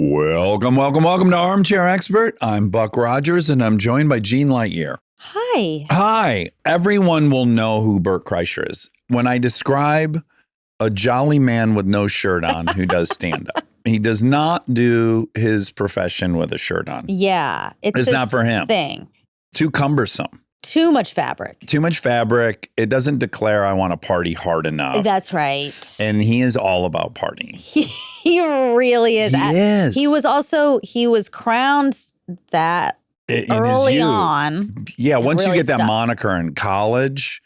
Welcome to Armchair Expert. I'm Buck Rogers, and I'm joined by Gene Lightyear. Hi. Hi. Everyone will know who Bert Kreischer is when I describe a jolly man with no shirt on who does stand-up. He does not do his profession with a shirt on. Yeah. It's not for him. Thing. Too cumbersome. Too much fabric. Too much fabric. It doesn't declare I want to party hard enough. That's right. And he is all about partying. He really is. Yes. He was crowned that early on. Yeah, once really you get that stuck. moniker in college,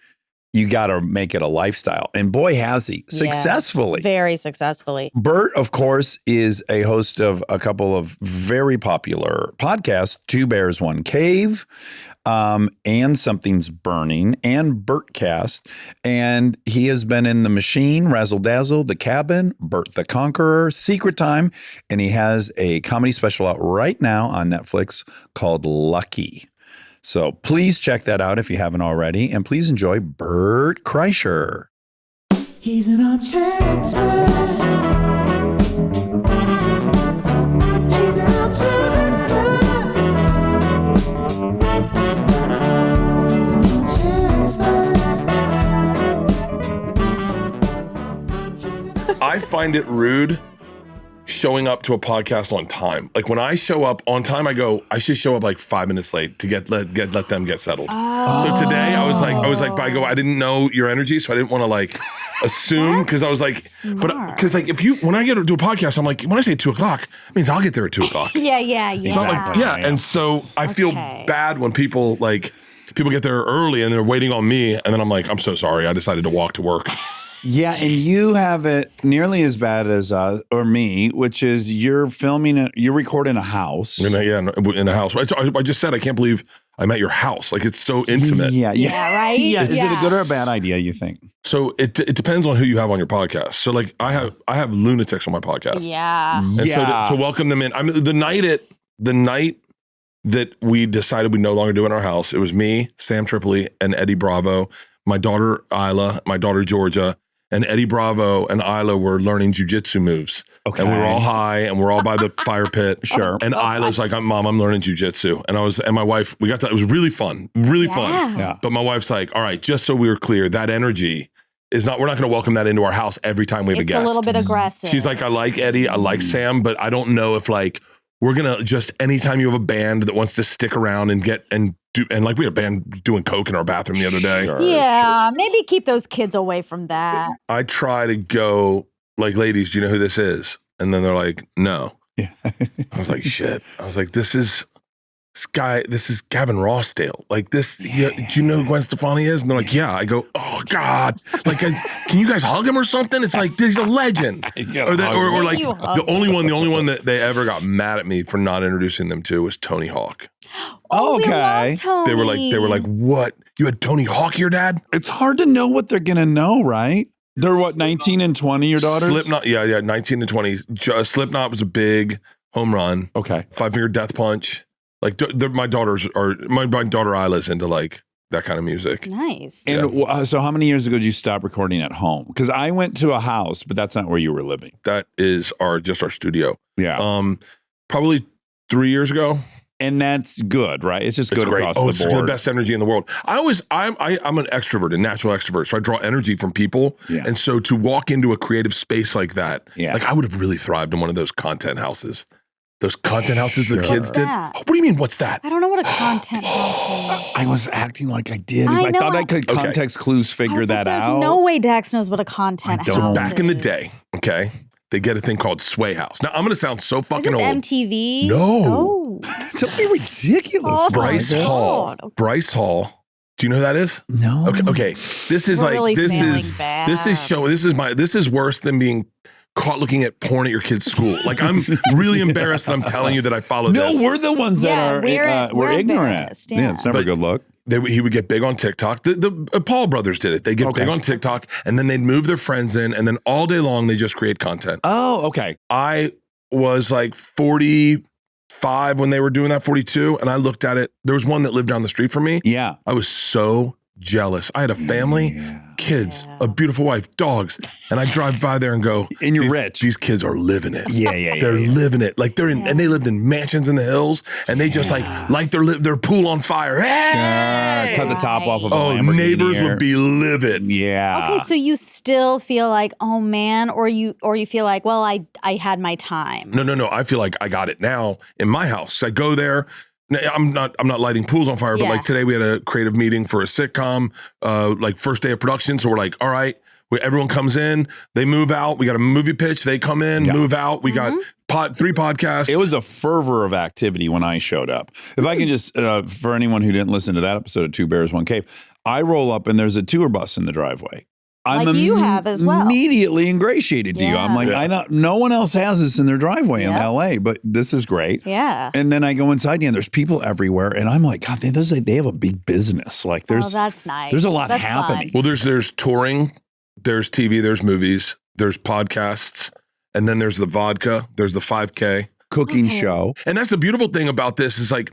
you got to make it a lifestyle. And boy, has he successfully. Very successfully. Bert, of course, is a host of a couple of very popular podcasts, Two Bears, One Cave, and Something's Burning, and Bertcast. And he has been in The Machine, Razzle Dazzle, The Cabin, Bert the Conqueror, Secret Time, and he has a comedy special out right now on Netflix called Lucky. So please check that out if you haven't already, and please enjoy Bert Kreischer. He's an armchair expert. He's an armchair expert. He's an armchair expert. I find it rude showing up to a podcast on time. Like when I show up on time, I go, I should show up like 5 minutes late to let them get settled. So today I was like, I didn't know your energy, so I didn't want to like assume because I was like, but because like when I get to do a podcast, I'm like, when I say 2 o'clock, it means I'll get there at 2 o'clock. Yeah. It's not like, and so I feel bad when people get there early and they're waiting on me, and then I'm like, I'm so sorry, I decided to walk to work. Yeah, and you have it nearly as bad as or me, which is you're recording a house. In a house. I just said I can't believe I'm at your house. Like it's so intimate. Yeah, right? Yeah. Is it a good or a Yes. bad idea, you think? So it depends on who you have on your podcast. So like I have lunatics on my podcast. Yeah. And so to welcome them in, I mean the night that we decided we no longer do it in our house, it was me, Sam Tripoli, and Eddie Bravo, my daughter Isla, my daughter Georgia, and Eddie Bravo and Isla were learning jujitsu moves. Okay. And we were all high and we're all by the fire pit. Sure. And Isla's like, Mom, I'm learning jujitsu. And my wife, it was really fun. Really fun. Yeah. But my wife's like, all right, just so we were clear, that energy we're not going to welcome that into our house every time we have a guest. It's a little bit aggressive. She's like, I like Eddie, I like Sam, but I don't know if like we're gonna just anytime you have a band that wants to stick around and like we had a band doing coke in our bathroom the other day. Yeah, maybe keep those kids away from that. I try to go like, ladies, do you know who this is? And then they're like, no. Yeah. I was like, shit. I was like, this is Gavin Rossdale. Like this, do you know who Gwen Stefani is? And they're like, yeah. I go, oh God. Like, can you guys hug him or something? It's like, he's a legend. Or like the only one that they ever got mad at me for not introducing them to was Tony Hawk. Oh, Okay. we love Tony. They were like, what? You had Tony Hawk here, Dad? It's hard to know what they're going to know, right? They're what, 19 and 20, your daughters? Slipknot, yeah, 19 to 20. Slipknot was a big home run. Okay. Five Finger Death Punch. Like my daughter Isla's into like that kind of music. Nice. And so how many years ago did you stop recording at home? Because I went to a house, but that's not where you were living. That is our studio. Yeah. Probably 3 years ago. And that's good, right? It's just good great. across It's the board. the best energy in the world. I'm an extrovert, a natural extrovert. So I draw energy from people. Yeah. And so to walk into a creative space like that, Yeah. like I would have really thrived in one of those content houses. Those content houses the Sure. kids did. that? What do you mean, what's that? I don't know what a content house is. I was acting like I did. I I know. thought I could Okay. context clues figure that There's out. no way Dax knows what a content I house don't. is. Back in the day, okay, they get a thing called Sway House. Now, I'm going to sound so Is fucking this old. MTV? No. Oh. Don't be ridiculous. Oh, Bryce my Hall. God. Bryce Hall. Do you know who that is? No. Okay. This is We're like really this failing is bad. this is worse than being caught looking at porn at your kid's school. Like I'm really embarrassed that I'm telling you that I follow No, this. we're the ones that we're ignorant. embarrassed, Yeah, it's never a But- good look. He would get big on TikTok. The Paul brothers did it. They get Okay. big on TikTok and then they'd move their friends in and then all day long they just create content. Oh, okay. I was like 45 when they were doing that, 42, and I looked at it. There was one that lived down the street from me. Yeah. I was so jealous. I had a family, kids, a beautiful wife, dogs, and I drive by there and go, And you're these, rich. These kids are living it. Yeah. They're living it. Like they're in, and they lived in mansions in the hills, and they just like their pool on fire. Hey! Cut the top off of a Oh, Lamborghini neighbors here. would be livid. Yeah. Okay, so you still feel like, oh man, or you feel like, well, I had my time. No. I feel like I got it now in my house. I go there. I'm not lighting pools on fire, but Yeah. like today we had a creative meeting for a sitcom, like first day of production. So we're like, all right, everyone comes in, they move out. We got a movie pitch. They come in, move out. We got 3 podcasts. It was a fervor of activity when I showed up. If I can just, for anyone who didn't listen to that episode of Two Bears, One Cave, I roll up and there's a tour bus in the driveway. I'm Like you have as well. Immediately ingratiated to you. Yeah. I'm like, no one else has this in their driveway in Yep. LA, but this is great. Yeah. And then I go inside and there's people everywhere, and I'm like, God, they have a big business. Like Oh, that's nice. there's a lot That's happening. fun. Well, there's touring, there's TV, there's movies, there's podcasts, and then there's the vodka, there's the 5K. Cooking Okay. show. And that's the beautiful thing about this is like,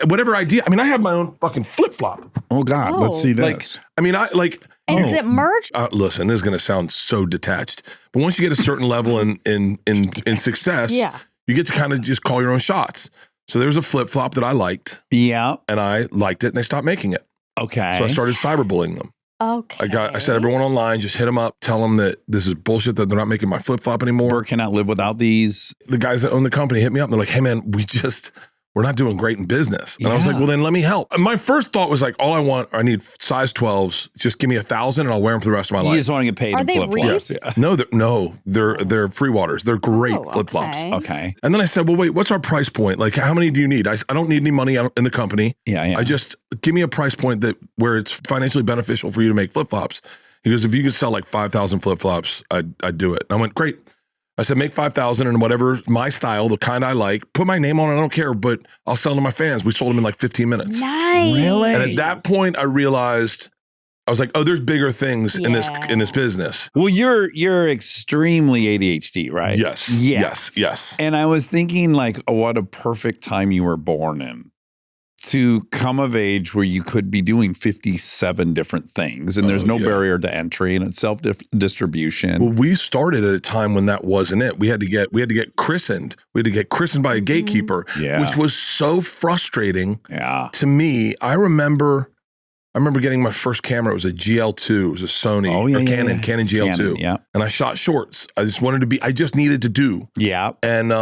whatever idea. I mean, I have my own fucking flip flop. Oh God, Oh. let's see Like, this. I mean, I like. And is it merch? Listen, this is going to sound so detached, but once you get a certain level in success, Yeah. you get to kind of just call your own shots. So there's a flip flop that I liked, Yeah. and I liked it, and they stopped making it. Okay. So I started cyberbullying them. Okay. I said everyone online, just hit them up, tell them that this is bullshit, that they're not making my flip flop anymore. Bert cannot live without these. The guys that own the company hit me up, and they're like, hey man, we're not doing great in business. And I was like, well, then let me help. And my first thought was like, I need size 12s. Just give me 1,000 and I'll wear them for the rest of my You life. just want to get paid Are in they flip-flops. reefs? Yeah. They're free waters. They're great Oh, flip flops. okay. Okay. And then I said, well, wait, what's our price point? Like, how many do you need? I don't need any money in the company. Yeah. I just give me a price point where it's financially beneficial for you to make flip flops. He goes, if you could sell like 5,000 flip flops, I'd do it. And I went, great. I said, make 5,000 and whatever my style, the kind I like, put my name on it. I don't care, but I'll sell them to my fans. We sold them in like 15 minutes. Nice. Really? And at that point, I realized, I was like, oh, there's bigger things in this business. Well, you're extremely ADHD, right? Yes. Yeah. Yes. And I was thinking, like, what a perfect time you were born in to come of age where you could be doing 57 different things, and there's no barrier to entry, and it's self-distribution. Well, we started at a time when that wasn't it. We had to get christened. We had to get christened by a gatekeeper, Yeah. which was so frustrating Yeah. to me. I remember getting my first camera. It was a GL2. It was a Sony or Canon GL2. Canon, yeah. And I shot shorts. I just needed to do. Yeah. And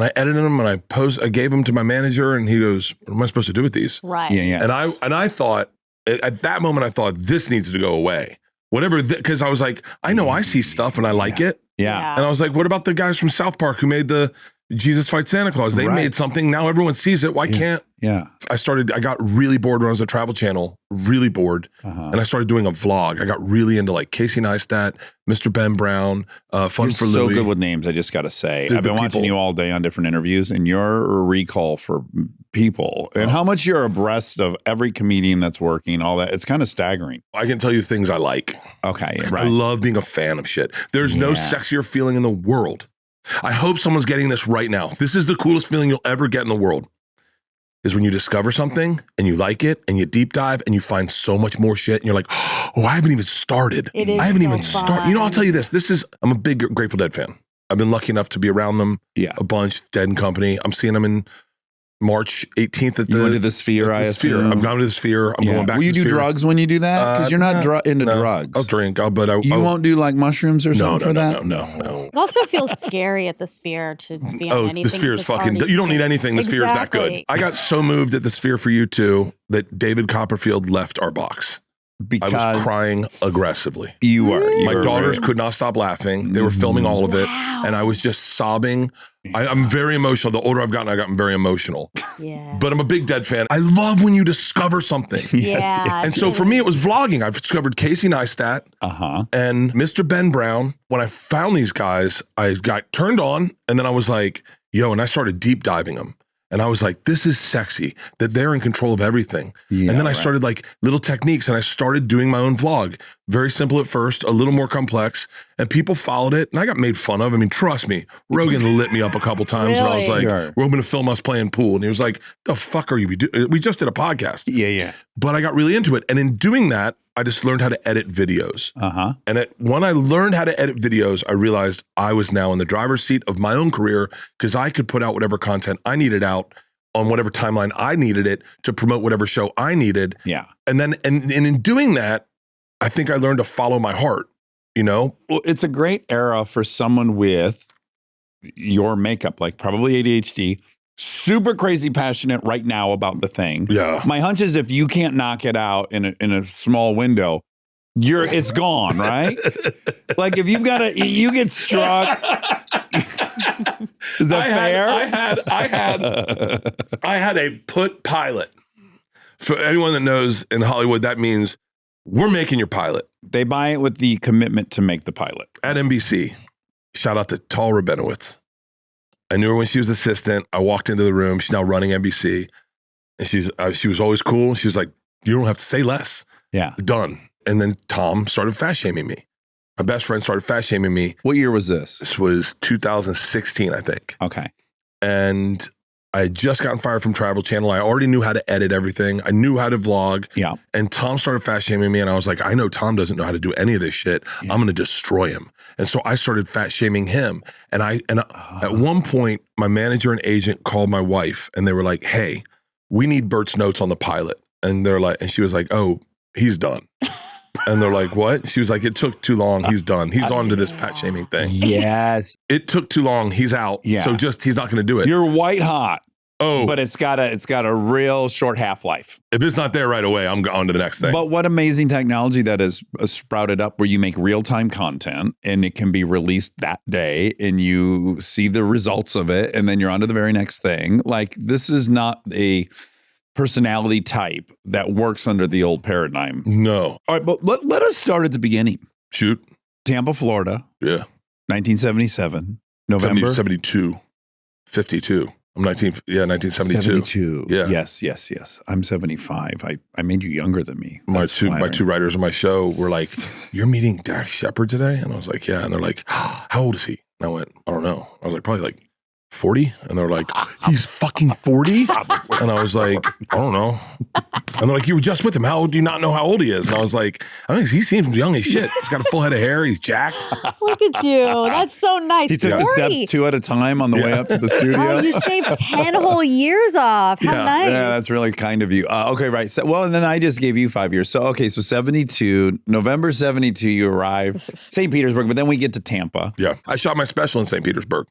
I edited them and I gave them to my manager and he goes, what am I supposed to do with these? Right. Yeah. And I thought at that moment, I thought this needs to go away. Whatever, because I was like, I know I see stuff and I like it. Yeah. And I was like, what about the guys from South Park who made the Jesus Fight Santa Claus? They Right. made something. Now everyone sees it. Why can't? Yeah. I got really bored when I was at Travel Channel, really bored. Uh-huh. And I started doing a vlog. I got really into like Casey Neistat, Mr. Ben Brown, Fun You're for so Louie. good with names. I just got to say, Dude, I've been the watching people- you all day on different interviews, and your recall for people and how much you're abreast of every comedian that's working, all that. It's kind of staggering. I can tell you things I like. Okay. I Right. love being a fan of shit. There's no Yeah. sexier feeling in the world. I hope someone's getting this right now. This is the coolest feeling you'll ever get in the world. Is when you discover something and you like it and you deep dive and you find so much more shit and you're like, oh, I haven't even started. It is I haven't so even started. You know, I'll fun. tell you this. I'm a big Grateful Dead fan. I've been lucky enough to be around them Yeah. a bunch, Dead and Company. I'm seeing them in March 18th at You the, went to the Sphere, at I the Sphere. assume. I'm going to the Sphere. I'm going back Will to you the do Sphere. drugs when you do that? Because you're not into no. drugs. I'll drink, but I You won't do like mushrooms or something for that? No. It also feels scary at the Sphere to be on anything. The Sphere is that's fucking. already You don't need so- anything. The Sphere is that good. Exactly. I got so moved at the Sphere for you too that David Copperfield left our box. Because I was crying aggressively. you were. My daughters could not stop laughing. They were filming all of it, and I was just sobbing. I'm very emotional. The older I've gotten very emotional. Yeah. But I'm a big Dead fan. I love when you discover something. Yeah. And so for me, it was vlogging. I've discovered Casey Neistat Uh-huh. and Mr. Ben Brown. When I found these guys, I got turned on, and then I was like, yo, and I started deep diving them. And I was like, this is sexy that they're in control of everything. Yeah, and then I started like little techniques and I started doing my own vlog. Very simple at first, a little more complex. And people followed it and I got made fun of. I mean, trust me, Rogan lit me up a couple times and I was like, Sure. we're going to film us playing pool. And he was like, the fuck are you doing? We just did a podcast. Yeah. But I got really into it. And in doing that, I just learned how to edit videos. Uh-huh. And when I learned how to edit videos, I realized I was now in the driver's seat of my own career because I could put out whatever content I needed out on whatever timeline I needed it to promote whatever show I needed. Yeah. And then, and in doing that, I think I learned to follow my heart, you know? Well, it's a great era for someone with your makeup, like probably ADHD, super crazy passionate right now about the thing. Yeah. My hunch is if you can't knock it out in a small window, it's gone, right? Like if you've got you get struck. Is that fair? I had a put pilot. For anyone that knows in Hollywood, that means we're making your pilot. They buy it with the commitment to make the pilot. At NBC, shout out to Tal Rabinowitz. I knew her when she was assistant. I walked into the room. She's now running NBC. And she was always cool. She was like, you don't have to say less. Yeah. Done. And then Tom started fat shaming me. My best friend started fat shaming me. What year was this? This was 2016, I think. Okay. And I had just gotten fired from Travel Channel. I already knew how to edit everything. I knew how to vlog. Yeah. And Tom started fat shaming me. And I was like, I know Tom doesn't know how to do any of this shit. Yeah. I'm going to destroy him. And so I started fat shaming him. And at one point, my manager and agent called my wife and they were like, hey, we need Bert's notes on the pilot. And they're like, and she was like, oh, he's done. And they're like, what? She was like, it took too long. He's done. He's on to this fat shaming thing. Yes. It took too long. He's out. Yeah. So he's not going to do it. You're white hot. Oh, But it's got a real short half-life. if it's not there right away, I'm on to the next thing. But what amazing technology that has sprouted up where you make real-time content and it can be released that day and you see the results of it and then you're on to the very next thing. Like this is not a personality type that works under the old paradigm. No. All right, but let us start at the beginning. Shoot. Tampa, Florida, Yeah. 1977, November. 72. 52. I'm 1972. 72. Yeah. Yes. I'm 75. I made you younger than me. My That's two flattering. writers on my show were like, you're meeting Dax Shepard today? And I was like, yeah. And they're like, how old is he? And I went, I don't know. I was like, probably like 40. And they're like, he's fucking 40? And I was like, I don't know. And they're like, you were just with him. How do you not know how old he is? And I was like, I think he seems young as shit. He's got a full head of hair. He's jacked. Look at you. That's so nice. He took the 40. steps 2 at a time on the way up to the studio. Oh, you shaved 10 whole years off. How Yeah. nice. Yeah, that's really kind of you. Okay, right. So, well, and then I just gave you 5 years. So, okay, so 72, November 72, you arrive St. Petersburg, but then we get to Tampa. Yeah. I shot my special in St. Petersburg.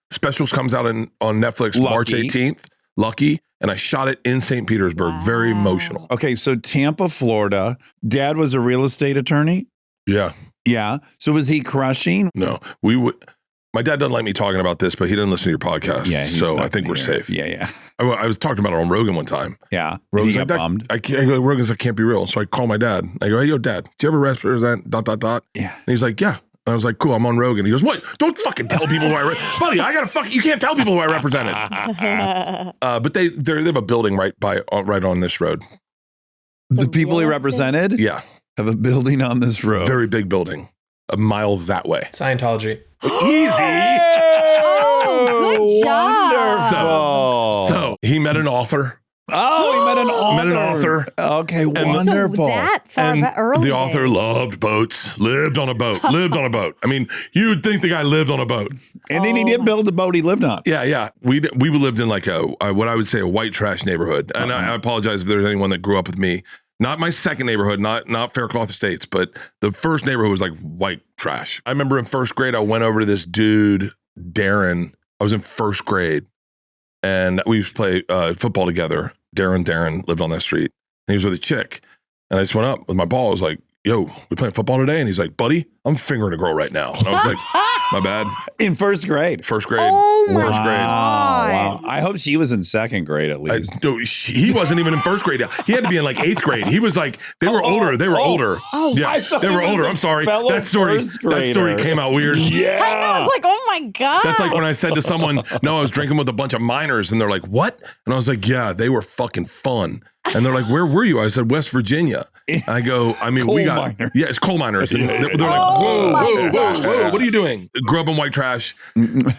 Specials comes out on Netflix March Lucky. 18th. Lucky. And I shot it in St. Petersburg. Very emotional. Okay, so Tampa, Florida. Dad was a real estate attorney. Yeah. Yeah. So was he crushing? No. My dad doesn't like me talking about this, but he didn't listen to your podcast. he's so not I think gonna we're hear it. safe. Yeah. I was talking about it on Rogan one time. Yeah. And Rogan's he like, got bummed. Rogan's like, can't be real. So I call my dad. I go, hey, yo, Dad, do you ever represent ... Yeah. And he's like, yeah. And I was like, cool, I'm on Rogan. He goes, what? Don't fucking tell people who buddy, you can't tell people who I represented. But they have a building right on this road. The people he real estate? represented Yeah. have a building on this road. Very big building. A mile that way. Scientology. Easy. Oh, good job. Wonderful. So he met an author. Oh, he met an author. Met an author. Okay, So wonderful. that far And early the author days. loved boats, lived on a boat. I mean, you would think the guy lived on a boat. And then he did build the boat he lived on. Yeah. We lived in like what I would say a white trash neighborhood. And I apologize if there's anyone that grew up with me. Not my second neighborhood, not Faircloth Estates, but the first neighborhood was like white trash. I remember in first grade, I went over to this dude, Darren. I was in first grade and we used to play football together. Darren lived on that street and he was with a chick. And I just went up with my ball. I was like, yo, we playing football today? And he's like, buddy, I'm fingering a girl right now. And I was like, my bad. In first grade. First grade. Oh my First grade. Wow. I hope she was in second grade at least. No, he wasn't even in first grade. He had to be in like 8th grade. He was like, they were older. They were older. Oh, Yeah, I thought they he were was older. a I'm sorry. fellow That story came out weird. Yeah. I know. I was like, oh my God. That's like when I said to someone, no, I was drinking with a bunch of minors. And they're like, what? And I was like, yeah, they were fucking fun. And they're like, where were you? I said, West Virginia. I go, I mean, we got, miners. yeah, it's coal miners. And they're like, Oh my whoa, God. what are you doing? Grew up in white trash.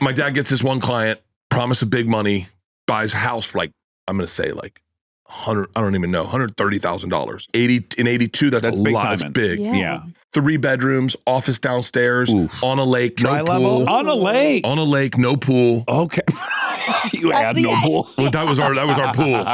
My dad gets this one client, promise of big money, buys a house for like, I'm going to say like 100, I don't even know, $130,000. In 82, that's a big lot. timing. It's big. Yeah. 3 bedrooms, office downstairs, on a lake, Dry no level? pool. On a lake. On a lake, no pool. Okay. You had no Yeah. pool. Well, that was our pool.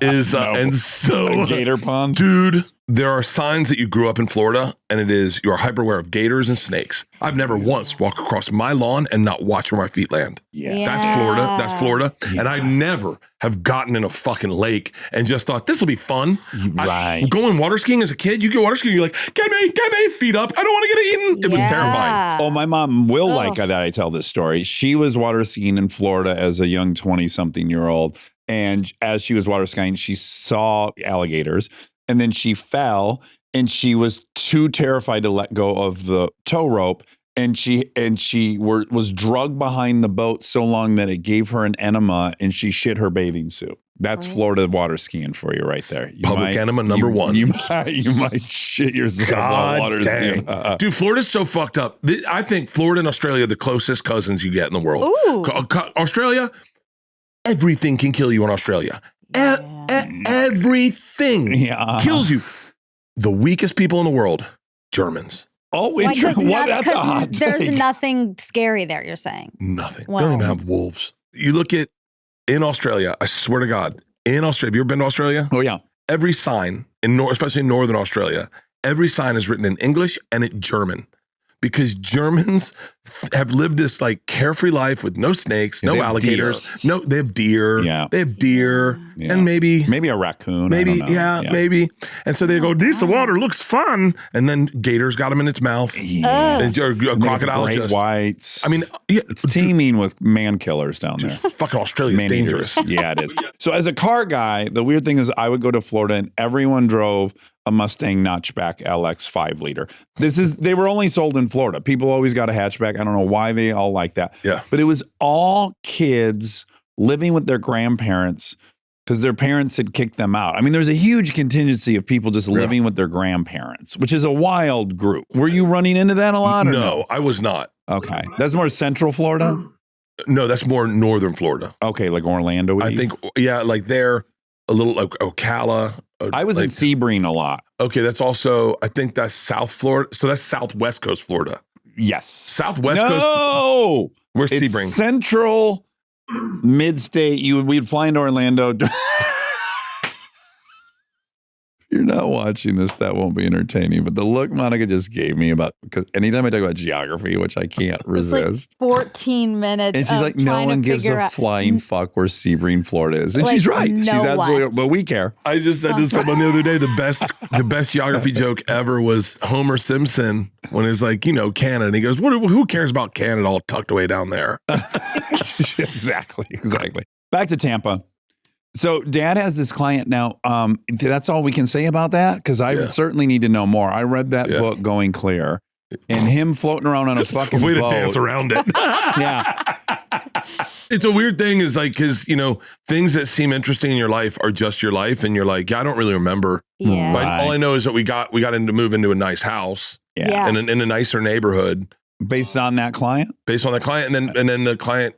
And so, Gator pond. dude, there are signs that you grew up in Florida, and it is you are hyper aware of gators and snakes. I've never once walked across my lawn and not watch where my feet land. Yeah. That's Florida. That's Florida. And I never have gotten in a fucking lake and just thought this will be fun. Right. Going water skiing as a kid, you go water skiing, you're like, get me, feet up. I don't want to get eaten. It was terrifying. Oh, my mom will like that I tell this story. She was water skiing in Florida as a young 20-something-year-old. And as she was water skiing, she saw alligators. And then she fell and she was too terrified to let go of the tow rope. And she was drugged behind the boat so long that it gave her an enema and she shit her bathing suit. That's Florida water skiing for you right there. Public enema number one. You might shit yourself while water skiing. Dude, Florida's so fucked up. I think Florida and Australia are the closest cousins you get in the world. Ooh. Australia, everything can kill you in Australia. Everything kills you. The weakest people in the world, Germans. Oh, Why, interesting. That's a hot there's take. nothing scary there, you're saying. Nothing. Wow. They don't even have wolves. You look at, in Australia, I swear to God, in Australia, have you ever been to Australia? Oh, yeah. Every sign, especially in Northern Australia, every sign is written in English and in German. Because Germans have lived this like carefree life with no snakes, no alligators, they have deer. Yeah. They have deer and maybe a raccoon. Maybe, I don't know. maybe. And so they go, this water looks fun. And then gators got them in its mouth. And crocodiles Great just, whites. I mean, yeah, it's teeming with man killers down there. fucking Australia is dangerous. Yeah, it is. So as a car guy, the weird thing is I would go to Florida and everyone drove a Mustang Notchback LX 5-liter. They were only sold in Florida. People always got a hatchback. I don't know why they all like that. Yeah. But it was all kids living with their grandparents because their parents had kicked them out. I mean, there's a huge contingency of people just living with their grandparents, which is a wild group. Were you running into that a lot or no? I was not. Okay. That's more Central Florida? No, that's more Northern Florida. Okay, like Orlando. I think, like they're a little like Ocala. I was in Sebring a lot. Okay, that's also, I think that's South Florida. So that's Southwest Coast Florida. Yes. Southwest Coast. No! Where's It's Sebring? Central, mid-state. We'd fly into Orlando. You're not watching this, that won't be entertaining. But the look Monica just gave me because anytime I talk about geography, which I can't resist. Like 14 minutes. And she's like, no one gives a flying fuck where Sebring, Florida is. And she's right. She's absolutely, but we care. I just said to someone the other day, the best geography joke ever was Homer Simpson when it's like, Canada. And he goes, who cares about Canada all tucked away down there? Exactly. Back to Tampa. So Dad has this client now. That's all we can say about that because I certainly need to know more. I read that book, Going Clear, and him floating around on a fucking way boat. to dance around it. Yeah. It's a weird thing is like, because, things that seem interesting in your life are just your life. And you're like, I don't really remember. Yeah. But all I know is that we got to move into a nice house in a nicer neighborhood. Based on that client? Based on the client. And then the client,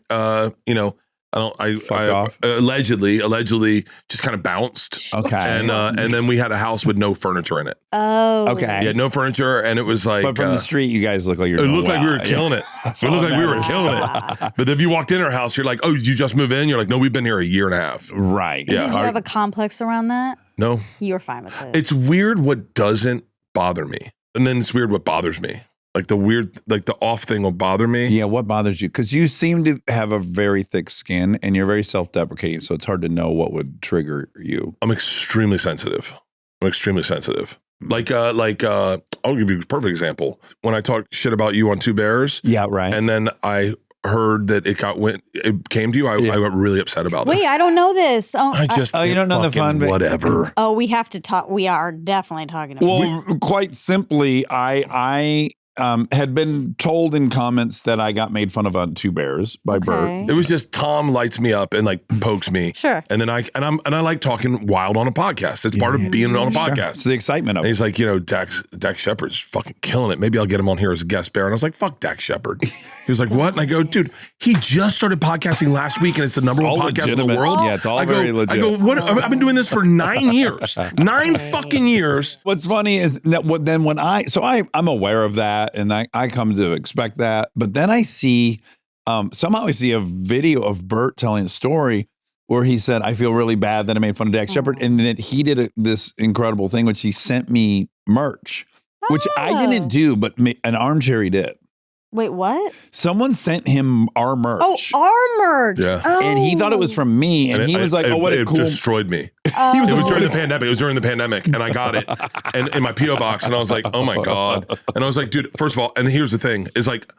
off. allegedly just kind of bounced. Okay. And then we had a house with no furniture in it. Oh. Okay. Yeah, no furniture. And it was like, But from the street, you guys look like you're it doing looked like we well. were killing it. It looked like we were killing it. But if you walked in our house, you're like, oh, did you just move in? You're like, no, we've been here a year and a half. Right. Yeah. Did you have a complex around that? No. You were fine with it. It's weird what doesn't bother me. And then it's weird what bothers me. Like the weird, like the off thing will bother me. Yeah, what bothers you? Because you seem to have a very thick skin and you're very self-deprecating, so it's hard to know what would trigger you. I'm extremely sensitive. Like I'll give you a perfect example. When I talked shit about you on Two Bears, Yeah, right. and then I heard that it came to you, I got really upset about Wait, it. I don't know this. you don't know the fun bit. whatever. Oh, we have to talk. We are definitely talking about Well, quite simply, I had been told in comments that I got made fun of on Two Bears by Bert. It was just Tom lights me up and like pokes me. Sure. And then I like talking wild on a podcast. It's part of being on a podcast. It's the excitement of And it. he's like, Dax Shepard's fucking killing it. Maybe I'll get him on here as a guest bear. And I was like, fuck Dax Shepard. He was like, what? And I go, dude, he just started podcasting last week and it's the number one all podcast in the legitimate. world. Yeah, it's all very legit. I go, what? I've been doing this for 9 years. 9 fucking years. What's funny is that when I'm aware of that and I come to expect that, but then I see somehow I see a video of Bert telling a story where he said, I feel really bad that I made fun of Dax Shepard, and that he did this incredible thing, which he sent me merch, which I didn't do, but an armchair he did. Wait, what? Someone sent him our merch. Oh, our merch. Yeah. Oh. And he thought it was from me, and he was like, "Oh, what a it cool!" destroyed me. Oh. It was during the pandemic. It was during the pandemic, and I got it, and in my PO box, and I was like, "Oh my god!" And I was like, "Dude, first of all," and here's the thing: is like,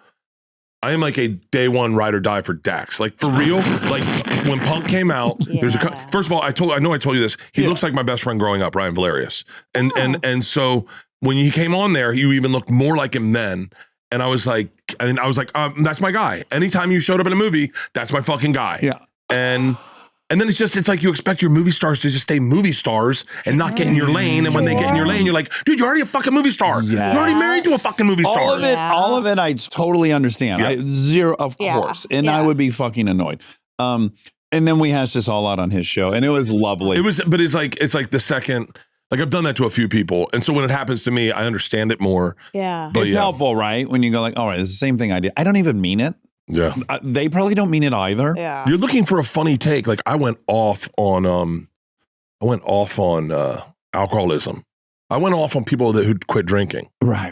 I am like a day one ride or die for Dax. Like for real. Like when Punk came out, there's first of all, I know I told you this. He looks like my best friend growing up, Ryan Valerius, and so when he came on there, you even looked more like him then. And I was like, that's my guy. Anytime you showed up in a movie, that's my fucking guy. Yeah. And then it's like you expect your movie stars to just stay movie stars and not get in your lane. And when they get in your lane, you're like, dude, you're already a fucking movie star. Yeah. You're already married to a fucking movie star. All of it, I totally understand. Of course. And I would be fucking annoyed. And then we hashed this all out on his show, and it was lovely. But it's like the second. Like I've done that to a few people. And so when it happens to me, I understand it more. Yeah. But it's helpful, right? When you go like, all right, it's the same thing I did. I don't even mean it. Yeah. They probably don't mean it either. Yeah. You're looking for a funny take. Like I went off on alcoholism. I went off on people who'd quit drinking. Right.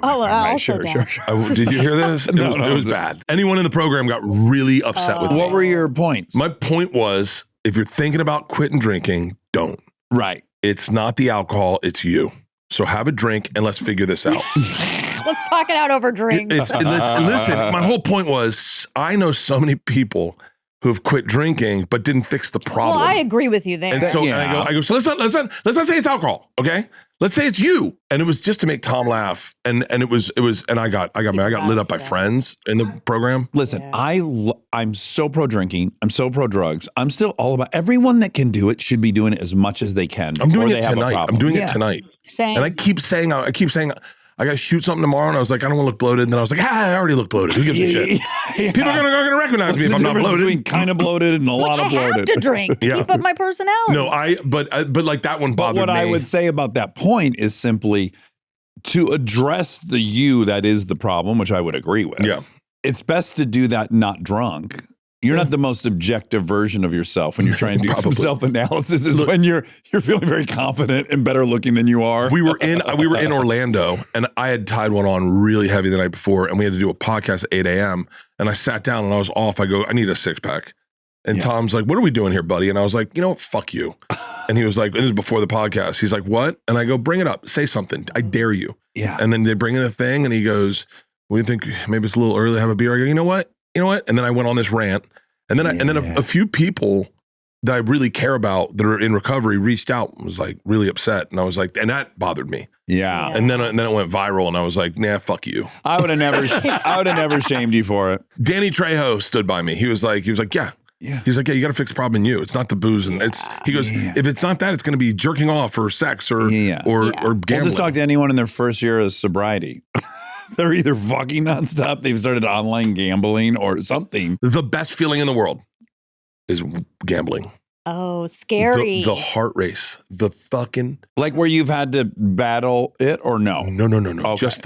Sure. Did you hear this? It was bad. Anyone in the program got really upset with me. What were your points? My point was, if you're thinking about quitting drinking, don't. Right. It's not the alcohol, it's you. So have a drink and let's figure this out. Let's talk it out over drinks. Listen, my whole point was, I know so many people who have quit drinking but didn't fix the problem. Well, I agree with you there. And so and I go, so let's not say it's alcohol, okay? Let's say it's you. And it was just to make Tom laugh. And it was and I got lit up by friends in the program. Listen, I'm so pro drinking. I'm so pro drugs. I'm still all about everyone that can do it should be doing it as much as they can. I'm doing before it they have a tonight. problem. I'm doing it tonight. Same. And I keep saying I got to shoot something tomorrow, and I was like, I don't want to look bloated. And then I was like, I already look bloated. Who gives a shit? People are gonna recognize me if I'm not bloated. Kind of bloated and a lot of bloated. I have to drink to keep up my personality. No, but like that one bothered me. But what I would say about that point is simply to address the you that is the problem, which I would agree with. Yeah. It's best to do that not drunk. You're not the most objective version of yourself when you're trying to do some self-analysis. Is when you're feeling very confident and better looking than you are. We were in Orlando, and I had tied one on really heavy the night before, and we had to do a podcast at 8 a.m. And I sat down and I was off. I go, I need a 6-pack. And Tom's like, what are we doing here, buddy? And I was like, you know what? Fuck you. And he was like, this is before the podcast. He's like, what? And I go, bring it up. Say something. I dare you. Yeah. And then they bring in the thing, and he goes, what do you think? Maybe it's a little early to have a beer. I go, you know what? And then I went on this rant. And then a few people that I really care about that are in recovery reached out and was like really upset. And I was like, and that bothered me. Yeah. And then it went viral, and I was like, nah, fuck you. I would have never shamed you for it. Danny Trejo stood by me. He was like, yeah. He's like, yeah, you got to fix the problem in you. It's not the booze. And he goes, if it's not that, it's going to be jerking off or sex or gambling. We'll just talk to anyone in their first year of sobriety. They're either fucking nonstop, they've started online gambling or something. The best feeling in the world is gambling. Oh, scary. The heart race, the fucking. Like where you've had to battle it or no? No. Okay. Just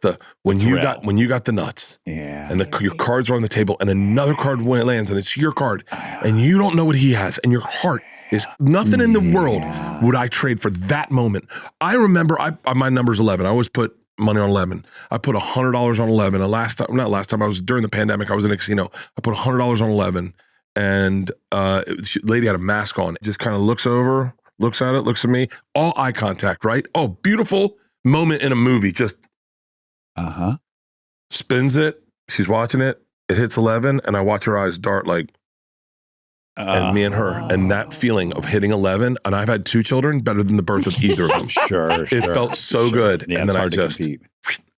the when you got the nuts. Yeah. And your cards are on the table and another card lands and it's your card and you don't know what he has and your heart is nothing in the world would I trade for that moment. I remember my number's 11. I always put money on 11. I put $100 on 11. And I was during the pandemic, I was in a casino. I put $100 on 11 and lady had a mask on, just kind of looks over, looks at it, looks at me, all eye contact, right? Oh, beautiful moment in a movie. Just Uh-huh. Spins it. She's watching it. It hits 11, and I watch her eyes dart like, and me and her. And that feeling of hitting 11, and I've had 2 children, better than the birth of either of them. Sure. It felt so good. Yeah, and it's then hard to compete.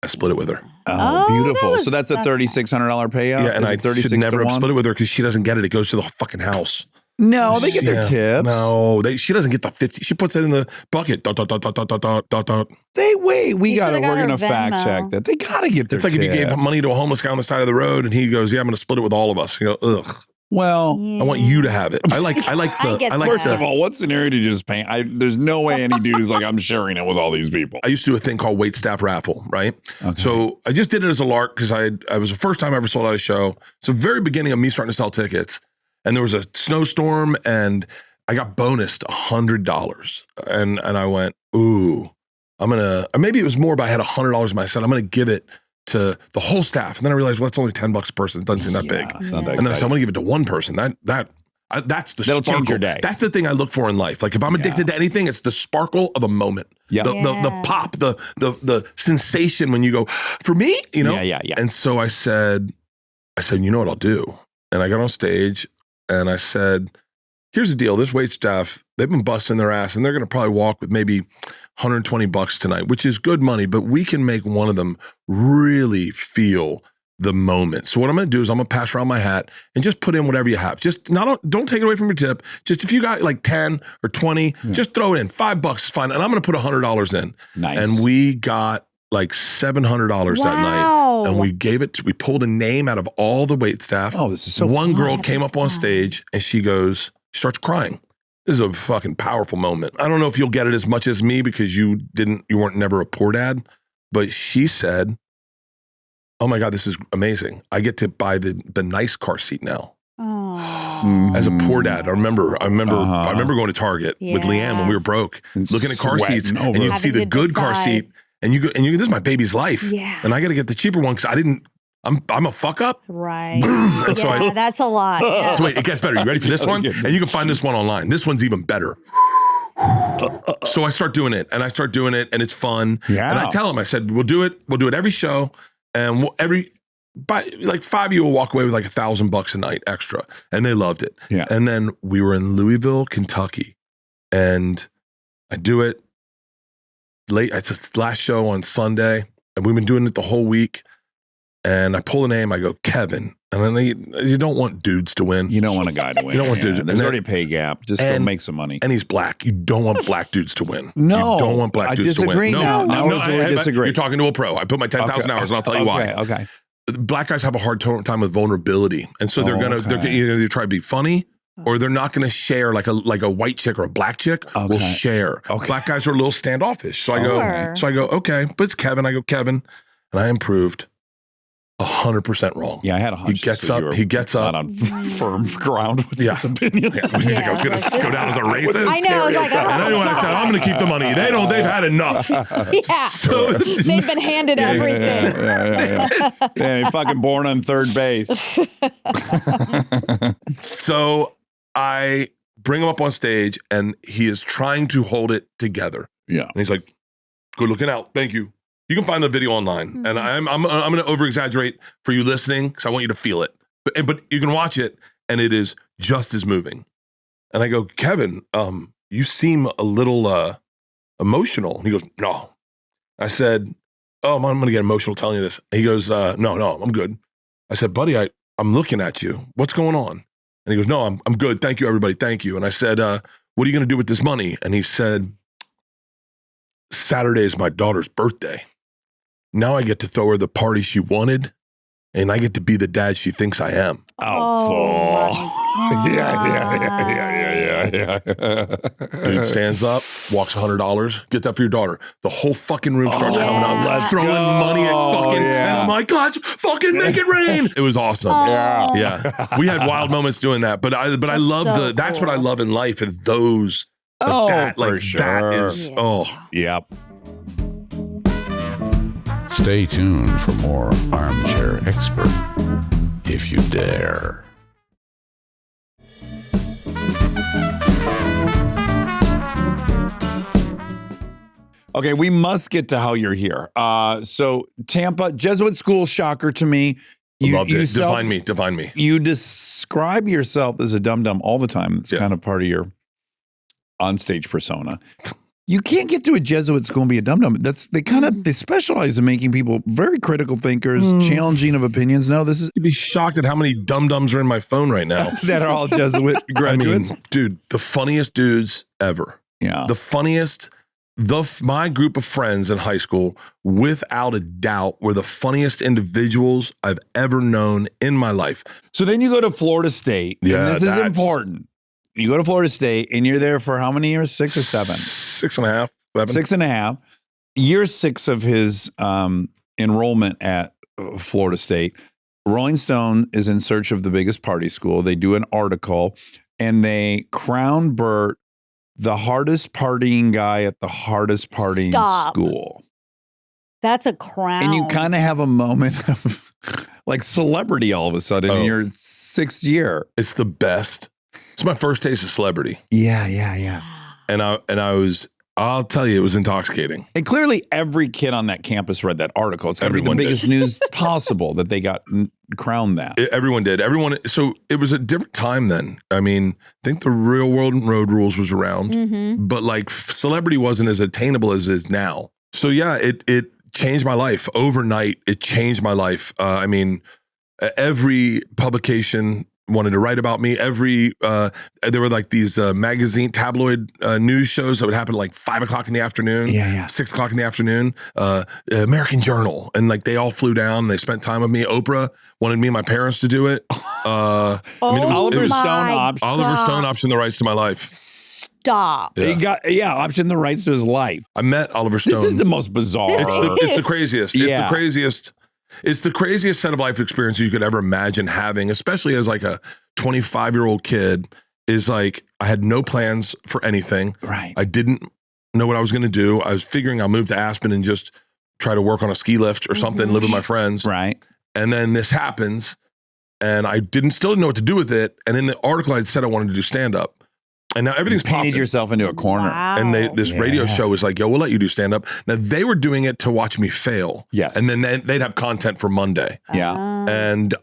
I split it with her. Oh, Oh, beautiful. So that's that's a $3,600 payout? Yeah, and Is I it 36 should never to have 1? split it with her because she doesn't get it. It goes to the fucking house. No, they get their Yeah. tips. No, she doesn't get the 50. She puts it in the bucket. Dot, dot, dot, dot, dot, dot, dot, dot. We You got to, should've got we're her going to fact Venmo. check that. They got to get their It's like tips. if you gave money to a homeless guy on the side of the road and he goes, yeah, I'm going to split it with all of us. You go, ugh. Well, I want you to have it. I like I get I like first that. of all, what scenario did you just paint? There's no way any dude is like, I'm sharing it with all these people. I used to do a thing called wait staff raffle, right? Okay. So I just did it as a lark because I was the first time I ever sold out a show. It's the very beginning of me starting to sell tickets. And there was a snowstorm and I got bonused $100. And I went, ooh, I'm going to, or maybe it was more, but I had $100 in my set. I'm going to give it to the whole staff. And then I realized, well, it's only $10 a person. It doesn't seem that big. It's not that And then I said, I'm exciting. going to give it to one person. That's the That'll sparkle. change your day. That's the thing I look for in life. Like if I'm addicted to anything, it's the sparkle of a moment. Yeah. The pop, the sensation when you go, for me, you know? Yeah. And so I said, you know what I'll do? And I got on stage and I said, here's the deal. This wait staff, they've been busting their ass and they're going to probably walk with maybe $120 tonight, which is good money, but we can make one of them really feel the moment. So what I'm going to do is I'm going to pass around my hat and just put in whatever you have. Just don't take it away from your tip. Just if you got like 10 or 20, just throw it in. $5 is fine. And I'm going to put $100 in. Nice. And we got like $700 that night. And we pulled a name out of all the wait staff. Oh, this is so One fun. girl That came is up on fun. stage and she starts crying. This is a fucking powerful moment. I don't know if you'll get it as much as me because you weren't never a poor dad, but she said, oh my God, this is amazing. I get to buy the nice car seat now. Oh. As a poor dad, I remember Uh-huh. going to Target with Yeah. Leanne when we were broke, And looking at car sweating seats, over and you'd it. see the Having to good car decide. seat, and you go, this is my baby's life, Yeah. and I got to get the cheaper one because I'm a fuck up. Right. And so Yeah, that's a lot. Yeah. So wait, it gets better. You ready for this one? And you can find this one online. This one's even better. So I start doing it, and it's fun. Yeah. And I tell him, I said, we'll do it every show, and like 5 of you will walk away with like $1,000 a night extra. And they loved it. Yeah. And then we were in Louisville, Kentucky, and I do it late. It's the last show on Sunday, and we've been doing it the whole week. And I pull a name, I go, Kevin. And then you don't want dudes to win. You don't want a guy to win. You don't want dudes. There's And already a pay gap. Just go make some money. And he's black. You don't want black dudes to win. No, You don't want black I dudes to win. disagree now. Now it's where we disagree. You're talking to a pro. I put my 10,000 hours and I'll tell you why. Okay. Black guys have a hard time with vulnerability. And so they're going to either try to be funny or they're not going to share like a white chick or a black chick will share. Okay. Black guys are a little standoffish. So Sure. I go, okay, but it's Kevin. I go, Kevin. And I improved 100% wrong. Yeah, I had a hunch. He gets up. Not on firm ground with Yeah. this opinion. I was thinking I was going to go down as a racist. I know. I was like, And then when I said, I'm going to keep the money, they've had enough. yeah. So They've been handed everything. Yeah, fucking born on third base. So I bring him up on stage and he is trying to hold it together. Yeah. And he's like, good looking out. Thank you. You can find the video online. And I'm going to over exaggerate for you listening because I want you to feel it. But you can watch it and it is just as moving. And I go, Kevin, you seem a little emotional. And he goes, no. I said, oh, I'm going to get emotional telling you this. And he goes, no, I'm good. I said, buddy, I'm looking at you. What's going on? And he goes, no, I'm good. Thank you, everybody. Thank you. And I said, what are you going to do with this money? And he said, Saturday is my daughter's birthday. Now I get to throw her the party she wanted, and I get to be the dad she thinks I am. Oh, Yeah. Dude stands up, walks $100. Get that for your daughter. The whole fucking room starts coming up, let's throwing go. money at fucking. Yeah. And I'm like, God, fucking make it rain. It was awesome. Oh. Yeah, we had wild moments doing that, but I love so that's what I cool. love in life, and those. Oh, that, for like sure. that is Yep. Stay tuned for more Armchair Expert, if you dare. Okay, we must get to how you're here. So Tampa, Jesuit school, shocker to me. Loved it. Define me. You describe yourself as a dum-dum all the time. It's kind of part of your onstage persona. You can't get to a Jesuit school and be a dum-dum. They specialize in making people very critical thinkers, challenging of opinions. No, this is You'd be shocked at how many dum-dums are in my phone right now. that are all Jesuit graduates. Dude, the funniest dudes ever. Yeah. The funniest, my group of friends in high school, without a doubt, were the funniest individuals I've ever known in my life. So then you go to Florida State, Yeah, and this is important. You go to Florida State, and you're there for how many years? 6 or 7? 6.5, 7. 6.5. Year 6 of his enrollment at Florida State, Rolling Stone is in search of the biggest party school. They do an article, and they crown Bert the hardest partying guy at the hardest partying school. That's a crown. And you kind of have a moment of like celebrity all of a sudden in your 6th year. It's the best. It's my first taste of celebrity. Yeah. And I'll tell you, it was intoxicating. And clearly every kid on that campus read that article. It's got to be the Everyone did. biggest news possible that they got crowned that. Everyone did. So it was a different time then. I mean, I think the Real World and Road Rules was around, but like celebrity wasn't as attainable as it is now. So yeah, it changed my life overnight. It changed my life. I mean, every publication wanted to write about me. There were like these magazine tabloid news shows that would happen at like 5 o'clock in the afternoon, 6 o'clock in the afternoon, American Journal. And like they all flew down and they spent time with me. Oprah wanted me and my parents to do it. Oliver Stone optioned the rights to my life. Stop. He got optioned the rights to his life. I met Oliver Stone. This is the most bizarre. It's the craziest. Yeah. It's the craziest. It's the craziest set of life experiences you could ever imagine having, especially as like a 25-year-old kid. Is like, I had no plans for anything. Right. I didn't know what I was going to do. I was figuring I'll move to Aspen and just try to work on a ski lift or something, live with my friends. Right. And then this happens and I still didn't know what to do with it. And in the article I said I wanted to do stand-up. And now everything's painted popping. yourself into a corner. Wow. And this radio show was like, yo, we'll let you do stand-up. Now, they were doing it to watch me fail. Yes. And then they'd have content for Monday. Yeah. And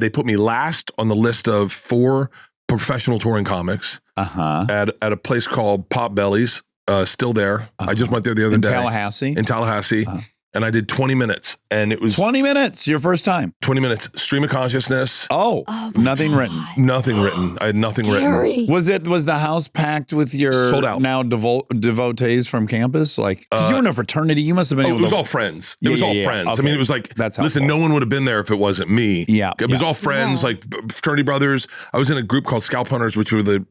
they put me last on the list of 4 professional touring comics at a place called Pop Bellies, still there. I just went there the other day. In Tallahassee. And I did 20 minutes. And it was 20 minutes, your first time. 20 minutes. Stream of consciousness. Oh, nothing written. Nothing written. I had nothing written. Was the house packed with your Sold out. now devotees from campus? Like, because you were in a fraternity, you must have been able It was to. all friends. It was all friends. Okay. I mean, it was like, That's listen, helpful. no one would have been there if it wasn't me. Yeah. It was all friends, like fraternity brothers. I was in a group called Scalp Hunters, which were the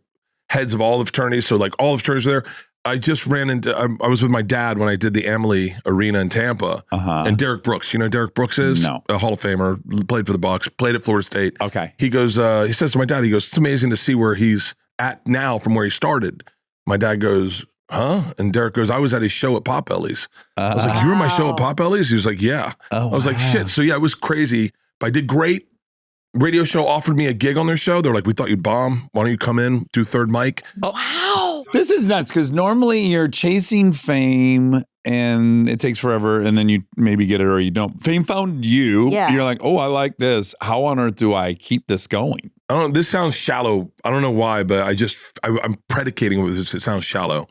heads of all the fraternities. So like all the fraternities were there. I just ran into, I was with my dad when I did the Amalie Arena in Tampa. And Derek Brooks, you know who Derek Brooks is? No. A Hall of Famer, played for the Bucks, played at Florida State. Okay. He goes, he says to my dad, he goes, it's amazing to see where he's at now from where he started. My dad goes, huh? And Derek goes, I was at his show at Pop Bellies. I was like, you were at my show at Pop Bellies? He was like, yeah. I was like, shit. So yeah, it was crazy. But I did great. Radio show offered me a gig on their show. They're like, we thought you'd bomb. Why don't you come in, do third mic? Wow. This is nuts because normally you're chasing fame and it takes forever and then you maybe get it or you don't. Fame found you. Yeah. You're like, oh, I like this. How on earth do I keep this going? I don't know. This sounds shallow. I don't know why, but I'm predicating it with this. It sounds shallow.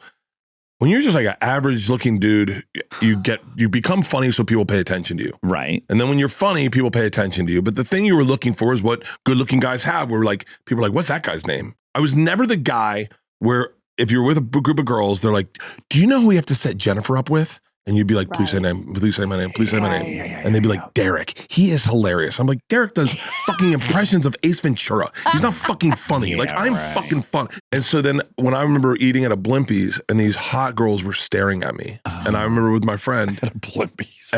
When you're just like an average looking dude, you become funny so people pay attention to you. Right. And then when you're funny, people pay attention to you. But the thing you were looking for is what good looking guys have, where like people are like, what's that guy's name? I was never the guy where if you're with a group of girls, they're like, do you know who we have to set Jennifer up with? And you'd be like, please say name, please say my name, please say my name. And they'd be like, Derek, he is hilarious. I'm like, Derek does fucking impressions of Ace Ventura. He's not fucking funny. Like, I'm fucking fun. And so then when I remember eating at a Blimpies and these hot girls were staring at me, and I remember with my friend. Blimpies.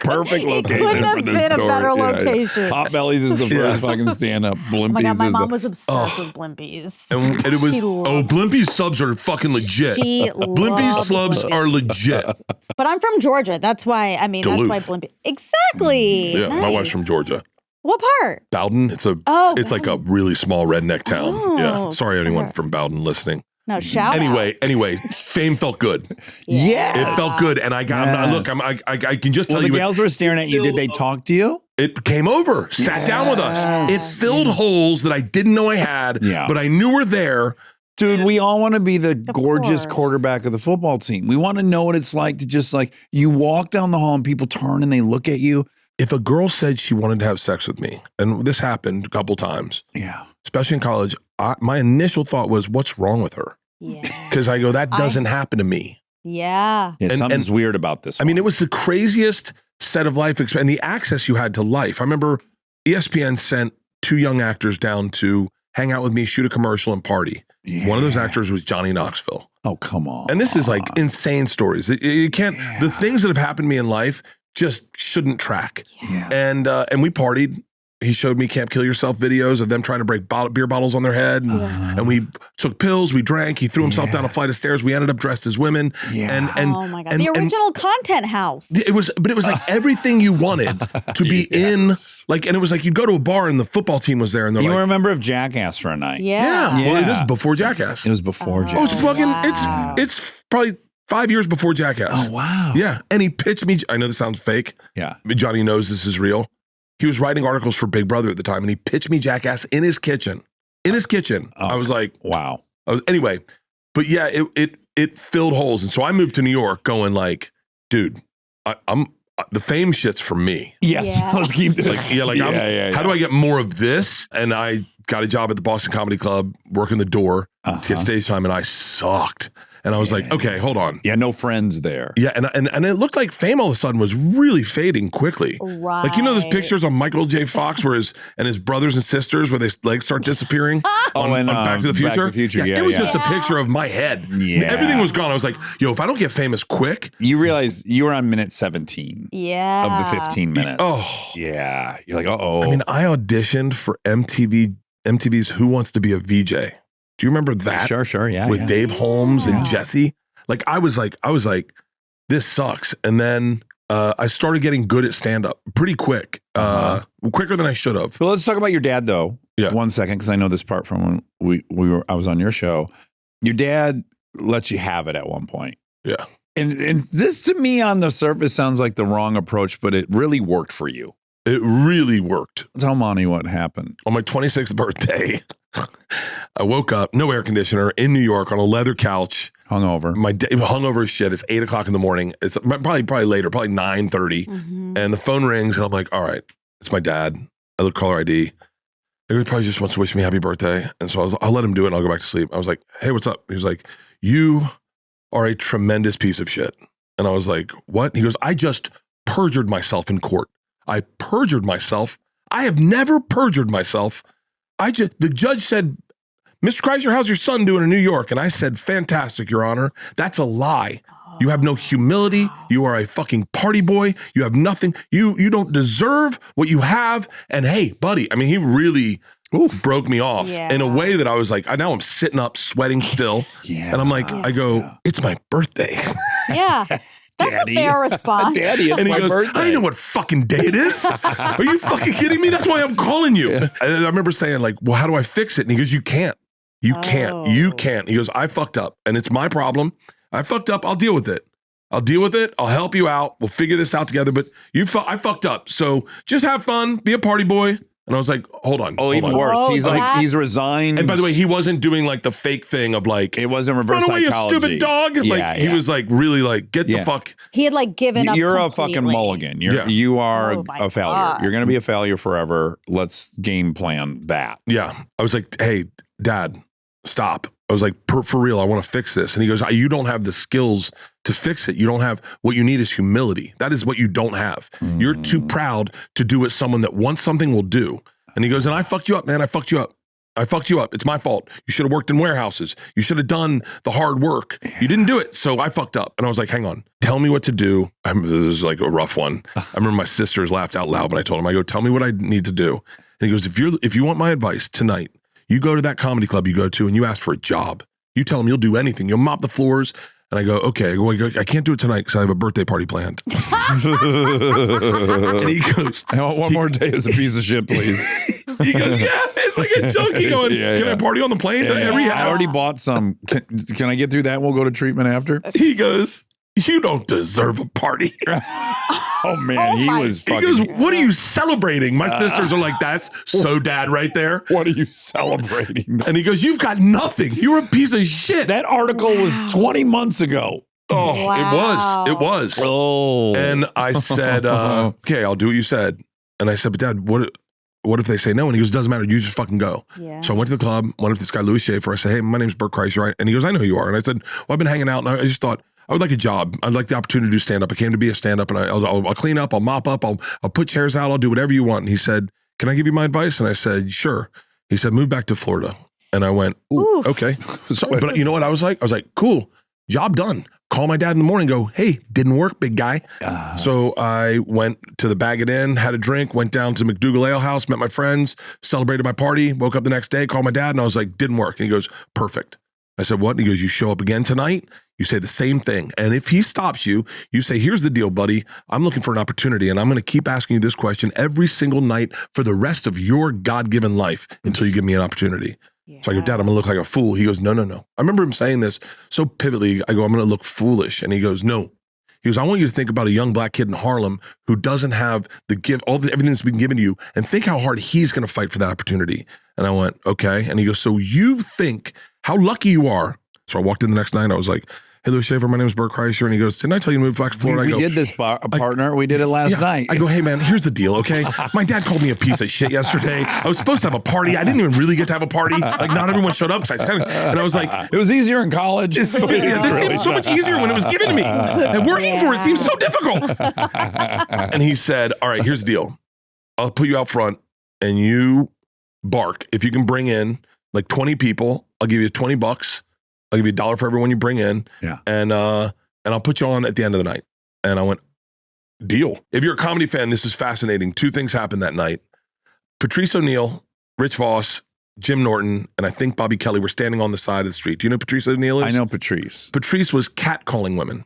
Perfect location It couldn't have for this been story. a better Yeah. location. Pop Bellies is the first fucking stand-up. Blimpies Oh my God, my is mom the... was obsessed with Blimpies. And it was, Blimpies subs are fucking legit. She Blimpies loved subs Blimpies. are legit. But I'm from Georgia. That's why, I mean, Duluth. that's why Blimpies. Exactly. Yeah, my Nice. wife's from Georgia. What part? Bowden. It's like a really small redneck town. Oh, Yeah. Sorry, anyone okay. from Bowden listening. No, shout out. Anyway, fame felt good. Yeah. It felt good. And I got, look, I can just tell Well, you. the gals were staring at you. Did they talk to you? It came over, sat down with us. It filled holes that I didn't know I had, but I knew were there. Dude, we all want to be the gorgeous course. quarterback of the football team. We want to know what it's like to just like, you walk down the hall and people turn and they look at you. If a girl said she wanted to have sex with me, and this happened a couple times, especially in college, my initial thought was, what's wrong with her? Yeah. Because I go, that doesn't happen to me. Yeah. Something's weird about this. I mean, it was the craziest set of life and the access you had to life. I remember ESPN sent 2 young actors down to hang out with me, shoot a commercial, and party. One of those actors was Johnny Knoxville. Oh, come on. And this is like insane stories. You can't, the things that have happened to me in life just shouldn't track. Yeah. And we partied. He showed me Can't Kill Yourself videos of them trying to break beer bottles on their head. And we took pills, we drank. He threw himself down a flight of stairs. We ended up dressed as women. Yeah. And oh my God. The original content house. it was like everything you wanted to be in. Like, and it was like you'd go to a bar and the football team was there and they're You like, remember of Jackass for a night? Yeah. Well, this is before Jackass. It was before Oh, Jackass. it's fucking, Wow. it's probably 5 years before Jackass. Oh, wow. Yeah. And he pitched me, I know this sounds fake. Yeah. But Johnny knows this is real. He was writing articles for Big Brother at the time and he pitched me Jackass in his kitchen. Oh, I was like, wow. Anyway, but yeah, it filled holes. And so I moved to New York going like, dude, I'm the fame shit's for me. Yes. Yeah. Let's keep this. How do I get more of this? And I got a job at the Boston Comedy Club, working the door to get stage time, and I sucked. And I was like, okay, hold on. Yeah, no friends there. Yeah, and it looked like fame all of a sudden was really fading quickly. Right. Like, you know those pictures on Michael J. Fox where his brothers and sisters where their legs start disappearing on Back to the Future? Back to the Future, yeah, it was yeah. just a picture of my head. Yeah. Everything was gone. I was like, yo, if I don't get famous quick. You realize you were on minute 17 Yeah. of the 15 minutes. Oh. Yeah. You're like, uh-oh. I mean, I auditioned for MTV's Who Wants to Be a VJ. Do you remember that? Sure. Yeah. With yeah. Dave Holmes and Jesse. Like I was like, this sucks. And then I started getting good at stand-up pretty quick, quicker than I should have. Well, let's talk about your dad, though. Yeah. 1 second, because I know this part from when I was on your show. Your dad lets you have it at one point. Yeah. And this to me on the surface sounds like the wrong approach, but it really worked for you. It really worked. Tell Monty what happened. On my 26th birthday, I woke up, no air conditioner, in New York on a leather couch. Hungover. My day hungover as shit. It's 8 o'clock in the morning. It's probably later, probably 9:30. And the phone rings and I'm like, all right, it's my dad. I look caller ID. He probably just wants to wish me happy birthday. And so I'll let him do it and I'll go back to sleep. I was like, hey, what's up? He was like, you are a tremendous piece of shit. And I was like, what? He goes, I just perjured myself in court. I perjured myself. I have never perjured myself. The judge said, Mr. Kreischer, how's your son doing in New York? And I said, fantastic, Your Honor. That's a lie. You have no humility. You are a fucking party boy. You have nothing. You don't deserve what you have. And hey, buddy, I mean, he really broke me off in a way that I was like, now I'm sitting up, sweating still. And I'm like, I go, it's my birthday. Yeah. That's Daddy. a fair response. Daddy, it's And he my goes, birthday. I know what fucking day it is. Are you fucking kidding me? That's why I'm calling you. And I remember saying like, well, how do I fix it? And he goes, you can't. You can't. You can't. He goes, I fucked up and it's my problem. I fucked up. I'll deal with it. I'll help you out. We'll figure this out together. But I fucked up. So just have fun. Be a party boy. And I was like, hold on. Oh, even worse. Oh, He's resigned. And by the way, he wasn't doing like the fake thing of like, it wasn't reverse run away, you psychology. stupid dog. Like he was like, really like, get the fuck. He had like given up. You're completely. a fucking mulligan. You are Oh my a failure. God. You're going to be a failure forever. Let's game plan that. Yeah. I was like, hey, Dad, stop. I was like, for real, I want to fix this. And he goes, you don't have the skills to fix it. You don't have, what you need is humility. That is what you don't have. You're too proud to do what someone that wants something will do. And he goes, and I fucked you up, man. I fucked you up. It's my fault. You should have worked in warehouses. You should have done the hard work. You didn't do it. So I fucked up. And I was like, hang on, tell me what to do. This is like a rough one. I remember my sisters laughed out loud when I told him, I go, tell me what I need to do. And he goes, if you want my advice tonight, you go to that comedy club you go to and you ask for a job. You tell them you'll do anything. You'll mop the floors. And I go, okay, I can't do it tonight because I have a birthday party planned. And he goes, One more day as a piece of shit, please. He goes, yeah, it's like a junkie going, can I party on the plane? I already bought some. Can I get through that and we'll go to treatment after? He goes, you don't deserve a party. Oh, man. He was He fucking. goes, what are you celebrating? My sisters are like, that's so dad right there. What are you celebrating? And he goes, you've got nothing. You're a piece of shit. That article was 20 months ago. Oh, Wow. it was. Oh. And I said, okay, I'll do what you said. And I said, but Dad, what if they say no? And he goes, doesn't matter. You just fucking go. Yeah. So I went to the club, went up to this guy, Louis Schaefer. I said, hey, my name's Bert Kreischer. And he goes, I know who you are. And I said, well, I've been hanging out. And I just thought, I would like a job. I'd like the opportunity to do stand up. I came to be a stand up and I'll clean up. I'll mop up. I'll put chairs out. I'll do whatever you want. And he said, can I give you my advice? And I said, sure. He said, move back to Florida. And I went, ooh, Oof. okay. So, but you know what I was like? I was like, cool, job done. Call my dad in the morning, go, hey, didn't work, big guy. So I went to the Bag It In, had a drink, went down to McDougal Ale House, met my friends, celebrated my party, woke up the next day, called my dad, and I was like, didn't work. And he goes, perfect. I said, what? And he goes, you show up again tonight, you say the same thing. And if he stops you, you say, here's the deal, buddy. I'm looking for an opportunity, and I'm going to keep asking you this question every single night for the rest of your God-given life until you give me an opportunity. Yeah. So I go, Dad, I'm gonna look like a fool. He goes, no. I remember him saying this so pivotly. I go, I'm gonna look foolish. And he goes, no. He goes, I want you to think about a young black kid in Harlem who doesn't have the gift, everything that's been given to you, and think how hard he's gonna fight for that opportunity. And I went, okay. And he goes, so you think how lucky you are. So I walked in the next night and I was like, hey, Louis Schaefer, my name is Bert Kreischer. And he goes, didn't I tell you to move back to Florida? We I go, did this, partner. We did it last night. I go, hey, man, here's the deal, okay? My dad called me a piece of shit yesterday. I was supposed to have a party. I didn't even really get to have a party. Like, not everyone showed up. And I was like, It was easier in college. this seemed so much easier when it was given to me. And working for it seems so difficult. And he said, all right, here's the deal. I'll put you out front and you bark. If you can bring in like 20 people, I'll give you $20. I'll give you $1 for everyone you bring in. Yeah. And I'll put you on at the end of the night. And I went, deal. If you're a comedy fan, this is fascinating. Two things happened that night. Patrice O'Neill, Rich Voss, Jim Norton, and I think Bobby Kelly were standing on the side of the street. Do you know who Patrice O'Neill is? I know Patrice. Patrice was catcalling women.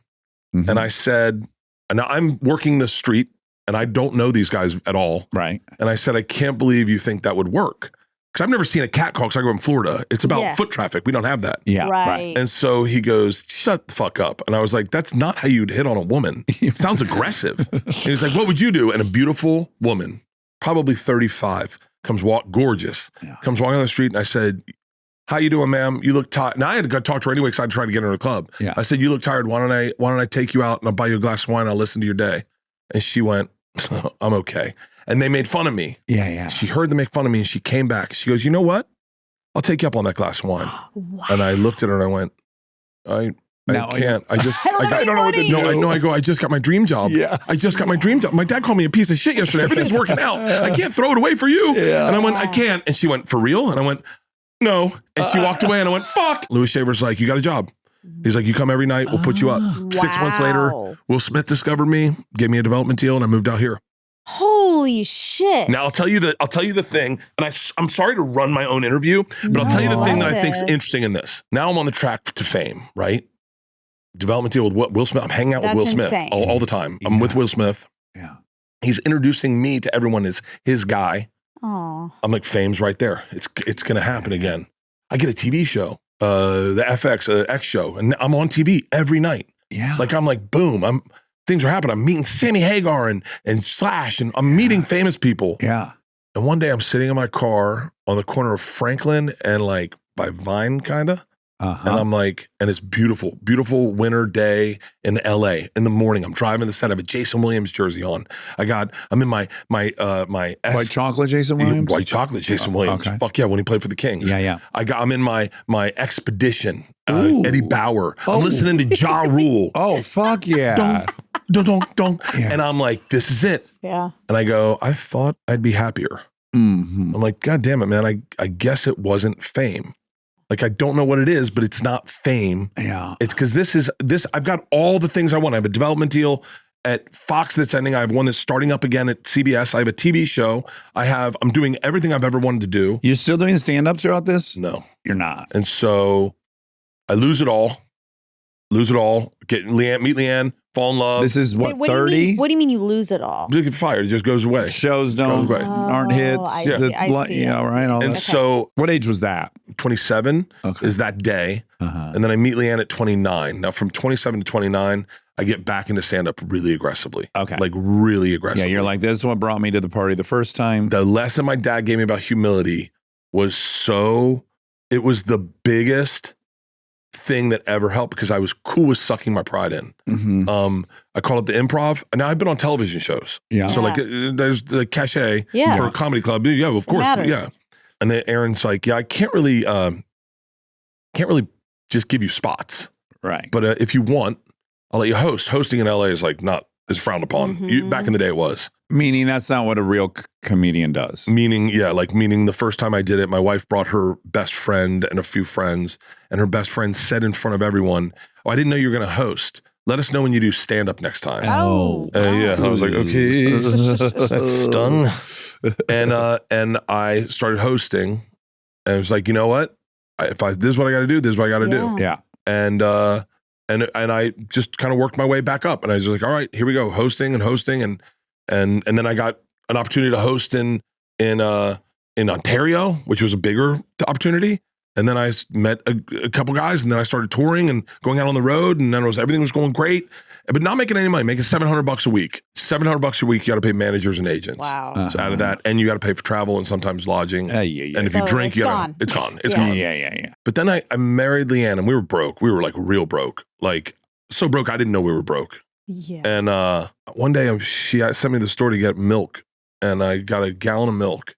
Mhm. And I said, and now I'm working the street and I don't know these guys at all. Right. And I said, I can't believe you think that would work. Because I've never seen a catcall because I grew up in Florida. It's about foot traffic. We don't have that. Yeah. Right. And so he goes, shut the fuck up. And I was like, that's not how you'd hit on a woman. It sounds aggressive. And he's like, what would you do? And a beautiful woman, probably 35, comes walking down the street. And I said, how you doing, ma'am? You look tired. Now I had to go talk to her anyway because I tried to get her to the club. Yeah. I said, you look tired. Why don't I take you out and I'll buy you a glass of wine and I'll listen to your day. And she went, I'm okay. And they made fun of me. Yeah. She heard them make fun of me and she came back. She goes, you know what? I'll take you up on that glass of wine. Wow. And I looked at her and I went, I can't. I don't know what to do. I go, I just got my dream job. Yeah. I just got my dream job. My dad called me a piece of shit yesterday. Everything's working out. I can't throw it away for you. Yeah. And I went, I can't. And she went, for real? And I went, no. And she walked away and I went, fuck. Louis Schaefer's like, you got a job. He's like, you come every night. We'll put you up. 6 months later, Will Smith discovered me, gave me a development deal, and I moved out here. Holy shit. Now I'll tell you the thing, and I'm sorry to run my own interview, but I'll tell you the thing that I think is interesting in this. Now I'm on the track to fame, right? Development deal with Will Smith. I'm hanging out with Will Smith all the time. I'm with Will Smith. Yeah. He's introducing me to everyone as his guy. Aw. I'm like, fame's right there. It's gonna happen again. I get a TV show, the FX X show, and I'm on TV every night. Yeah. Like I'm like, boom, things are happening. I'm meeting Sammy Hagar and Slash, and I'm meeting famous people. Yeah. And one day I'm sitting in my car on the corner of Franklin and like by Vine, kinda. And I'm like, and it's beautiful, beautiful winter day in LA in the morning. I'm driving the set. I have a Jason Williams jersey on. I'm in my White chocolate, Jason Williams? White chocolate, Jason Williams. Okay. Fuck yeah, when he played for the Kings. Yeah. I'm in my Expedition, Eddie Bauer. I'm listening to Ja Rule. Oh, fuck yeah. Don't. Yeah. And I'm like, this is it. Yeah. And I go, I thought I'd be happier. Mm-hmm. I'm like, God damn it, man. I guess it wasn't fame. Like, I don't know what it is, but it's not fame. Yeah. It's because I've got all the things I want. I have a development deal at Fox that's ending. I have one that's starting up again at CBS. I have a TV show. I'm doing everything I've ever wanted to do. You still doing stand-up throughout this? No. You're not. And so I lose it all. Meet Leanne, fall in love. This is Wait, what, 30? What do you mean you lose it all? You get fired. It just goes away. Shows Goes away. aren't hits. I see, I see, Yeah, I see. right. All And that. so What age was that? 27 Okay. is that day. Uh-huh. And then I meet Leanne at 29. Now from 27 to 29, I get back into stand-up really aggressively. Okay. Like really aggressively. Yeah, you're like, this is what brought me to the party the first time. The lesson my dad gave me about humility was it was the biggest thing that ever helped because I was cool with sucking my pride in. Mhm. I call it the improv. And now I've been on television shows. Yeah. So like there's the cachet Yeah. for a comedy club. Yeah, of course. matters. Yeah. And then Aaron's like, yeah, I can't really just give you spots. Right. But if you want, I'll let you host. Hosting in LA is like is frowned upon. Mhm. Back in the day it was. Meaning that's not what a real comedian does. Meaning the first time I did it, my wife brought her best friend and a few friends, and her best friend said in front of everyone, "Oh, I didn't know you were going to host. Let us know when you do stand up next time." Oh. Yeah, I was like, okay, that's stung. And I started hosting, and it was like, you know what? This is what I got to do. This is what I got to do. Yeah. And I just kind of worked my way back up, and I was like, all right, here we go, hosting, and then I got an opportunity to host in Ontario, which was a bigger opportunity. And then I met a couple guys, and then I started touring and going out on the road, and then everything was going great, but not making any money, making $700 a week. $700 a week, you got to pay managers and agents. Wow. So out of that, and you got to pay for travel and sometimes lodging. Yeah. And if you So drink, it's you gone. gotta, it's gone. It's Yeah. gone. Yeah. But then I married Leanne, and we were broke. We were like real broke, like so broke I didn't know we were broke. Yeah. And one day she sent me the store to get milk, and I got a gallon of milk,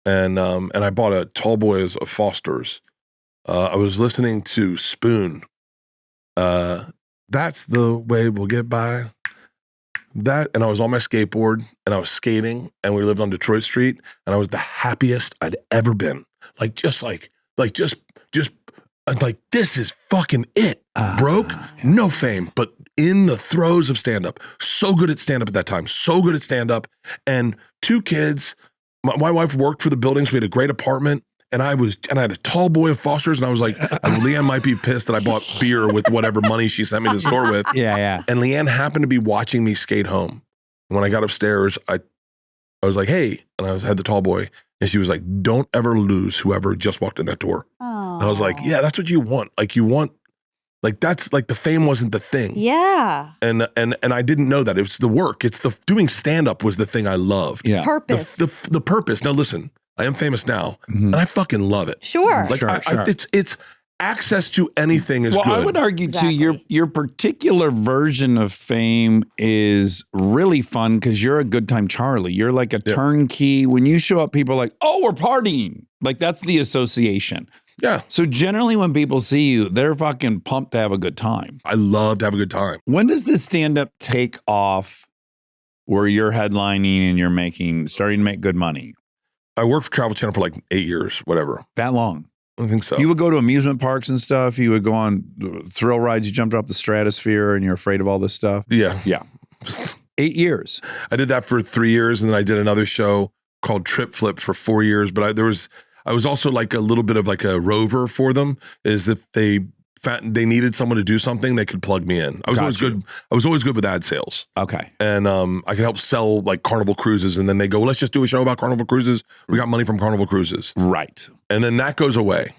and I bought a tall boy of Foster's. I was listening to Spoon. That's the way we'll get by. And I was on my skateboard, and I was skating, and we lived on Detroit Street, and I was the happiest I'd ever been. Like this is fucking it. Broke, no fame, but in the throes of stand-up. So good at stand-up at that time. So good at stand-up. And 2 kids. My wife worked for the buildings. We had a great apartment. And I had a tall boy of Foster's, and I was like, Leanne might be pissed that I bought beer with whatever money she sent me to the store with. Yeah. And Leanne happened to be watching me skate home. And when I got upstairs, I was like, hey, and I had the tall boy, and she was like, don't ever lose whoever just walked in that door. Oh. And I was like, yeah, that's what you want. Like that's like the fame wasn't the thing. Yeah. And I didn't know that. It was the work. It's the doing stand-up was the thing I loved. Yeah. Purpose. The purpose. Now listen, I am famous now, and I fucking love it. Sure. Like Sure. it's access to anything is Well, good. I would argue Exactly. too, your particular version of fame is really fun because you're a good time Charlie. You're like a turnkey. When you show up, people are like, oh, we're partying. Like that's the association. Yeah. So generally when people see you, they're fucking pumped to have a good time. I love to have a good time. When does this stand-up take off where you're headlining and you're starting to make good money? I worked for Travel Channel for like 8 years, whatever. That long? I think so. You would go to amusement parks and stuff. You would go on thrill rides. You jumped off the stratosphere and you're afraid of all this stuff. Yeah. Yeah. 8 years. I did that for 3 years, and then I did another show called Trip Flip for 4 years. But I was also like a little bit of like a rover for them. Is if they needed someone to do something, they could plug me in. I was always good. I was always good with ad sales. Okay. And I could help sell like Carnival Cruises, and then they go, well, let's just do a show about Carnival Cruises. We got money from Carnival Cruises. Right. And then that goes away.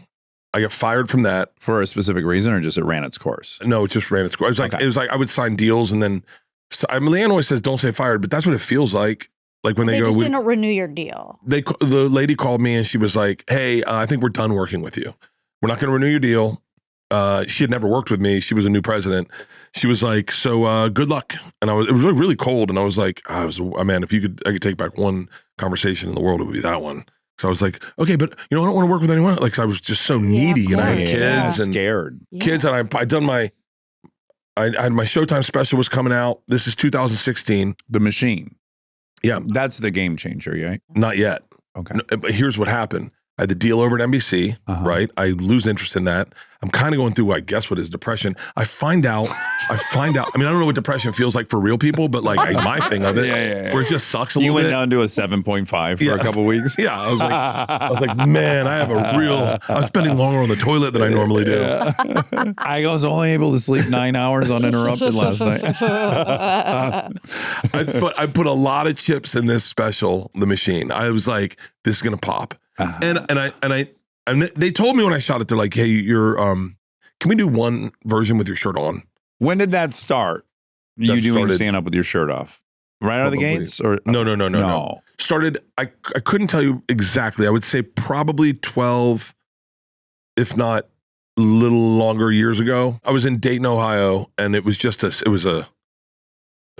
I got fired from that. For a specific reason or just it ran its course? No, it just ran its course. It was like I would sign deals, and then Leanne always says, don't say fired, but that's what it feels like. Like when They go, just didn't renew your deal. the lady called me and she was like, hey, I think we're done working with you. We're not going to renew your deal. She had never worked with me. She was a new president. She was like, so good luck. And it was really cold. And I was like, man, if I could take back one conversation in the world, it would be that one. So I was like, okay, but I don't want to work with anyone. Like, I was just so needy, and I had course. kids Yeah. and Scared. kids. And I had my Showtime special was coming out. This is 2016. The Machine. Yeah. That's the game changer, right? Not yet. Okay. No, but here's what happened. I had the deal over at NBC, right? I lose interest in that. I'm kind of going through, I guess, what is depression. I find out, I mean, I don't know what depression feels like for real people, but like my thing of it, where it just sucks a You little went bit. down to a 7.5 for a couple weeks. Yeah, I was like, man, I'm spending longer on the toilet than I normally do. I was only able to sleep 9 hours uninterrupted last night. I put a lot of chips in this special, The Machine. I was like, this is gonna pop. And they told me when I shot it, they're like, hey, you're can we do one version with your shirt on? When did that start? You doing stand up with your shirt off? Right out of the gates? Or No. Started, I couldn't tell you exactly. I would say probably 12, if not a little longer years ago. I was in Dayton, Ohio, and it was just it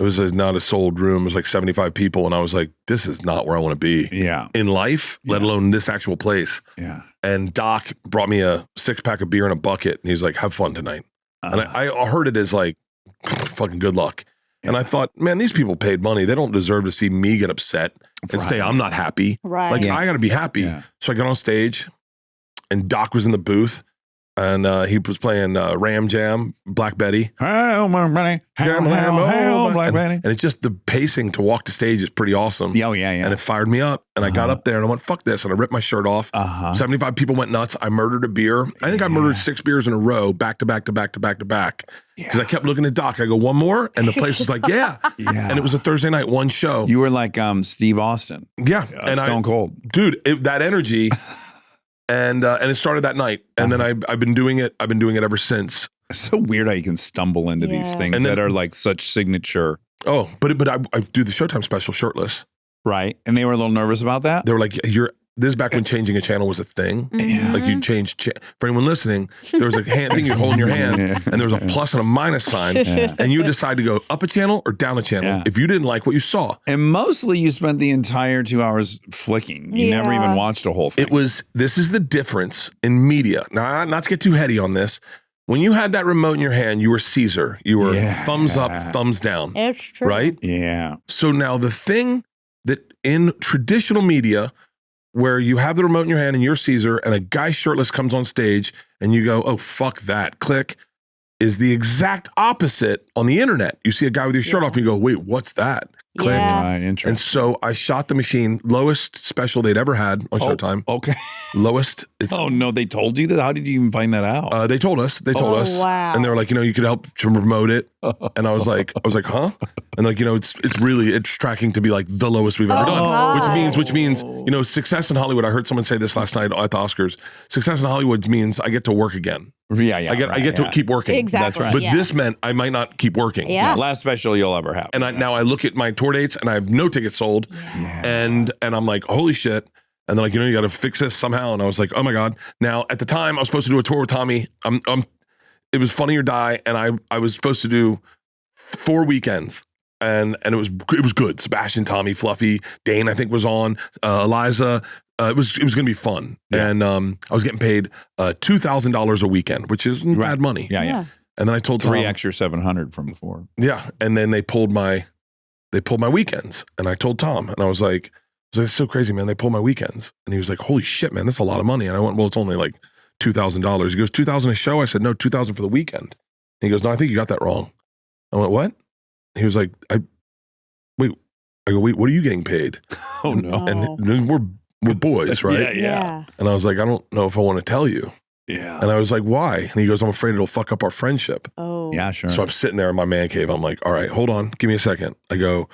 was not a sold room. It was like 75 people. And I was like, this is not where I want to be in life, let alone this actual place. Yeah. And Doc brought me a 6-pack of beer and a bucket. And he's like, have fun tonight. And I heard it as like, fucking good luck. And I thought, man, these people paid money. They don't deserve to see me get upset and say I'm not happy. Right. Like, I got to be happy. Yeah. So I got on stage and Doc was in the booth. And he was playing Ram Jam, Black Betty. Black Betty. And it's just the pacing to walk the stage is pretty awesome. Oh, yeah. And it fired me up. And I got up there and I went, fuck this. And I ripped my shirt off. 75 people went nuts. I murdered a beer. I think I murdered 6 beers in a row, back to back to back to back to back. Because I kept looking at Doc. I go, one more? And the place was like, yeah. And it was a Thursday night, one show. You were like Steve Austin. Yeah. And Stone Cold. Dude, that energy... And it started that night, and then I've been doing it. I've been doing it ever since. It's so weird how you can stumble into these things that are like such signature. Oh, but I do the Showtime special shirtless, right? And they were a little nervous about that. They were like, This is back when changing a channel was a thing. Like you change, for anyone listening, there was a hand thing you'd hold in your hand, and there was a plus and a minus sign, and you would decide to go up a channel or down a channel if you didn't like what you saw. And mostly you spent the entire 2 hours flicking. You never even watched a whole thing. This is the difference in media. Now, not to get too heady on this. When you had that remote in your hand, you were Caesar. You were thumbs up, thumbs down. It's true. Right? Yeah. So now the thing that in traditional media, where you have the remote in your hand and you're Caesar and a guy shirtless comes on stage and you go, oh, fuck that, click, is the exact opposite on the internet. You see a guy with your shirt off and you go, wait, what's that? Click. Right, interesting. And so I shot The Machine, lowest special they'd ever had on Showtime. Okay. Lowest. Oh, no, they told you that? How did you even find that out? They told us. Wow. And they were like, you could help to promote it. And I was like, huh? And like, it's tracking to be like the lowest we've ever done. God. Which means, success in Hollywood. I heard someone say this last night at the Oscars. Success in Hollywood means I get to work again. Yeah. I get to keep working. Exactly. That's right. But this meant I might not keep working. Yeah. Last special you'll ever have. And now I look at my tour dates and I have no tickets sold. And I'm like, holy shit. And they're like, you got to fix this somehow. And I was like, oh my God. Now at the time I was supposed to do a tour with Tommy. It was Funny or Die. And I was supposed to do 4 weekends. And it was good. Sebastian, Tommy, Fluffy, Dane, I think was on, Eliza. It was going to be fun. Yeah. And I was getting paid $2,000 a weekend, which is bad money. Yeah. And then I told Tom, 3 extra 700 from before. Yeah. And then they pulled my weekends. And I told Tom, and I was like, it's so crazy, man. They pulled my weekends. And he was like, holy shit, man, that's a lot of money. And I went, well, it's only like $2,000. He goes, $2,000 a show? I said, no, $2,000 for the weekend. And he goes, no, I think you got that wrong. I went, what? He was like, wait, what are you getting paid? Oh no. And we're boys, right? Yeah. And I was like, I don't know if I want to tell you. Yeah. And I was like, why? And he goes, I'm afraid it'll fuck up our friendship. Oh. Yeah, sure. So I'm sitting there in my man cave. I'm like, all right, hold on. Give me a second. I go,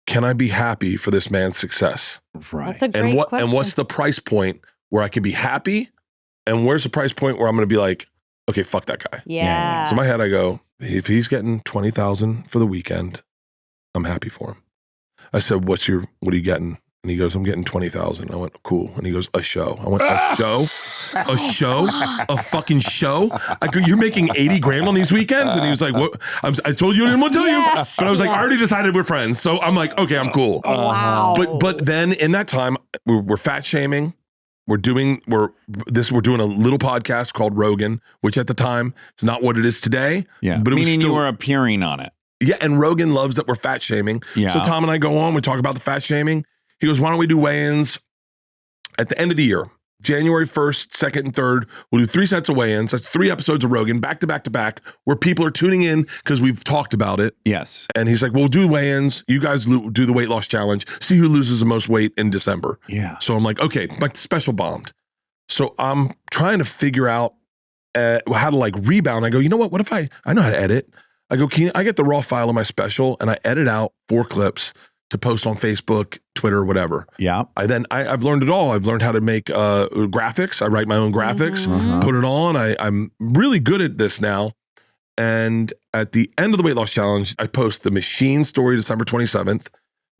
can I be happy for this man's success? Right. That's a great question. And what's the price point where I can be happy? And where's the price point where I'm going to be like, okay, fuck that guy. Yeah. So in my head, I go, if he's getting $20,000 for the weekend, I'm happy for him. I said, what are you getting? And he goes, I'm getting $20,000. I went, cool. And he goes, a show. I went, a show? A show? A fucking show? I go, you're making 80 grand on these weekends? And he was like, what? I told you I didn't want to tell you. But I was like, I already decided we're friends. So I'm like, okay, I'm cool. Wow. But then in that time, we're fat shaming. We're doing a little podcast called Rogan, which at the time is not what it is today. Yeah. But meaning you were appearing on it. Yeah. And Rogan loves that we're fat shaming. Yeah. So Tom and I go on, we talk about the fat shaming. He goes, why don't we do weigh-ins at the end of the year? January 1st, 2nd, and 3rd, we'll do 3 sets of weigh-ins. That's 3 episodes of Rogan, back to back to back, where people are tuning in because we've talked about it. Yes. And he's like, we'll do weigh-ins. You guys do the weight loss challenge. See who loses the most weight in December. Yeah. So I'm like, okay, my special bombed. So I'm trying to figure out how to like rebound. I go, you know what? What if I know how to edit. I go, I get the raw file of my special and I edit out 4 clips to post on Facebook, Twitter, whatever. Yeah. I've learned it all. I've learned how to make graphics. I write my own graphics, put it on. I'm really good at this now. And at the end of the weight loss challenge, I post the machine story December 27th.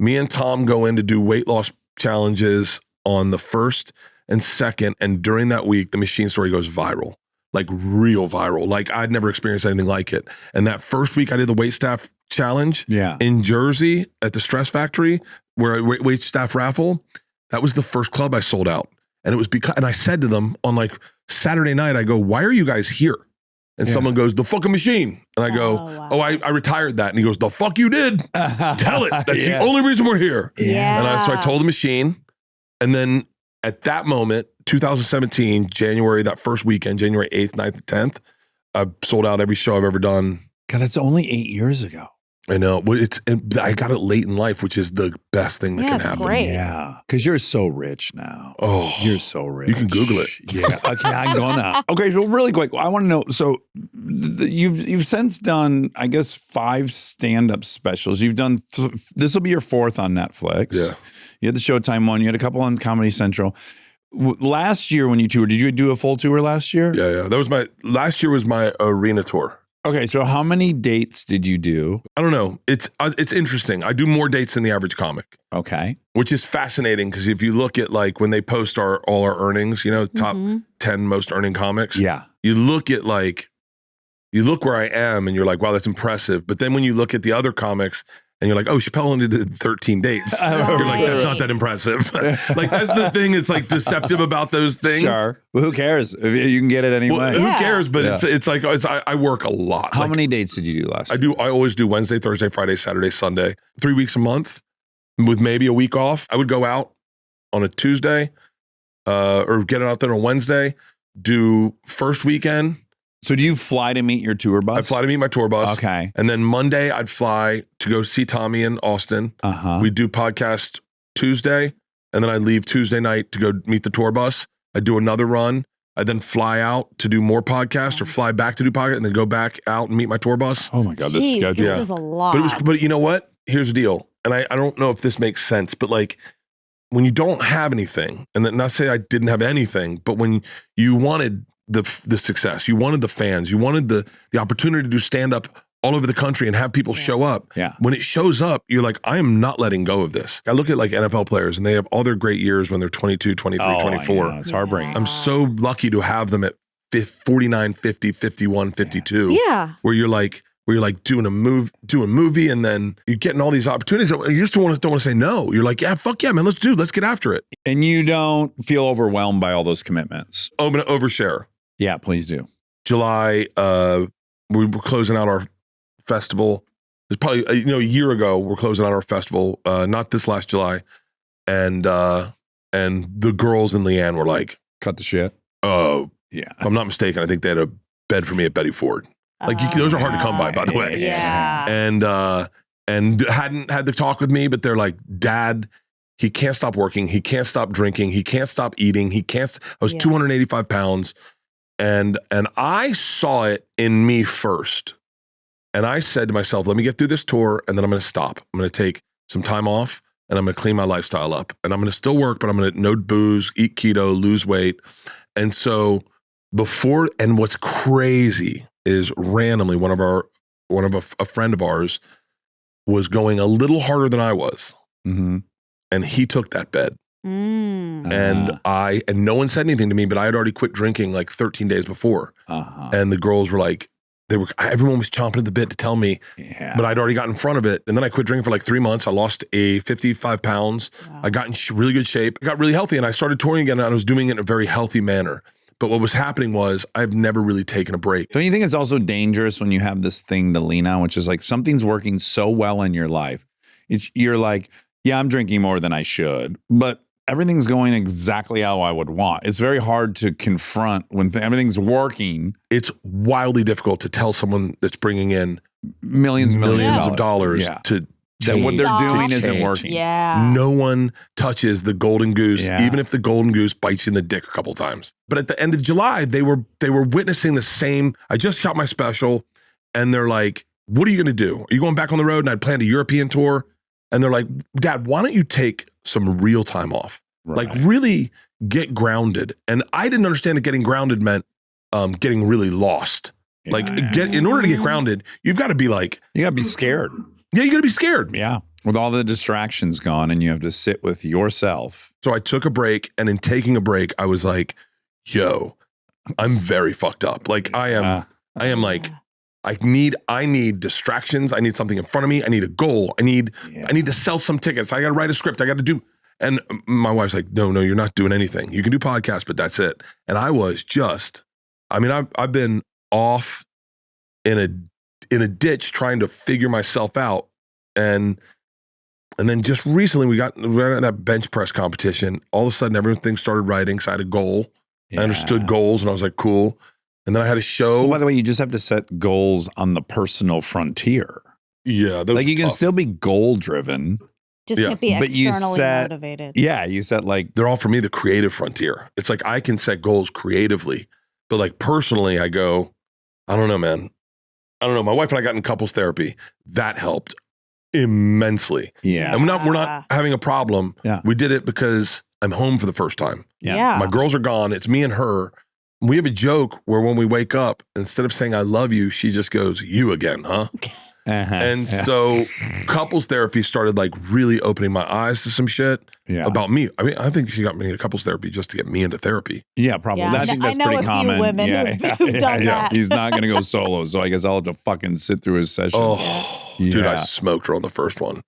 Me and Tom go in to do weight loss challenges on the 1st and 2nd. And during that week, the machine story goes viral, like real viral. Like I'd never experienced anything like it. And that first week I did the wait staff challenge in Jersey at the Stress Factory, where I wait staff raffle. That was the first club I sold out. And it was because, and I said to them on like Saturday night, I go, why are you guys here? And someone goes, the fucking machine. And I go, I retired that. And he goes, the fuck you did? Tell it. That's the only reason we're here. And so I told the machine. And then at that moment, 2017, January, that first weekend, January 8th, 9th, and 10th, I sold out every show I've ever done. God, that's only 8 years ago. I know. Well, I got it late in life, which is the best thing that can happen. Great. Yeah. Because you're so rich now. Oh, you're so rich. You can Google it. Yeah. Okay, I'm gonna. Okay, so really quick, I want to know. So you've since done, I guess, 5 stand-up specials. You've done. This will be your 4th on Netflix. Yeah. You had the Showtime one. You had a couple on Comedy Central. Last year when you toured, did you do a full tour last year? Yeah. That was last year was my arena tour. Okay, so how many dates did you do? I don't know. It's interesting. I do more dates than the average comic. Okay. Which is fascinating because if you look at like when they post all our earnings, you know, top 10 most earning comics. Yeah. You look at you look where I am and you're like, wow, that's impressive. But then when you look at the other comics and you're like, oh, Chappelle only did 13 dates. You're like, that's not that impressive. Like that's the thing. It's like deceptive about those things. Sure. Well, who cares? You can get it anyway. Well, who cares? But it's like I work a lot. How many dates did you do last year? I always do Wednesday, Thursday, Friday, Saturday, Sunday, 3 weeks a month with maybe a week off. I would go out on a Tuesday or get it out there on Wednesday, do first weekend. So do you fly to meet your tour bus? I fly to meet my tour bus. Okay. And then Monday I'd fly to go see Tommy in Austin. We'd do podcast Tuesday. And then I'd leave Tuesday night to go meet the tour bus. I'd do another run. I'd then fly out to do more podcasts or fly back to do podcast and then go back out and meet my tour bus. Oh my God, this Jeez, schedule. this is a lot. But you know what? Here's the deal. And I don't know if this makes sense, but like when you don't have anything, and not say I didn't have anything, but when you wanted the success, you wanted the fans, you wanted the opportunity to do stand up all over the country and have people show up. Yeah. When it shows up, you're like, I am not letting go of this. I look at like NFL players and they have all their great years when they're 22, 23, 24. It's heartbreaking. I'm so lucky to have them at 49, 50, 51, 52. Yeah. Where you're like doing a movie and then you're getting all these opportunities. You just don't want to say no. You're like, yeah, fuck yeah, man, let's get after it. And you don't feel overwhelmed by all those commitments. Oh, I'm going to overshare. Yeah, please do. July, we were closing out our festival. It's probably a year ago. We're closing out our festival, not this last July, and the girls in Leanne were like, Cut the shit. oh, Yeah. if I'm not mistaken, I think they had a bed for me at Betty Ford. Like those are hard to come by the way. Yeah. And hadn't had the talk with me, but they're like, Dad, he can't stop working, he can't stop drinking, he can't stop eating, I was 285 pounds. And I saw it in me first. And I said to myself, let me get through this tour and then I'm going to stop. I'm going to take some time off and I'm going to clean my lifestyle up. And I'm going to still work, but I'm going to no booze, eat keto, lose weight. And so and what's crazy is randomly a friend of ours was going a little harder than I was. Mm-hmm. And he took that bed. And no one said anything to me, but I had already quit drinking like 13 days before. And the girls were like, everyone was chomping at the bit to tell me, but I'd already got in front of it. And then I quit drinking for like 3 months. I lost 55 pounds. Wow. I got in really good shape. I got really healthy and I started touring again and I was doing it in a very healthy manner. But what was happening was I've never really taken a break. Don't you think it's also dangerous when you have this thing to lean on, which is like something's working so well in your life? You're like, yeah, I'm drinking more than I should, but everything's going exactly how I would want. It's very hard to confront when everything's working. It's wildly difficult to tell someone that's bringing in Millions of dollars Yeah. to That what they're Stop. doing isn't Change. working. Yeah. No one touches the golden goose, Yeah. even if the golden goose bites you in the dick a couple times. But at the end of July, they were witnessing the same. I just shot my special, and they're like, "What are you going to do? Are you going back on the road?" And I'd planned a European tour, and they're like, "Dad, why don't you take some real time off? Right. Like really get grounded." And I didn't understand that getting grounded meant getting really lost. Like in order to get grounded, you've got to be like, you gotta be scared. yeah, you got to be scared. Yeah. With all the distractions gone and you have to sit with yourself. So I took a break, and in taking a break, I was like, yo, I'm very fucked up. Like I am like, I need distractions. I need something in front of me. I need a goal. I need to sell some tickets. I got to write a script. I got to do. And my wife's like, no, you're not doing anything. You can do podcasts, but that's it. And I was just, I've been off in a ditch trying to figure myself out. And then just recently we got at that bench press competition. All of a sudden everything started writing. So I had a goal. I understood goals, and I was like, cool. And then I had a show. By the way, you just have to set goals on the personal frontier. Yeah. Like you can still be goal driven. Just Yeah. can't be But you externally set- motivated. Yeah. You set like, They're all for me the creative frontier. It's like I can set goals creatively, but like personally, I go, I don't know, man. I don't know. My wife and I got in couples therapy. That helped immensely. yeah. And we're not having a problem. Yeah. We did it because I'm home for the first time. Yeah. My girls are gone. It's me and her. We have a joke where when we wake up, instead of saying I love you, she just goes, you again, huh? Uh-huh. And so couples therapy started like really opening my eyes to some shit Yeah. about me. I mean, I think she got me into couples therapy just to get me into therapy. Yeah, probably. Yeah. I think that's I know pretty a few common. women who've done that. He's not going to go solo, so I guess I'll have to fucking sit through his session. Oh, dude, I Yeah. smoked her on the first one.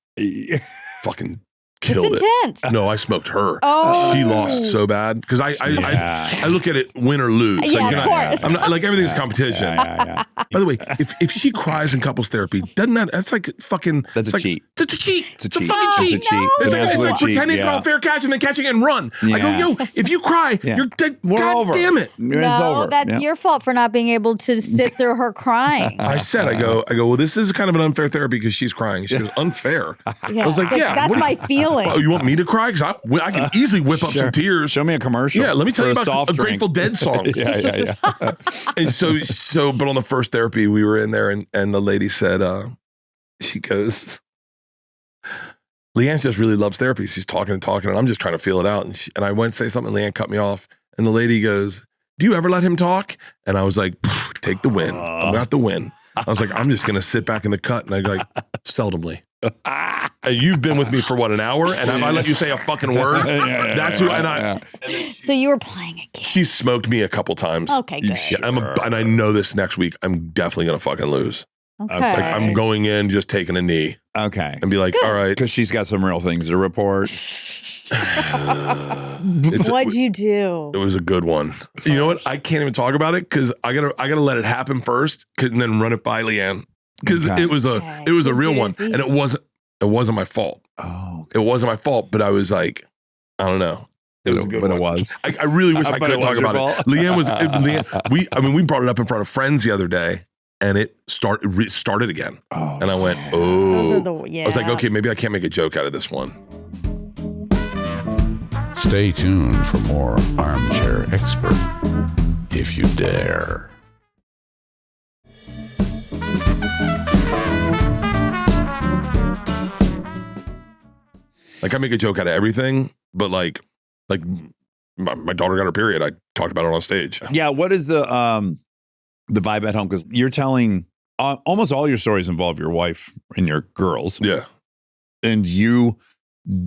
Fucking It's killed it. intense. No, I smoked her. Oh. She lost so bad because I look at it win or lose. Yeah, Like, of course. I'm not like everything's competition. Yeah. By the way, if she cries in couples therapy, that's like fucking. That's it's a like, cheat. It's a cheat. It's a It's a cheat. fucking It's a cheat. cheat. No. It's an It's absolute like cheat. pretending to Yeah. call fair catch and then catching it and run. I go, Yeah. yo, if you cry, Yeah. you're dead. We're God over. damn it. It's No, over. that's Yeah. your fault for not being able to sit through her crying. I said, I go, well, this is kind of an unfair therapy because she's crying. She goes, unfair. Yeah. I was like, yeah. That's what- my feeling. Oh, you want me to cry? Because I can easily whip up Sure. some tears. Show me a commercial. Yeah, let me tell for you a about soft a drink. Grateful Dead song. Yeah. And so, but on the first therapy, we were in there, and the lady said, she goes, Leanne just really loves therapy. She's talking, and I'm just trying to feel it out. And I went to say something, and Leanne cut me off, and the lady goes, do you ever let him talk? And I was like, take the win. I'm got the win. I was like, I'm just going to sit back in the cut. And I go like, seldomly. And you've been with me for what, an hour? And have I let you say a fucking word? That's who, and So you were playing a game. she smoked me a couple times. Okay, good. Yeah, and I know this next week, I'm definitely going to fucking lose. Okay. Okay. Like I'm going in, just taking a knee Okay. and be like, all right. Because she's got some real things to report. What'd you do? It was a good one. You know what? I can't even talk about it because I gotta let it happen first and then run it by Leanne. Because Okay. it was a real one. Doozy. And it wasn't my fault. Oh. It wasn't my fault, but I was like, I don't know. It was a good But one. it was. I really wish I But could it talk was your about it. fault? Leanne, we brought it up in front of friends the other day, and it started again. Oh. And I went, oh. Those are the yeah. I was like, okay, maybe I can't make a joke out of this one. Stay tuned for more Armchair Expert, if you dare. Like I make a joke out of everything, but like my daughter got her period. I talked about it on stage. Yeah. What is the vibe at home? Because you're telling almost all your stories involve your wife and your girls. Yeah. And you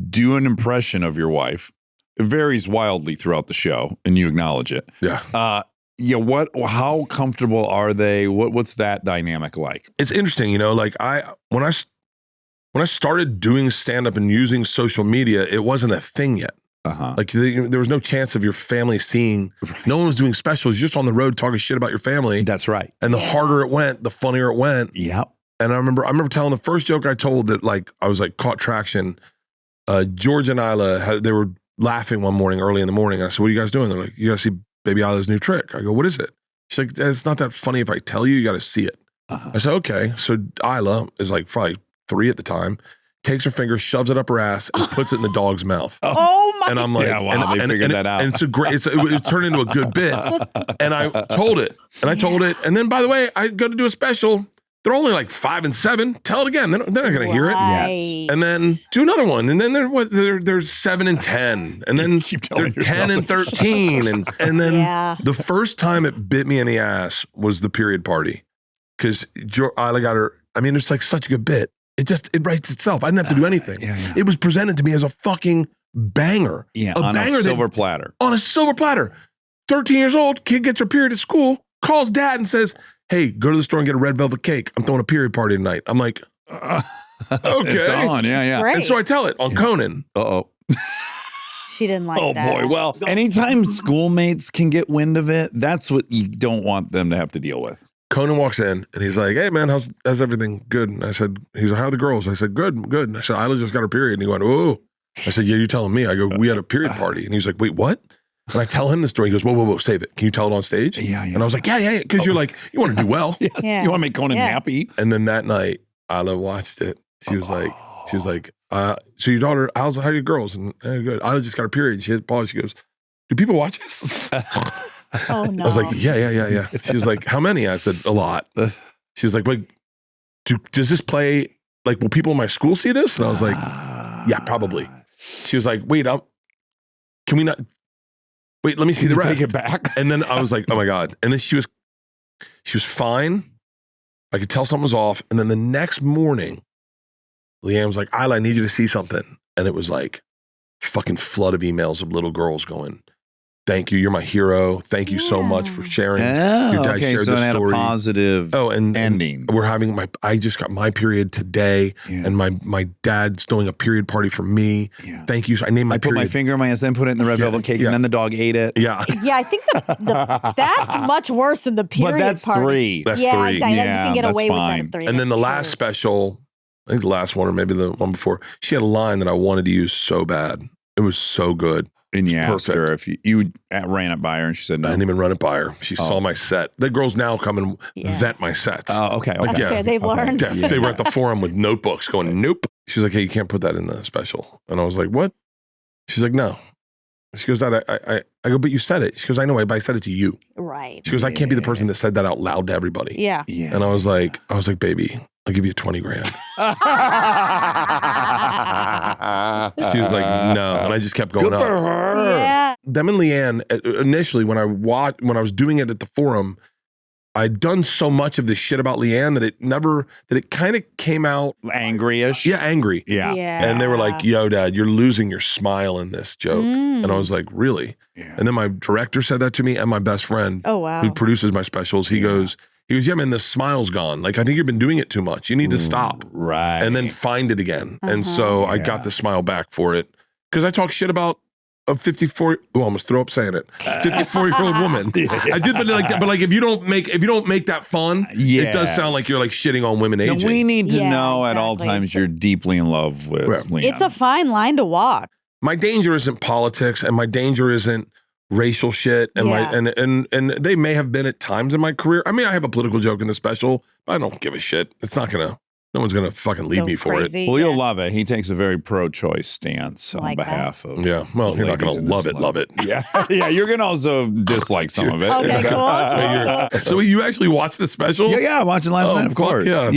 do an impression of your wife. It varies wildly throughout the show, and you acknowledge it. Yeah. Yeah. How comfortable are they? What's that dynamic like? It's interesting, you know, like when I started doing stand-up and using social media, it wasn't a thing yet. Uh-huh. Like there was no chance of your family seeing, no one was doing specials, you're just on the road talking shit about your family. That's right. And the harder it went, the funnier it went. Yep. And I remember telling the first joke I told that like I was like caught traction. George and Isla they were laughing one morning early in the morning. I said, what are you guys doing? They're like, you got to see Baby Isla's new trick. I go, what is it? She's like, it's not that funny if I tell you, you got to see it. I said, okay. So Isla is like probably 3 at the time, takes her finger, shoves it up her ass, and puts it in the dog's mouth. Oh my! And I'm like, Yeah, wow, they figured that out. And it's a great, it turned into a good bit. And I told it. And then, by the way, I go to do a special. They're only like 5 and 7. Tell it again. They're not going to hear it. Yes. And then do another one. And then they're 7 and 10. And then they're 10 and 13. And then the first time it bit me in the ass was the period party. Because Isla got her, I mean, it's like such a good bit. It writes itself. I didn't have to do anything. It was presented to me as a fucking banger. Yeah, a on banger a silver platter. On a silver platter. 13 years old, kid gets her period at school, calls dad and says, hey, go to the store and get a red velvet cake. I'm throwing a period party tonight. I'm like, okay. It's on, yeah. Great. And so I tell it on Conan. Uh-oh. She didn't like that. Oh, boy. Well, anytime schoolmates can get wind of it, that's what you don't want them to have to deal with. Conan walks in and he's like, hey, man, how's everything? Good. And I said, he's like, how are the girls? I said, good. And I said, Isla just got her period. And he went, oh. I said, yeah, you're telling me. I go, we had a period party. And he's like, wait, what? And I tell him the story. He goes, whoa, save it. Can you tell it on stage? Yeah. And I was like, yeah. Because you're like, you want to do well. Yes. Yeah. You want to make Conan happy. And then that night, Isla watched it. She was like, so your daughter, how are your girls? And good. Isla just got her period. She hit pause. She goes, do people watch this? Oh no. I was like, yeah. She was like, how many? I said, a lot. She was like, wait, does this play, like, will people in my school see this? And I was like, yeah, probably. She was like, wait, can we not, wait, let me see the rest. Take it back. And then I was like, oh my God. And then she was fine. I could tell something was off. And then the next morning, Leanne was like, Isla, I need you to see something. And it was like fucking flood of emails of little girls going, thank you. You're my hero. Thank you so much for sharing. Your dad shared so it the had story. a positive ending. We're having I just got my period today, and my dad's doing a period party for me. Yeah. Thank you. So I named my I put period. my finger in my ass, then put it in the red velvet cake, and then the dog ate it. Yeah. Yeah, I think that's much worse than the period But that's party. 3. That's yeah, 3. Exactly. Yeah, you can get that's away fine. with that at 3. And then That's the last true. special, I think the last one or maybe the one before, she had a line that I wanted to use so bad. It was so good. And you It's asked her if you ran it by her, and she said I no. didn't even run it by her. She saw my set. The girls now come and vet my sets. Oh, okay. That's fair. They've learned. Yeah, they were at the forum with notebooks going, nope. She was like, hey, you can't put that in the special. And I was like, what? She's like, no. She goes, Dad, I go, but you said it. She goes, I know, but I said it to you. Right. She goes, I can't be the person that said that out loud to everybody. Yeah. And I was like, baby, I'll give you 20 grand. She was like, no. And I just kept going Good for up. her. Yeah. Them and Leanne, initially when I was doing it at the forum, I'd done so much of this shit about Leanne that it kind of came out Angry-ish. Yeah, angry. Yeah. And they were like, yo, Dad, you're losing your smile in this joke. And I was like, really? Yeah. And then my director said that to me, and my best friend Oh, wow. who produces my specials, he goes, yeah, man, the smile's gone. Like, I think you've been doing it too much. You need to stop. Right. And then find it again. And so I got the smile back for it. Because I talk shit about a 54, I almost throw up saying it, 54-year-old woman. I did, but like if you don't make that fun, it does sound like you're like shitting on women Now, aging. we need to Yeah, know at all exactly. times you're deeply in love with Leanne. It's a fine line to walk. My danger isn't politics, and my danger isn't racial shit, and and they may have been at times in my career. I mean, I have a political joke in the special, but I don't give a shit. It's not gonna. No one's gonna fucking leave Go me for crazy. Well, you'll love it. He takes a very pro-choice stance on Like that. behalf of. it. Yeah. Well, the you're not ladies gonna in love this it. Love it. Yeah. Yeah. You're gonna also dislike some of it. Okay, cool. So you actually watched the special? Yeah. I watched it last night, of fuck course. Yeah.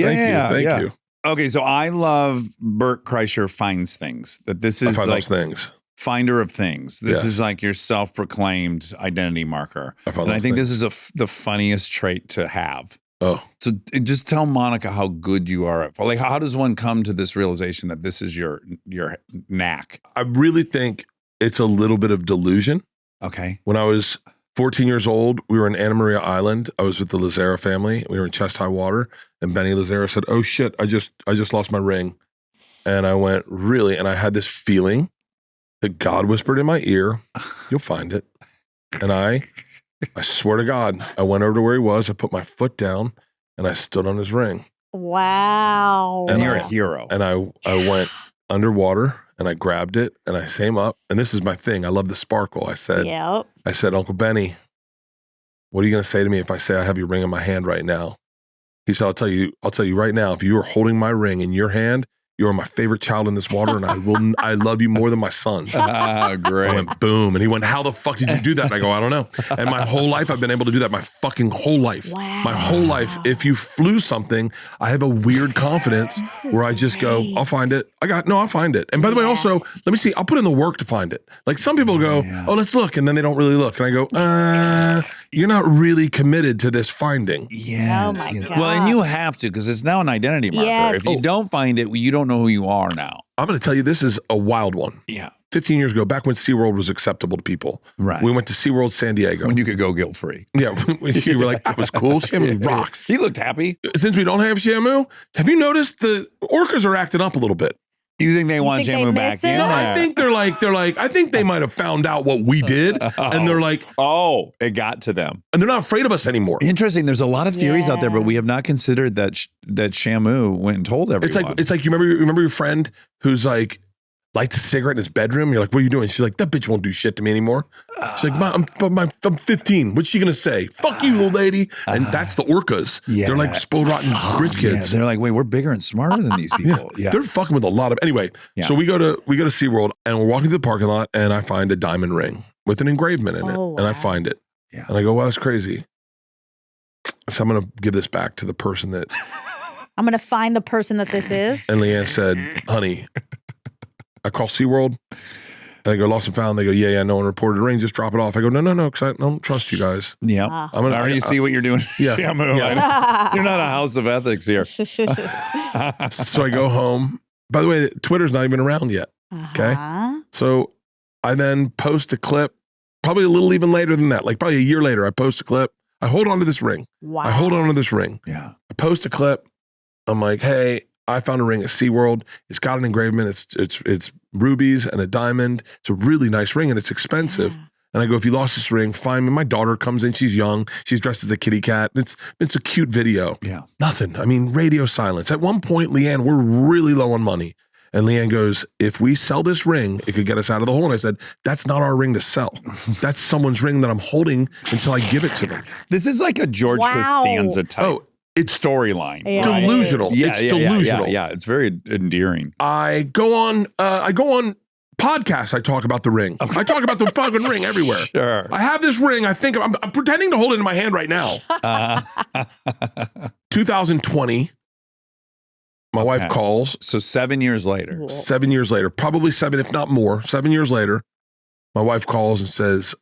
Thank you. Okay, so I love Bert Kreischer finds things. That this I is find like those things. finder of things. This Yeah. is like your self-proclaimed identity marker. I find And I those think things. this is the funniest trait to have. Oh, So just tell Monica how good you are at. Like, how does one come to this realization that this is your knack? I really think it's a little bit of delusion. Okay. When I was 14 years old, we were in Anna Maria Island. I was with the Lazara family. We were in chest high water, and Benny Lazara said, "Oh shit, I just lost my ring." And I went, "Really?" And I had this feeling that God whispered in my ear, "You'll find it." And I swear to God, I went over to where he was. I put my foot down, and I stood on his ring. Wow. And you're a hero. And I went underwater, and I grabbed it and I came up, and this is my thing. I love the sparkle. I said, Yep. Uncle Benny, what are you going to say to me if I say I have your ring in my hand right now? He said, I'll tell you right now, if you are holding my ring in your hand, you are my favorite child in this water, and I love you more than my sons. Great. I went, boom. And he went, how the fuck did you do that? And I go, I don't know. And my whole life, I've been able to do that my fucking whole life. Wow. My whole life. If you flew something, I have a weird confidence where I just go, I'll find it. I'll find it. And by the way, also, let me see, I'll put in the work to find it. Like some people go, oh, let's look. And then they don't really look. And I go, you're not really committed to this finding. Yes. Oh my God. Well, and you have to, because it's now an identity marker. Yes. If you don't find it, you don't know who you are now. I'm going to tell you, this is a wild one. Yeah. 15 years ago, back when SeaWorld was acceptable to people. Right. We went to SeaWorld San Diego. When you could go guilt-free. Yeah, you were like, that was cool. Shamu rocks. He looked happy. Since we don't have Shamu, have you noticed the orcas are acting up a little bit? You think they want think they Shamu miss back it? in? No, I think they're like, I think they might have found out what we did, and they're like, oh, it got to them. and they're not afraid of us anymore. Interesting. There's a lot of theories out there, but Yeah. we have not considered that that Shamu went and told everyone. It's like you remember your friend who's like lights a cigarette in his bedroom. You're like, what are you doing? She's like, that bitch won't do shit to me anymore. She's like, I'm 15. What's she gonna say? Fuck you, little lady. And that's the orcas. Yeah. They're like spoiled rotten rich Yeah, kids. they're like, wait, we're bigger and smarter than these people. Yeah. They're fucking with a lot of anyway. Yeah. So we go to SeaWorld and we're walking through the parking lot and I find a diamond ring with an engravement in it. Oh, And I wow. find it. Yeah. And I go, wow, that's crazy. So I'm gonna give this back to the person that I'm going to find the person that this is. and Leanne said, honey, I call SeaWorld. And I go, lost and found. They go, yeah, no one reported a ring. Just drop it off. I go, no, because I don't trust you guys. Yeah. Ah. I'm gonna I already see what you're doing. Yeah. Shamu. Yeah. You're not a house of ethics here. So I go home. By the way, Twitter's not even around yet. Uh-huh. So I then post a clip, probably a little even later than that, like probably a year later. I post a clip. I hold on to this ring. Wow. I hold on to this ring. Yeah. I post a clip. I'm like, hey, I found a ring at SeaWorld. It's got an engravement. It's rubies and a diamond. It's a really nice ring and it's expensive. Yeah. And I go, if you lost this ring, find me. My daughter comes in. She's young. She's dressed as a kitty cat. It's a cute video. Yeah. Nothing. I mean, radio silence. At one point, Leanne, we're really low on money. And Leanne goes, if we sell this ring, it could get us out of the hole. And I said, that's not our ring to sell. That's someone's ring that I'm holding until I give it to them. This is like a George Wow. Costanza type Oh, it's storyline. Yeah. right? delusional. Yeah, It's yeah, delusional. Yeah, it's very endearing. I go on podcasts. I talk about the ring. I talk about the fucking ring everywhere. Sure. I have this ring. I think I'm pretending to hold it in my hand right now. 2020. My wife Okay. calls So 7 years later. 7 years later, probably 7, if not more. 7 years later, my wife calls and says,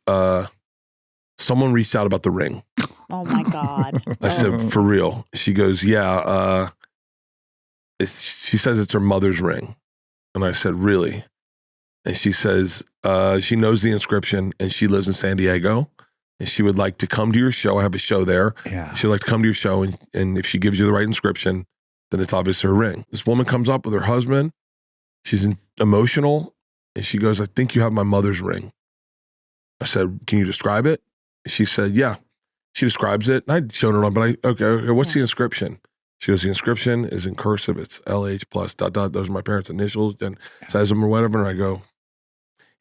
someone reached out about the ring. Oh my God. I said, for real? She goes, yeah. She says it's her mother's ring. And I said, really? And she says, she knows the inscription and she lives in San Diego and she would like to come to your show. I have a show there. Yeah. She'd like to come to your show. And if she gives you the right inscription, then it's obviously her ring. This woman comes up with her husband. She's emotional. And she goes, I think you have my mother's ring. I said, can you describe it? She said, yeah. She describes it. And I'd shown her on, but okay, what's the inscription? She goes, the inscription is in cursive. It's LH plus ... Those are my parents' initials and says them or whatever. And I go,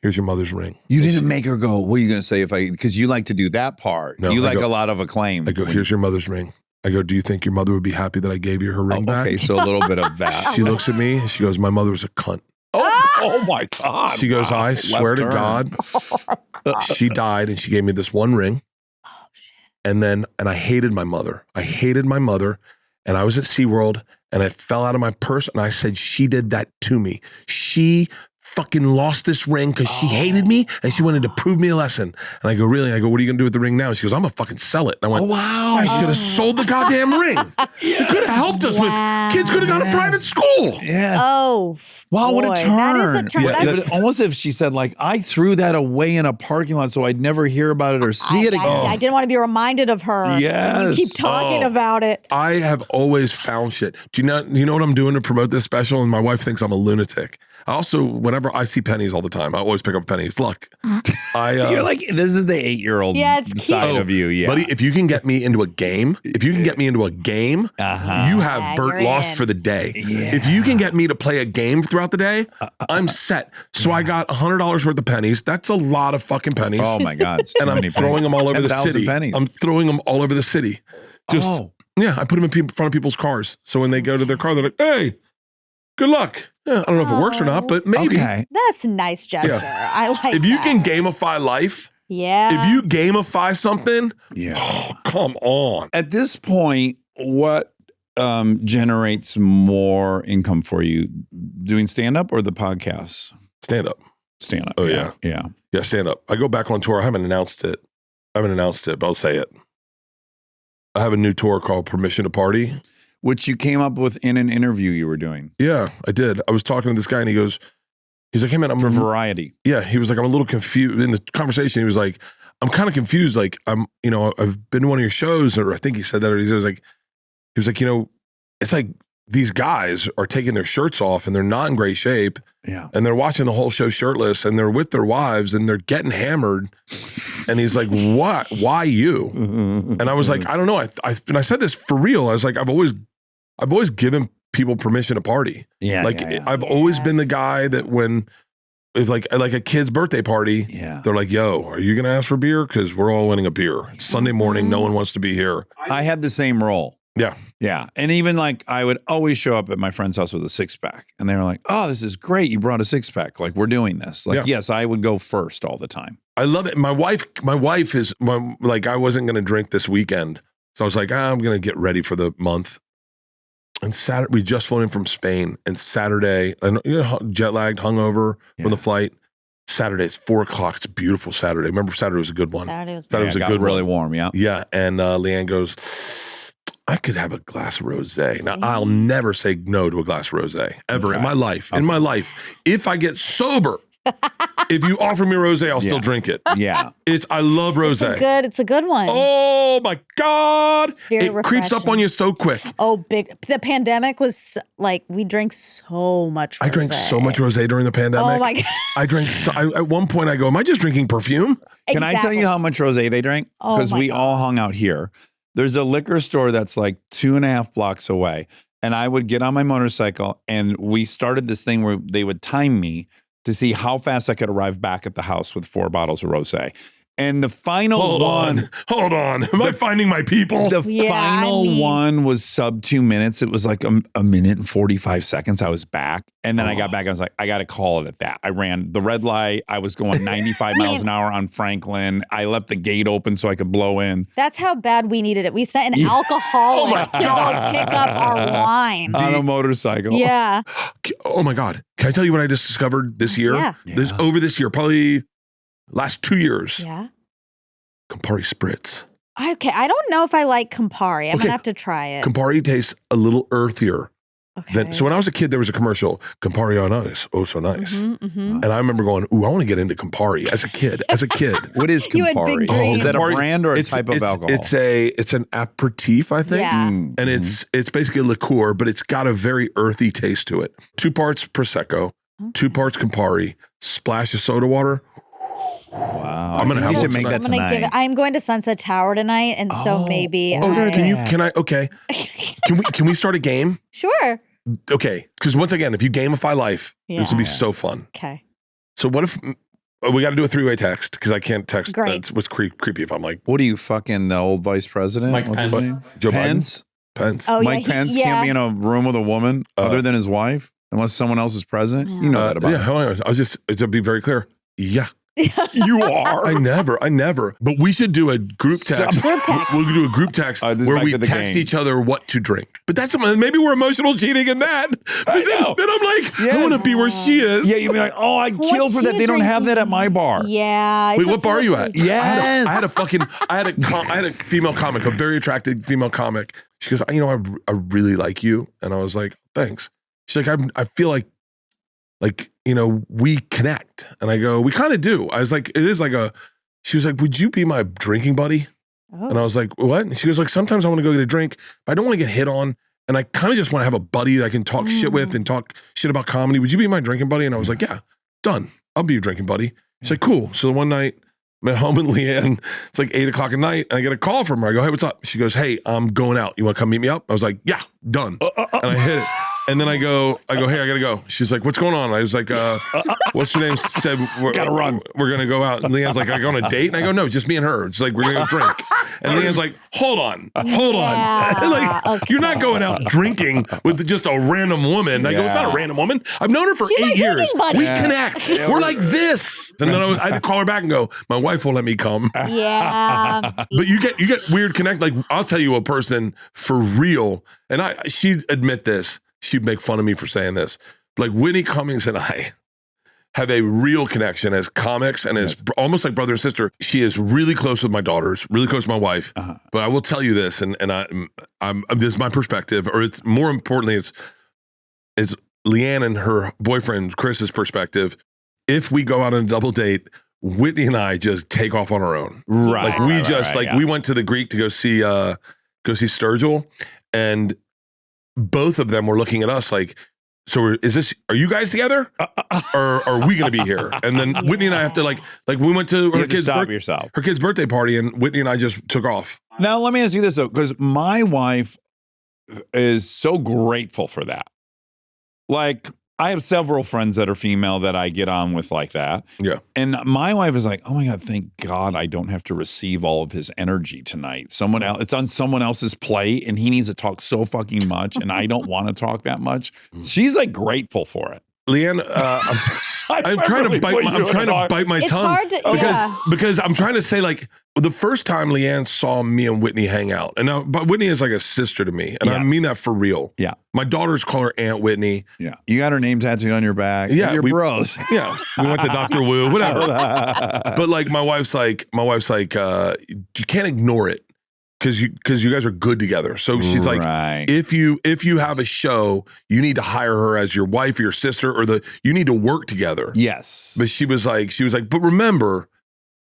here's your mother's ring. You didn't make her go, what are you going to say because you like to do that part. No, you I like go- a lot of acclaim. I go, here's your mother's ring. I go, do you think your mother would be happy that I gave you her ring back? Okay, so a little bit of that. She looks at me and she goes, my mother was a cunt. Oh my God. She goes, Wow. I Left swear to turn. God, she died and she gave me this one ring. And I hated my mother. I hated my mother. And I was at SeaWorld and it fell out of my purse. And I said, she did that to me. She fucking lost this ring because she hated me and she wanted to prove me a lesson. And I go, really? I go, what are you going to do with the ring now? And she goes, I'm going to fucking sell it. And I went, Wow. I should have sold the goddamn ring. It could have helped us with kids could have gone to private school. Yes. Oh, Wow, what a boy. turn. That is a turn. Yeah, That's- but almost if she said, like, I threw that away in a parking lot so I'd never hear about it or see it again. I didn't want to be reminded of her. Yes. You keep talking Oh. about it. I have always found shit. Do you know what I'm doing to promote this special? And my wife thinks I'm a lunatic. I also, whenever I see pennies all the time. I always pick up pennies. Look, You're like, this is the 8-year-old Yeah, it's cute. side of you. Yeah. buddy, if you can get me into a game, you have Bert you're lost in. for the day. Yeah. If you can get me to play a game throughout the day, I'm set. So I got $100 worth of pennies. That's a lot of fucking pennies. Oh my God. It's too and I'm many throwing them all over the 10,000 city. pennies. I'm throwing them all over the city. Just yeah, I put them in front of people's cars. So when they go to their car, they're like, "Hey, good luck." Yeah, I don't know if it works or not, but maybe. Okay. That's a nice gesture. I like If you that. can gamify life, Yeah. if you gamify something, Yeah. oh, come on. At this point, what generates more income for you? Doing stand-up or the podcasts? Stand up. Stand-up. Oh, yeah. Yeah. Yeah, stand up. I go back on tour. I haven't announced it, but I'll say it. I have a new tour called Permission to Party. Which you came up with in an interview you were doing Yeah, I did. I was talking to this guy and he's like, "Hey man, I'm for Variety. Yeah, he was like, I'm a little confused in the conversation. He was like, I'm kind of confused. Like, I've been to one of your shows, or I think he said that, or he was like, it's like these guys are taking their shirts off and they're not in great shape, Yeah. and they're watching the whole show shirtless, and they're with their wives and they're getting hammered. And he's like, what? Why you? And I was like, I don't know. And I said this for real. I was like, I've always given people permission to party. Yeah. Like yeah. I've always been the guy that when it's like a kid's birthday party, Yeah. they're like, "Yo, are you gonna ask for beer? Because we're all winning a beer. It's Sunday morning, no one wants to be here." I had the same role. Yeah, Yeah. And even like I would always show up at my friend's house with a 6-pack. And they were like, "Oh, this is great. You brought a 6-pack. Like, we're doing this." Like, Yeah. yes, I would go first all the time. I love it. My wife is like, I wasn't gonna drink this weekend, so I was like, I'm gonna get ready for the month. And Saturday, we just flown in from Spain, and Saturday, and jet lagged, hungover from the flight. Saturday, it's 4:00. It's a beautiful Saturday. Remember, Saturday was a good one. Saturday was Saturday Yeah, was it a got good really one. warm. Yeah. Yeah, and Leanne goes, I could have a glass of rosé. Now, I'll never say no to a glass of rosé ever in my life. In my life, if I get sober, if you offer me rosé, I'll still drink it. Yeah. I love rosé. It's a good one. Oh my God. It's very it creeps up refreshing. on you so quick. Oh, big. The pandemic was like, we drank so much I drank rosé. so much rosé during the pandemic. Oh my God. I drank at one point I go, am I just drinking perfume? Can I tell you how much rosé they drank? Oh Because my we God. all hung out here. There's a liquor store that's like 2.5 blocks away. And I would get on my motorcycle and we started this thing where they would time me to see how fast I could arrive back at the house with 4 bottles of rosé. And the final Hold on. Am I finding my people? The Yeah, final I mean- one was sub 2 minutes. It was like a minute and 45 seconds. I was back. And then I got back. I was like, I got to call it at that. I ran the red light. I was going 95 miles an hour on Franklin. I left the gate open so I could blow in. That's how bad we needed it. We sent an alcoholic to go pick up our wine. On a motorcycle. Yeah. Oh my God. Can I tell you what I just discovered this year? Yeah. Over this year, probably last 2 years. Yeah. Campari Spritz. Okay. I don't know if I like Campari. I'm Okay. going to have to try it. Campari tastes a little earthier. Okay. So when I was a kid, there was a commercial, Campari on ice, oh so nice. Mhm. And I remember going, ooh, I want to get into Campari as a kid. What is You had Campari? big dreams. Is that a Campari- brand or a type of alcohol? It's an aperitif, I think. Yeah. Mm. And it's basically a liqueur, but it's got a very earthy taste to it. 2 parts Prosecco, 2 parts Campari, splash of soda water. Wow. I'm gonna have You should one make tonight. that I'm gonna tonight. give it. I'm going to Sunset Tower tonight, and so maybe. Okay. Can we start a game? Sure. Okay. Because once again, if you gamify life, this would be Yeah. so fun. Okay. So what if we got to do a 3-way text because I can't text. Great. That's what's creepy if I'm like What are you, fucking the old vice president? Mike What's his Pence. name? Joe Pence? Pence. Oh, Mike yeah, Pence can't be in a room with a woman other than his wife unless someone else is present. You know that about yeah. him. Hold on. I was just to be very clear. Yeah. You are. I never. But we should do a group text. Group text. We'll do a group text This is where back we to the text game. each other what to drink. But that's maybe we're emotional cheating in that. I know. Then I'm like, Yeah. I want to be where she is. Yeah, you'd be like, oh, I'd kill What's for that. she They don't have that at drinking? my bar. Yeah. Wait, it's a what bar are you at? celebrity- Yes. I had a female comic, a very attractive female comic. She goes, I really like you. And I was like, thanks. She's like, I feel like, we connect. And I go, we kind of do. I was like, it is like she was like, would you be my drinking buddy? Oh. And I was like, what? And she goes like, sometimes I want to go get a drink, but I don't want to get hit on. And I kind of just want to have a buddy that I can talk shit with and talk shit about comedy. Would you be my drinking buddy? And I was like, yeah, done. I'll be your drinking buddy. She's like, cool. So one night, I'm at home with Leanne. It's like 8 o'clock at night, and I get a call from her. I go, hey, what's up? She goes, hey, I'm going out. You want to come meet me up? I was like, yeah, done. And I hit it. And then I go, hey, I gotta go. She's like, what's going on? I was like, what's your name? She said, Gotta run. We're gonna go out. And Leanne's like, I go on a date? And I go, no, just me and her. It's like, we're gonna go drink. And Leanne's like, hold on. Like, okay. you're not going out drinking with just a random woman. I go, it's not a random woman. I've known her for She's my 8 years. drinking buddy. We connect. We're like this. And then I had to call her back and go, my wife won't let me come. Yeah. But you get weird connect. Like, I'll tell you a person for real, and she'd admit this. She'd make fun of me for saying this. Like, Whitney Cummings and I have a real connection as comics and as almost like brother and sister. She is really close with my daughters, really close to my wife. But I will tell you this, and I'm this is my perspective, or it's more importantly, it's Leanne and her boyfriend Chris's perspective. If we go out on a double date, Whitney and I just take off on our own. Right. Like we went to the Greek to go see Sturgill, and both of them were looking at us like, so are you guys together? Or are we going to be here? And then Whitney and I have to like we went to her kid's birthday party, and Whitney and I just took off. Now, let me ask you this, though, because my wife is so grateful for that. Like, I have several friends that are female that I get on with like that. Yeah. And my wife is like, oh my God, thank God I don't have to receive all of his energy tonight. It's on someone else's plate, and he needs to talk so fucking much, and I don't want to talk that much. She's like grateful for it. Leanne, I'm trying to bite my It's tongue hard to, because I'm trying to say, like, the first time Leanne saw me and Whitney hang out, and now, but Whitney is like a sister to me, and I mean that for real. Yeah. My daughters call her Aunt Whitney. Yeah. You got her name tattooed on your back. Yeah. You're bros. Yeah. We went to Dr. Wu, whatever. But like, my wife's like, you can't ignore it. Because you guys are good together. So she's like, if you have a show, you need to hire her as your wife or your sister, or you need to work together. Yes. But she was like, but remember,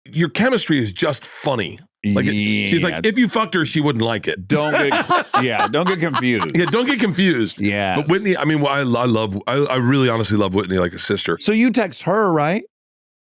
your chemistry is just funny. Like she's like, if you fucked her, she wouldn't like it. Don't get confused. Yeah, don't get confused. Yeah. But Whitney, I mean, I really honestly love Whitney like a sister. So you text her, right?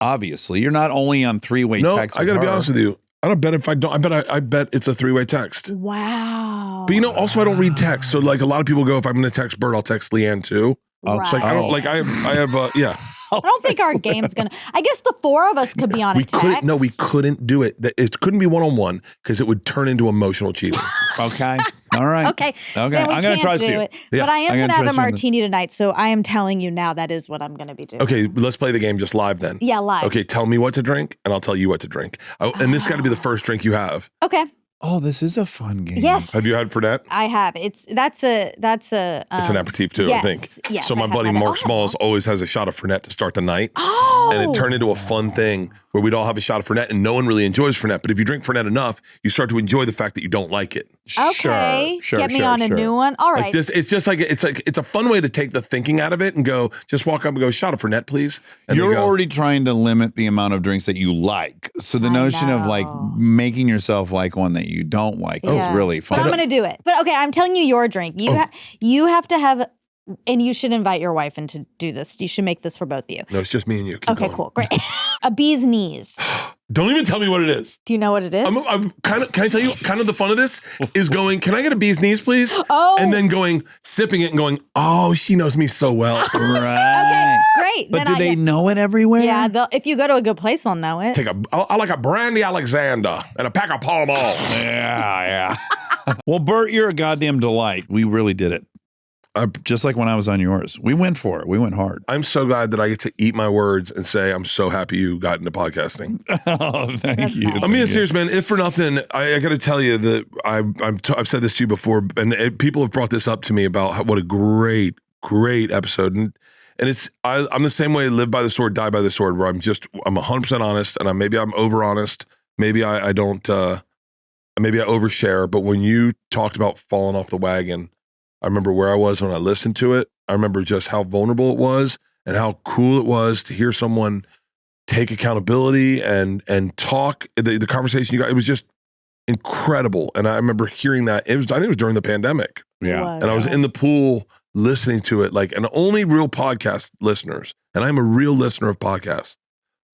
Obviously, you're not only on three-way text. I got to be honest with you. I don't bet if I don't. I bet it's a 3-way text. Wow. But also I don't read text. So like a lot of people go, if I'm going to text Bert, I'll text Leanne too. Right. It's like I don't like I have yeah. I don't think our game's gonna. I guess the four of us could be on a text. We couldn't do it. It couldn't be one-on-one because it would turn into emotional cheating. Okay. All right. Okay. Then I'm going to trust you. It. But I am going to have a martini tonight, so I am telling you now that is what I'm going to be doing. Okay, let's play the game just live then. Yeah, live. Okay, tell me what to drink, and I'll tell you what to drink. And this got to be the first drink you have. Okay. Oh, this is a fun game. Yes. Have you had Fernet? I have. That's a. It's an aperitif too, yes, I think. Yes. So my buddy Mark Smalls always has a shot of Fernet to start the night. Oh. And it turned into a fun thing where we'd all have a shot of Fernet, and no one really enjoys Fernet. But if you drink Fernet enough, you start to enjoy the fact that you don't like it. Okay. Get me on a new one. All right. It's a fun way to take the thinking out of it and go, just walk up and go, shot of Fernet, please. And you're already trying to limit the amount of drinks that you like. So the notion of like making yourself like one that you don't like is really fun. But I'm going to do it. But okay, I'm telling you your drink. You have to have, and you should invite your wife in to do this. You should make this for both of you. No, it's just me and you. Keep okay, going. Cool. Great. A bee's knees. Don't even tell me what it is. Do you know what it is? I'm kind of. Can I tell you? Kind of the fun of this is going. Can I get a bee's knees, please? Oh. And then sipping it, and going. Oh, she knows me so well. Right. Okay, great. But do they know it everywhere? Yeah. If you go to a good place, they'll know it. I like a brandy Alexander and a pack of Pall Mall. Yeah. Well, Bert, you're a goddamn delight. We really did it. Just like when I was on yours. We went for it. We went hard. I'm so glad that I get to eat my words and say I'm so happy you got into podcasting. Oh, thank you. Nice. I mean, serious, man. If for nothing, I got to tell you that I've said this to you before, and people have brought this up to me about what a great episode. And I'm the same way. Live by the sword, die by the sword. Where I'm 100% honest, and maybe I'm over honest. Maybe I don't. Maybe I overshare. But when you talked about falling off the wagon, I remember where I was when I listened to it. I remember just how vulnerable it was and how cool it was to hear someone take accountability and talk. The conversation you got, it was just incredible. And I remember hearing that. I think it was during the pandemic. Yeah. And I was in the pool listening to it, like, and only real podcast listeners, and I'm a real listener of podcasts.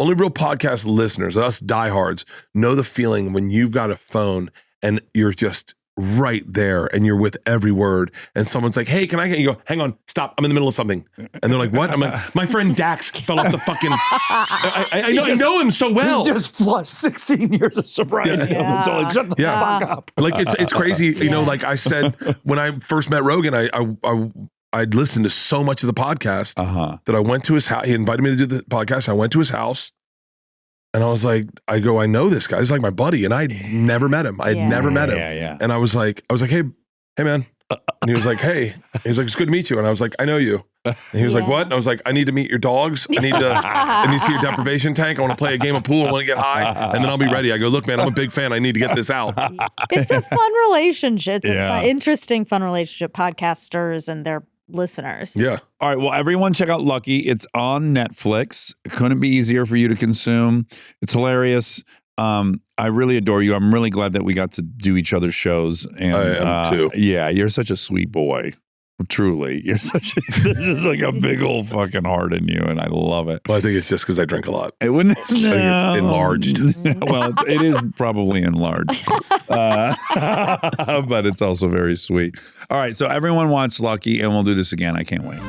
Only real podcast listeners, us diehards, know the feeling when you've got a phone and you're just right there and you're with every word. And someone's like, hey, can I get you? Go, hang on, stop. I'm in the middle of something. And they're like, what? I'm like, my friend Dax fell off the fucking. I know him so well. He just flushed 16 years of sobriety. Yeah. So like, shut the fuck up. Like it's crazy. You know, like I said, when I first met Rogan, I'd listened to so much of the podcast that I went to his house. He invited me to do the podcast. I went to his house and I was like, I know this guy. He's like my buddy. And I'd never met him. I'd never met him. Yeah. And I was like, hey man. And he was like, hey. He was like, it's good to meet you. And I was like, I know you. And he was like, what? And I was like, I need to meet your dogs. I need to see your deprivation tank. I want to play a game of pool. I want to get high. And then I'll be ready. I go, look, man, I'm a big fan. I need to get this out. It's a fun relationship. It's a Yeah. interesting, fun relationship. Podcasters and their listeners. Yeah. All right. Well, everyone check out Lucky. It's on Netflix. It couldn't be easier for you to consume. It's hilarious. I really adore you. I'm really glad that we got to do each other's shows. And I am too. Yeah, you're such a sweet boy. Truly. You're such there's just like a big old fucking heart in you, and I love it. Well, I think it's just because I drink a lot. It wouldn't. I think it's enlarged. Well, it is probably enlarged, but it's also very sweet. All right, so everyone watch Lucky, and we'll do this again. I can't wait.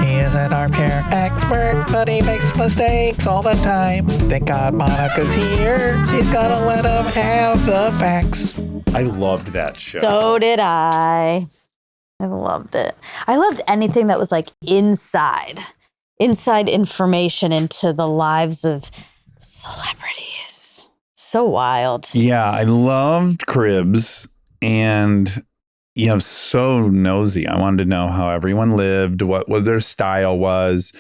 He is an armchair expert, but he makes mistakes all the time. Thank God Monica's here. She's gonna let him have the facts. I loved that show. So did I. I loved it. I loved anything that was like inside information into the lives of celebrities. So wild. Yeah, I loved Cribs, and so nosy. I wanted to know how everyone lived, what their style was,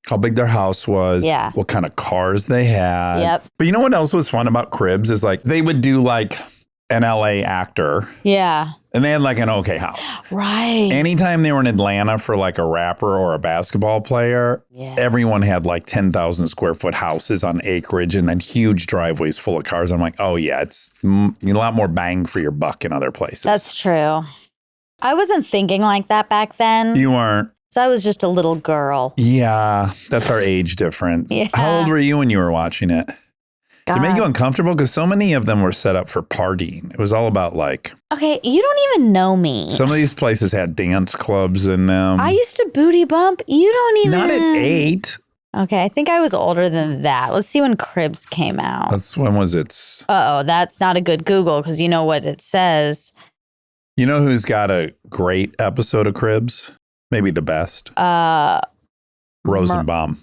how big their house was, what kind of cars they had. Yep. But you know what else was fun about Cribs is like they would do like an LA actor. Yeah. And they had like an okay house. Right. Anytime they were in Atlanta for like a rapper or a basketball player, everyone had like 10,000 square foot houses on acreage and then huge driveways full of cars. I'm like, oh yeah, it's a lot more bang for your buck in other places. That's true. I wasn't thinking like that back then. You weren't. So I was just a little girl. Yeah, that's our age difference. Yeah. How old were you when you were watching it? Did it make you uncomfortable? Because so many of them were set up for partying. It was all about like... Okay, you don't even know me. Some of these places had dance clubs in them. I used to booty bump. You don't even... Not at 8. Okay, I think I was older than that. Let's see when Cribs came out. When was it? Uh-oh, that's not a good Google because you know what it says. You know who's got a great episode of Cribs? Maybe the best. Rosenbaum.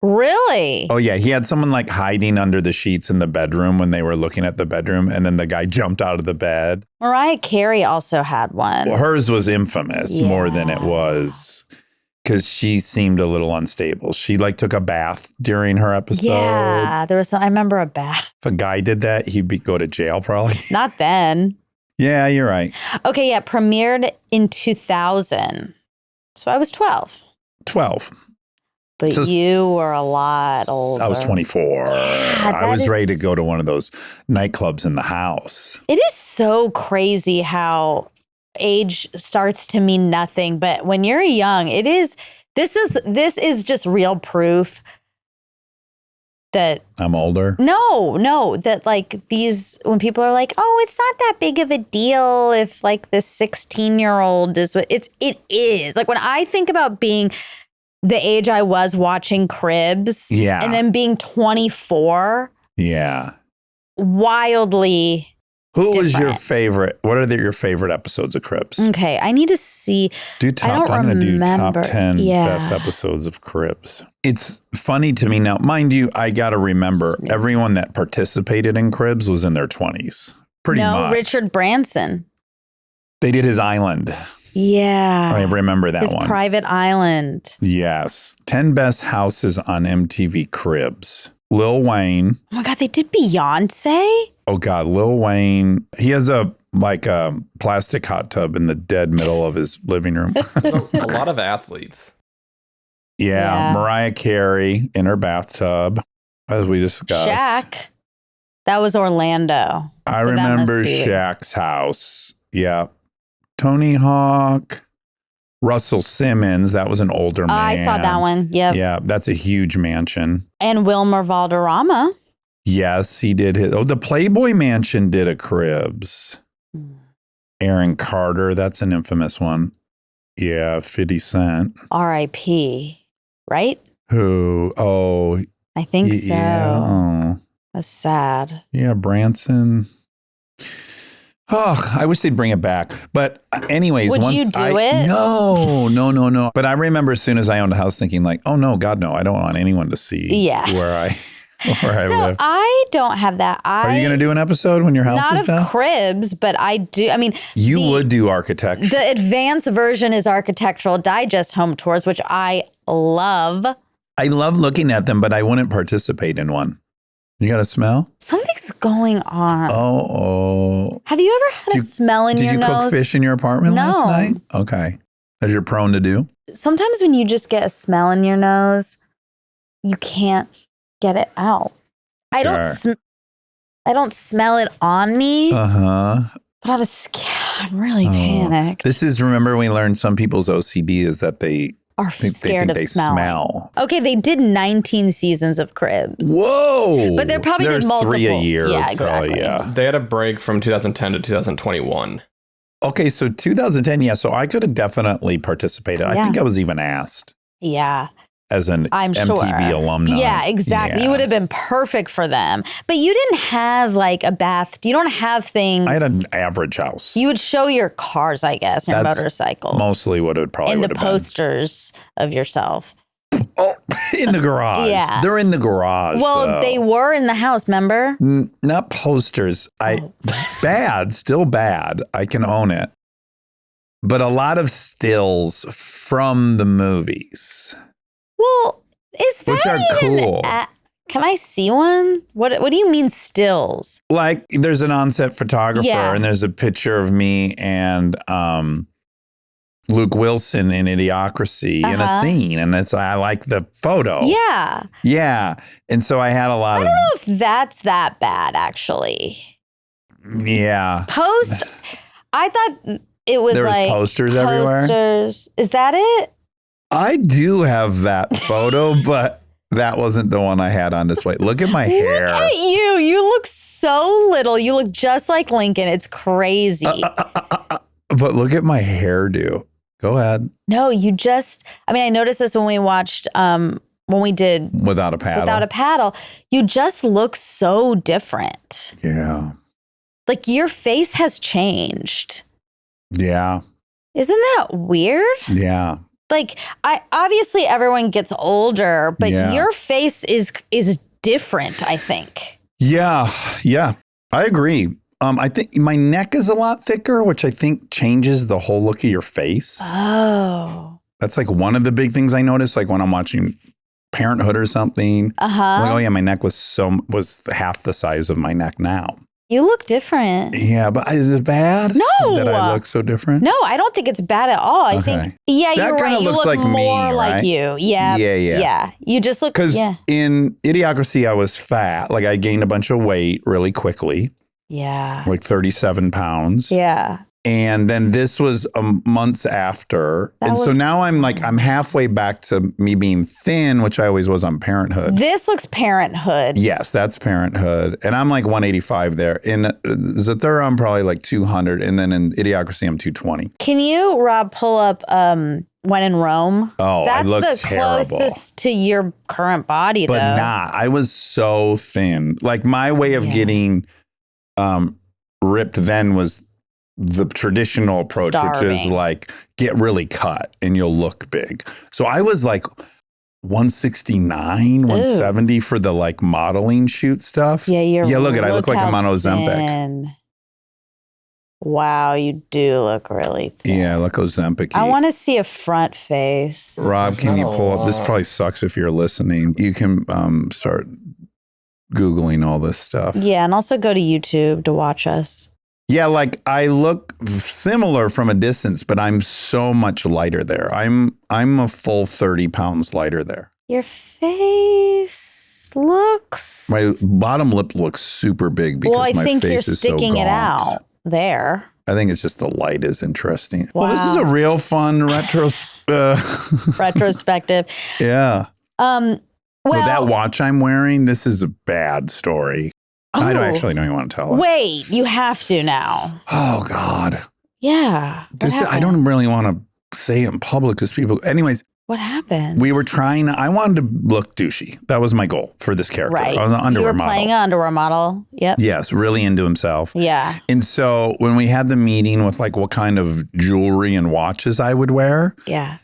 Really? Oh, yeah. He had someone like hiding under the sheets in the bedroom when they were looking at the bedroom. And then the guy jumped out of the bed. Mariah Carey also had one. Well, hers was infamous more than it was because she seemed a little unstable. She like took a bath during her episode. Yeah, there was some, I remember a bath. If a guy did that, he'd go to jail probably. Not then. Yeah, you're right. Okay, yeah, premiered in 2000. So I was 12. 12. But So you were a lot older. I was 24. Yeah, I was that ready to is- go to one of those nightclubs in the house. It is so crazy how age starts to mean nothing. But when you're young, it is, this is just real proof that I'm older. No, that like these, when people are like, oh, it's not that big of a deal if like this 16-year-old is what it is. Like when I think about being the age I was watching Cribs and then being 24, wildly Who was your different. favorite? What are your favorite episodes of Cribs? Okay, I need to see. I'm gonna do top 10 best episodes of Cribs. It's funny to me now. Mind you, I got to remember everyone that participated in Cribs was in their 20s. Pretty much. Richard Branson. They did his island. Yeah. I remember that his one. private island. Yes. 10 best houses on MTV Cribs. Lil Wayne. Oh my God, they did Beyonce? Oh God, Lil Wayne. He has a plastic hot tub in the dead middle of his living room. A lot of athletes. Yeah, Mariah Carey in her bathtub, as we discussed. Shaq. That was Orlando. I So that remember must be- Shaq's house. Yeah. Tony Hawk. Russell Simmons, that was an older man. I saw that one. Yep. Yeah, that's a huge mansion. And Wilmer Valderrama. Yes, he did his. Oh, the Playboy Mansion did a Cribs. Aaron Carter, that's an infamous one. Yeah, 50 Cent. R.I.P. Right? Who? Oh, I think so. Yeah. Oh. That's sad. Yeah, Branson. Oh, I wish they'd bring it back. But anyways, Would once you do it? No. But I remember as soon as I owned a house thinking like, oh no, God, no, I don't want anyone to see where I So live. I don't have that. Are you going to do an episode when your house not is of done? Cribs, but I do. I mean, You would do architecture. The advanced version is Architectural Digest home tours, which I love. I love looking at them, but I wouldn't participate in one. You got a smell? Something's going on. Oh. Have you ever had a smell in your Did you nose? cook fish in your apartment No. last night? Okay. As you're prone to do? Sometimes when you just get a smell in your nose, you can't get it out. I don't smell it on me, Uh-huh. but I'm really panicked. This is, remember we learned some people's OCD is that they Are think scared of they smelling. smell. Okay, they did 19 seasons of Cribs. Whoa. But they're probably There's did multiple. 3 a year. Yeah, so, exactly. yeah. They had a break from 2010 to 2021. Okay, so 2010, yeah. So I could have definitely participated. I Yeah. think I was even asked Yeah, as an I'm MTV sure. alumni. Yeah, exactly. Yeah. You would have been perfect for them. But you didn't have like a bath. You don't have things. I had an average house. You would show your cars, I guess, your That's motorcycles. mostly what it probably and the would have posters of yourself. been. Oh, in the garage. Yeah. They're in the garage. Well, though. they were in the house, remember? Not posters. Bad, still bad. I can own it. But a lot of stills from the movies. Well, is that Which are even cool. Can I see one? What do you mean stills? Like there's an on-set photographer Yeah. and there's a picture of me and Luke Wilson in Idiocracy in a Uh-huh. scene. And I like the photo. Yeah. Yeah. And so I had a lot I don't know if that's that bad, actually. Yeah. I thought it was There was like posters everywhere? Posters. Is that it? I do have that photo, but that wasn't the one I had on display. Look at my hair. Look at you. You look so little. You look just like Lincoln. It's crazy. But look at my hairdo. Go ahead. No, I noticed this when we watched, when we did Without a paddle. Without a Paddle. You just look so different. Yeah. Like your face has changed. Yeah. Isn't that weird? Yeah. Like obviously everyone gets older, but Yeah. your face is different, I think. Yeah. Yeah. I agree. I think my neck is a lot thicker, which I think changes the whole look of your face. Oh. That's like one of the big things I notice, like when I'm watching Parenthood or something. Uh-huh. I'm like, oh yeah, my neck was half the size of my neck now. You look different. Yeah, but is it bad? No. That I look so different? No, I don't think it's bad at all. I Okay. think, yeah, That you're kinda right. You looks look like me, more like right? you. Yeah. Yeah, yeah. Yeah. You just look, Because yeah. in Idiocracy, I was fat. Like I gained a bunch of weight really quickly, Yeah. like 37 pounds. Yeah. And then this was months after. That And so looks now I'm halfway back to me being thin, which I always was on Parenthood. This looks Parenthood. Yes, that's Parenthood. And I'm like 185 there. In Zathura, I'm probably like 200. And then in Idiocracy, I'm 220. Can you, Rob, pull up When in Rome? Oh, That's I look the terrible. closest to your current body, But though. not. I was so thin. Like my way of getting ripped then was the traditional approach, which is Starving. like get really cut and you'll look big. So I was like 169, 170 for the like modeling shoot stuff. Yeah, look at I look like I'm on how Ozempic. thin. Wow, you do look really thin. Yeah, I look Ozempic. I want to see a front face. Rob, There's can you not a pull up? This lot. probably sucks if you're listening. You can start Googling all this stuff. Yeah, and also go to YouTube to watch us. Yeah, like I look similar from a distance, but I'm so much lighter there. I'm a full 30 pounds lighter there. Your face looks. My bottom lip looks super big because well, I my think face you're is so sticking it gaunt. out there. I think it's just the light is interesting. Well, this is a real fun retrospective. Yeah. Well, that watch I'm wearing, this is a bad story. I don't even want to tell it. Wait, you have to now. Oh, God. Yeah. I don't really want to say it in public because people, anyways. What happened? We were I wanted to look douchey. That was my goal for this character. Right. I was an underwear model. You were playing an underwear model. Yep. Yes, really into himself. Yeah. And so when we had the meeting with like what kind of jewelry and watches I would wear. Yeah.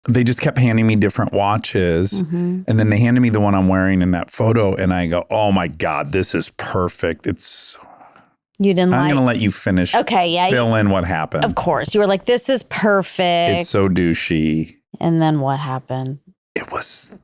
They just kept handing me different watches. And then they handed me the one I'm wearing in that photo. And I go, oh my God, this is perfect. You didn't I'm going to let you finish. Okay, yeah. Fill in what happened. Of course. You were like, this is perfect. It's so douchey. And then what happened? It was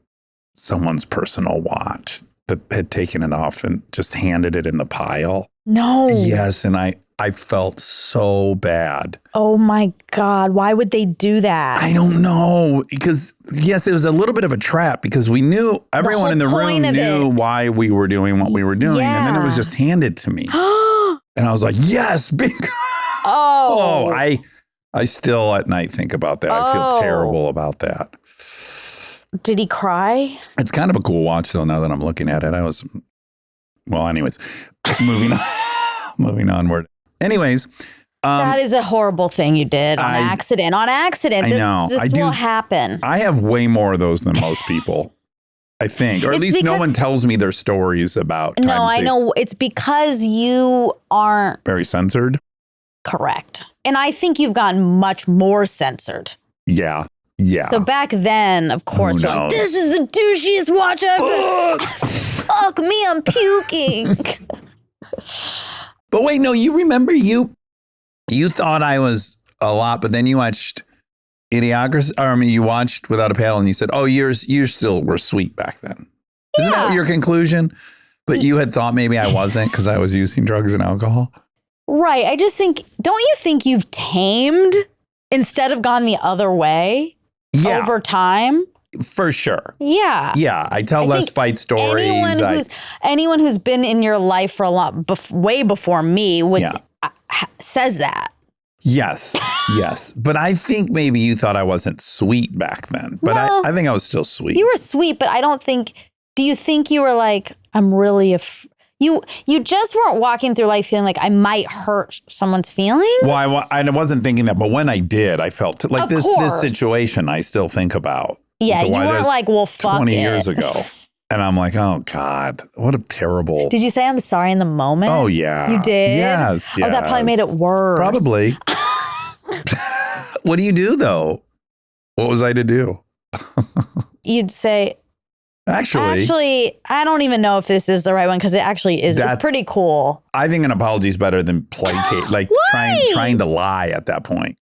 someone's personal watch that had taken it off and just handed it in the pile. No. Yes. And I felt so bad. Oh my God. Why would they do that? I don't know. Because, yes, it was a little bit of a trap because we knew everyone in the room knew why we were doing what we were doing. Yeah. And then it was just handed to me. And I was like, yes, bingo. Oh. I still at night think about that. I feel terrible about that. Did he cry? It's kind of a cool watch though, now that I'm looking at it. Anyways, moving onward. Anyways. That is a horrible thing you did on accident. On accident. I know. This will happen. I have way more of those than most people, I think. Or at least no one tells me their stories about times. No, I know. It's because you aren't very censored. Correct. And I think you've gotten much more censored. Yeah. Yeah. So back then, of course, you're like, this is the douchiest watch ever. Fuck me, I'm puking. But wait, no, you remember you thought I was a lot, but then you watched Idiocracy. Or, I mean, you watched Without a Paddle and you said, oh, you still were sweet back then. Isn't that your conclusion? But you had thought maybe I wasn't because I was using drugs and alcohol. Right. I just think, don't you think you've tamed instead of gone the other way over time? For sure. Yeah. Yeah. I tell less fight stories. Anyone who's been in your life for a lot, way before me says that. Yes. Yes. But I think maybe you thought I wasn't sweet back then. But I think I was still sweet. You were sweet, but I don't think, do you think you were like, I'm really you just weren't walking through life feeling like I might hurt someone's feelings? Well, I wasn't thinking that, but when I did, I felt like this situation I still think about. Yeah, you weren't like, well, fuck 20 years ago. And I'm like, oh, God, what a terrible. Did you say I'm sorry in the moment? Oh, yeah. You did? Yes. Oh, that probably made it worse. Probably. What do you do, though? What was I to do? You'd say, Actually, I don't even know if this is the right one because it actually is. It's pretty cool. I think an apology is better than placate, like trying to lie at that point.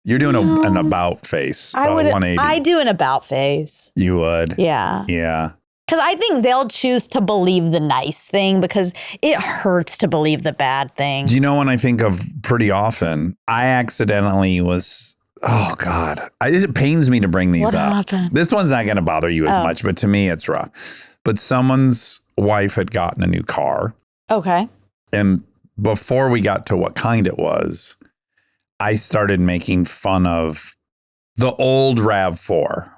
You're doing an about face. 180. I do an about face. You would? Yeah. Yeah. Because I think they'll choose to believe the nice thing because it hurts to believe the bad thing. Do you know when I think of pretty often, I accidentally was, oh God, it pains me to bring these up. What happened? This one's not going to bother you as much, but to me it's rough. But someone's wife had gotten a new car. Okay. And before we got to what kind it was, I started making fun of the old RAV4.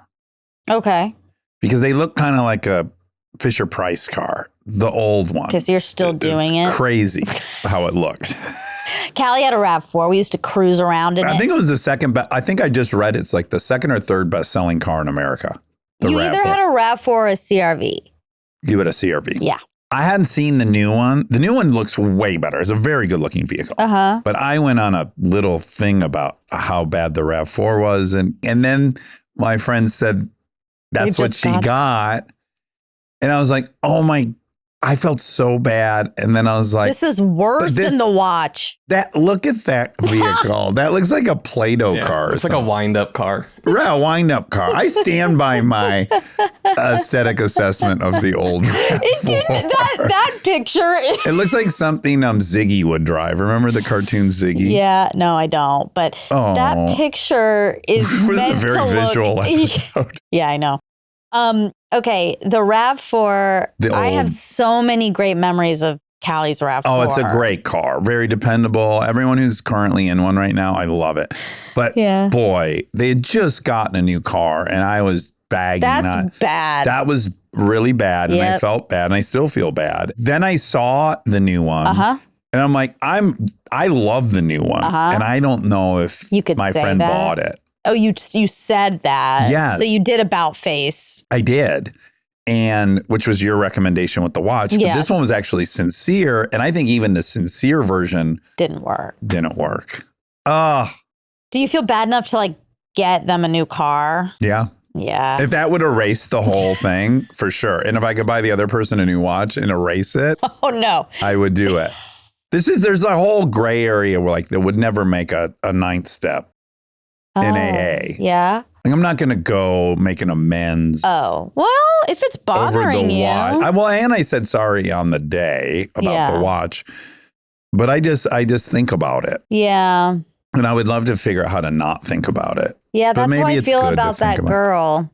Okay. Because they look kind of like a Fisher Price car, the old one. Because you're still doing it. Crazy how it looks. Callie had a RAV4. We used to cruise around in it. I think it was the second best. I think I just read it's like the second or third best selling car in America. You either had a RAV4 or a CRV. Give it a CRV. Yeah. I hadn't seen the new one. The new one looks way better. It's a very good looking vehicle. Uh-huh. But I went on a little thing about how bad the RAV4 was. And then my friend said, that's what she got. And I was like, oh my, I felt so bad. And then I was like, this is worse than the watch. Look at that vehicle. That looks like a Play-Doh car. It's like a wind-up car. Right, a wind-up car. I stand by my aesthetic assessment of the old RAV4. That picture. It looks like something Ziggy would drive. Remember the cartoon Ziggy? Yeah, no, I don't. But that picture is meant a very to visual look. episode. Yeah, I know. Okay, the RAV4. I have so many great memories of Callie's RAV4. Oh, it's a great car. Very dependable. Everyone who's currently in one right now, I love it. But boy, they had just gotten a new car and I was bagging. That's bad. That was really bad. And I felt bad and I still feel bad. Then I saw the new one. And I'm like, I love the new one. And I don't know if my friend bought it. Oh, you said that. Yes. So you did about face. I did. And which was your recommendation with the watch. But this one was actually sincere. And I think even the sincere version didn't work. Do you feel bad enough to like get them a new car? Yeah. Yeah. If that would erase the whole thing, for sure. And if I could buy the other person a new watch and erase it. Oh, no. I would do it. There's a whole gray area where like they would never make a ninth step in AA. Yeah. Like I'm not going to go make an amends. Oh, well, if it's bothering you. And I said sorry on the day about the watch, but I just think about it. Yeah. And I would love to figure out how to not think about it. Yeah, that's how I feel about that girl.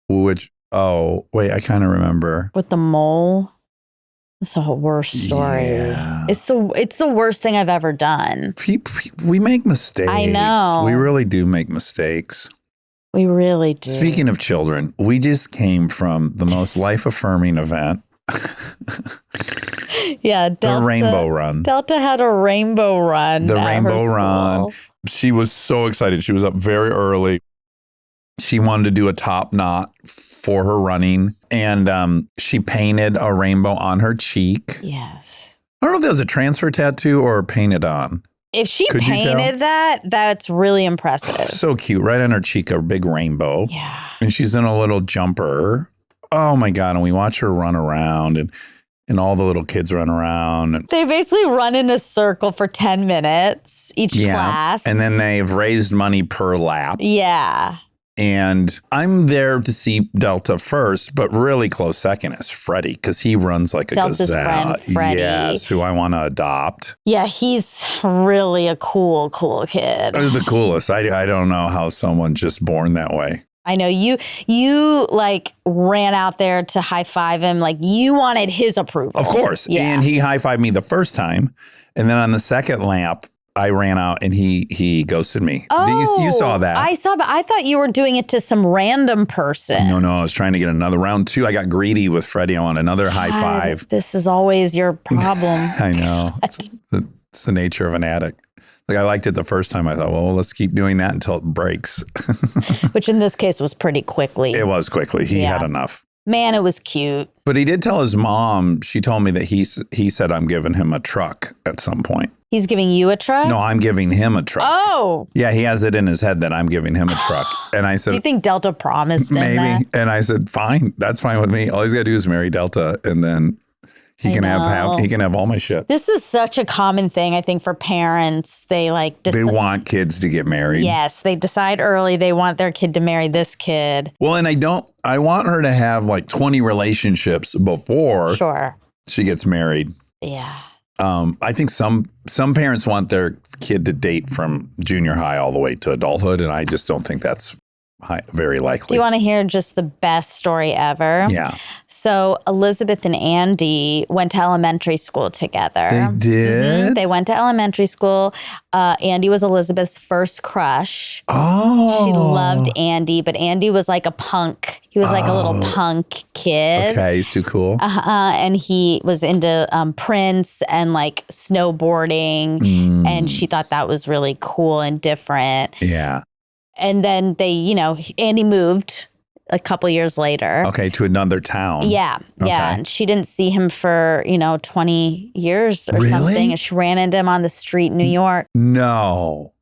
Which, I kind of remember. With the mole. It's a worst story. Yeah. It's the worst thing I've ever done. We make mistakes. I know. We really do make mistakes. We really do. Speaking of children, we just came from the most life-affirming event. Yeah, the Rainbow Run. Delta had a Rainbow Run. The Rainbow Run. She was so excited. She was up very early. She wanted to do a top knot for her running. And she painted a rainbow on her cheek. Yes. I don't know if that was a transfer tattoo or painted on. If she painted that, that's really impressive. So cute. Right on her cheek, a big rainbow. Yeah. And she's in a little jumper. Oh my God. And we watch her run around and all the little kids run around. They basically run in a circle for 10 minutes, each class. And then they've raised money per lap. Yeah. And I'm there to see Delta first, but really close second is Freddie because he runs like a Delta's gazelle. Friend, Freddie. Yes, who I want to adopt. Yeah, he's really a cool kid. The coolest. I don't know how someone's just born that way. I know you like ran out there to high five him. Like you wanted his approval. Of course. Yeah. And he high fived me the first time. And then on the second lap, I ran out and he ghosted me. Oh, you saw that. I saw, but I thought you were doing it to some random person. No, I was trying to get another round 2. I got greedy with Freddie. I want another high five. This is always your problem. I know. It's the nature of an addict. Like I liked it the first time. I thought, well, let's keep doing that until it breaks. Which in this case was pretty quickly. It was quickly. He had enough. Man, it was cute. But he did tell his mom, she told me that he said I'm giving him a truck at some point. He's giving you a truck? No, I'm giving him a truck. Oh. Yeah, he has it in his head that I'm giving him a truck. And I said, do you think Delta promised him maybe? that? And I said, fine, that's fine with me. All he's got to do is marry Delta and then he can have all my shit. This is such a common thing, I think, for parents. They they want kids to get married. Yes, they decide early they want their kid to marry this kid. Well, and I want her to have like 20 relationships before she gets married. Yeah. I think some parents want their kid to date from junior high all the way to adulthood, and I just don't think that's very likely. Do you want to hear just the best story ever? Yeah. So Elizabeth and Andy went to elementary school together. They did? Mm-hmm. They went to elementary school. Andy was Elizabeth's first crush. Oh. She loved Andy, but Andy was like a punk. He was like a little punk kid. Okay, he's too cool. And he was into Prince and like snowboarding. And she thought that was really cool and different. Yeah. And then Andy moved a couple years later. Okay, to another town. Yeah, okay. yeah. And she didn't see him for, 20 years or something. And she ran into him on the street in New York. No.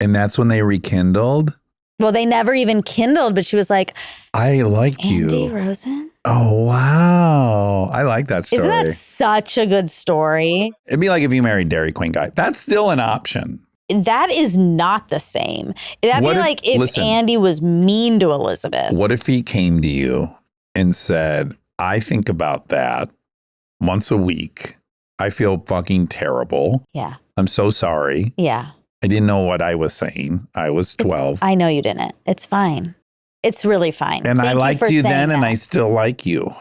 And that's when they rekindled? Well, they never even kindled, but she was like, I liked you. Andy Rosen? Oh, wow. I like that story. Isn't that such a good story? It'd be like if you married Dairy Queen guy. That's still an option. That is not the same. That'd be like if Andy was mean to Elizabeth. What if he came to you and said, I think about that once a week. I feel fucking terrible. Yeah. I'm so sorry. Yeah. I didn't know what I was saying. I was 12. I know you didn't. It's fine. It's really fine. And I liked you then, and I still like you.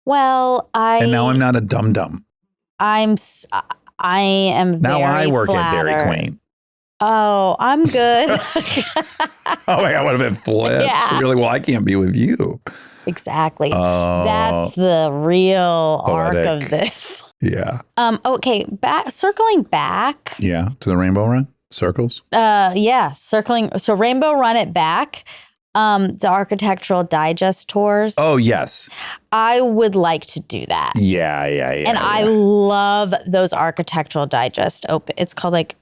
Well, And now I'm not a dum-dum. I am Now very I work at flattered. Dairy Queen. Oh, I'm good. Oh my God, I would have been flipped. Yeah. Really? Well, I can't be with you. Exactly. Oh. That's the real arc Poetic. of this. Yeah. Okay, circling back. Yeah. To the Rainbow Run? Circles? Circling. So Rainbow Run It Back. The Architectural Digest tours. Oh, yes. I would like to do that. Yeah. And I love those Architectural Digest open. It's called like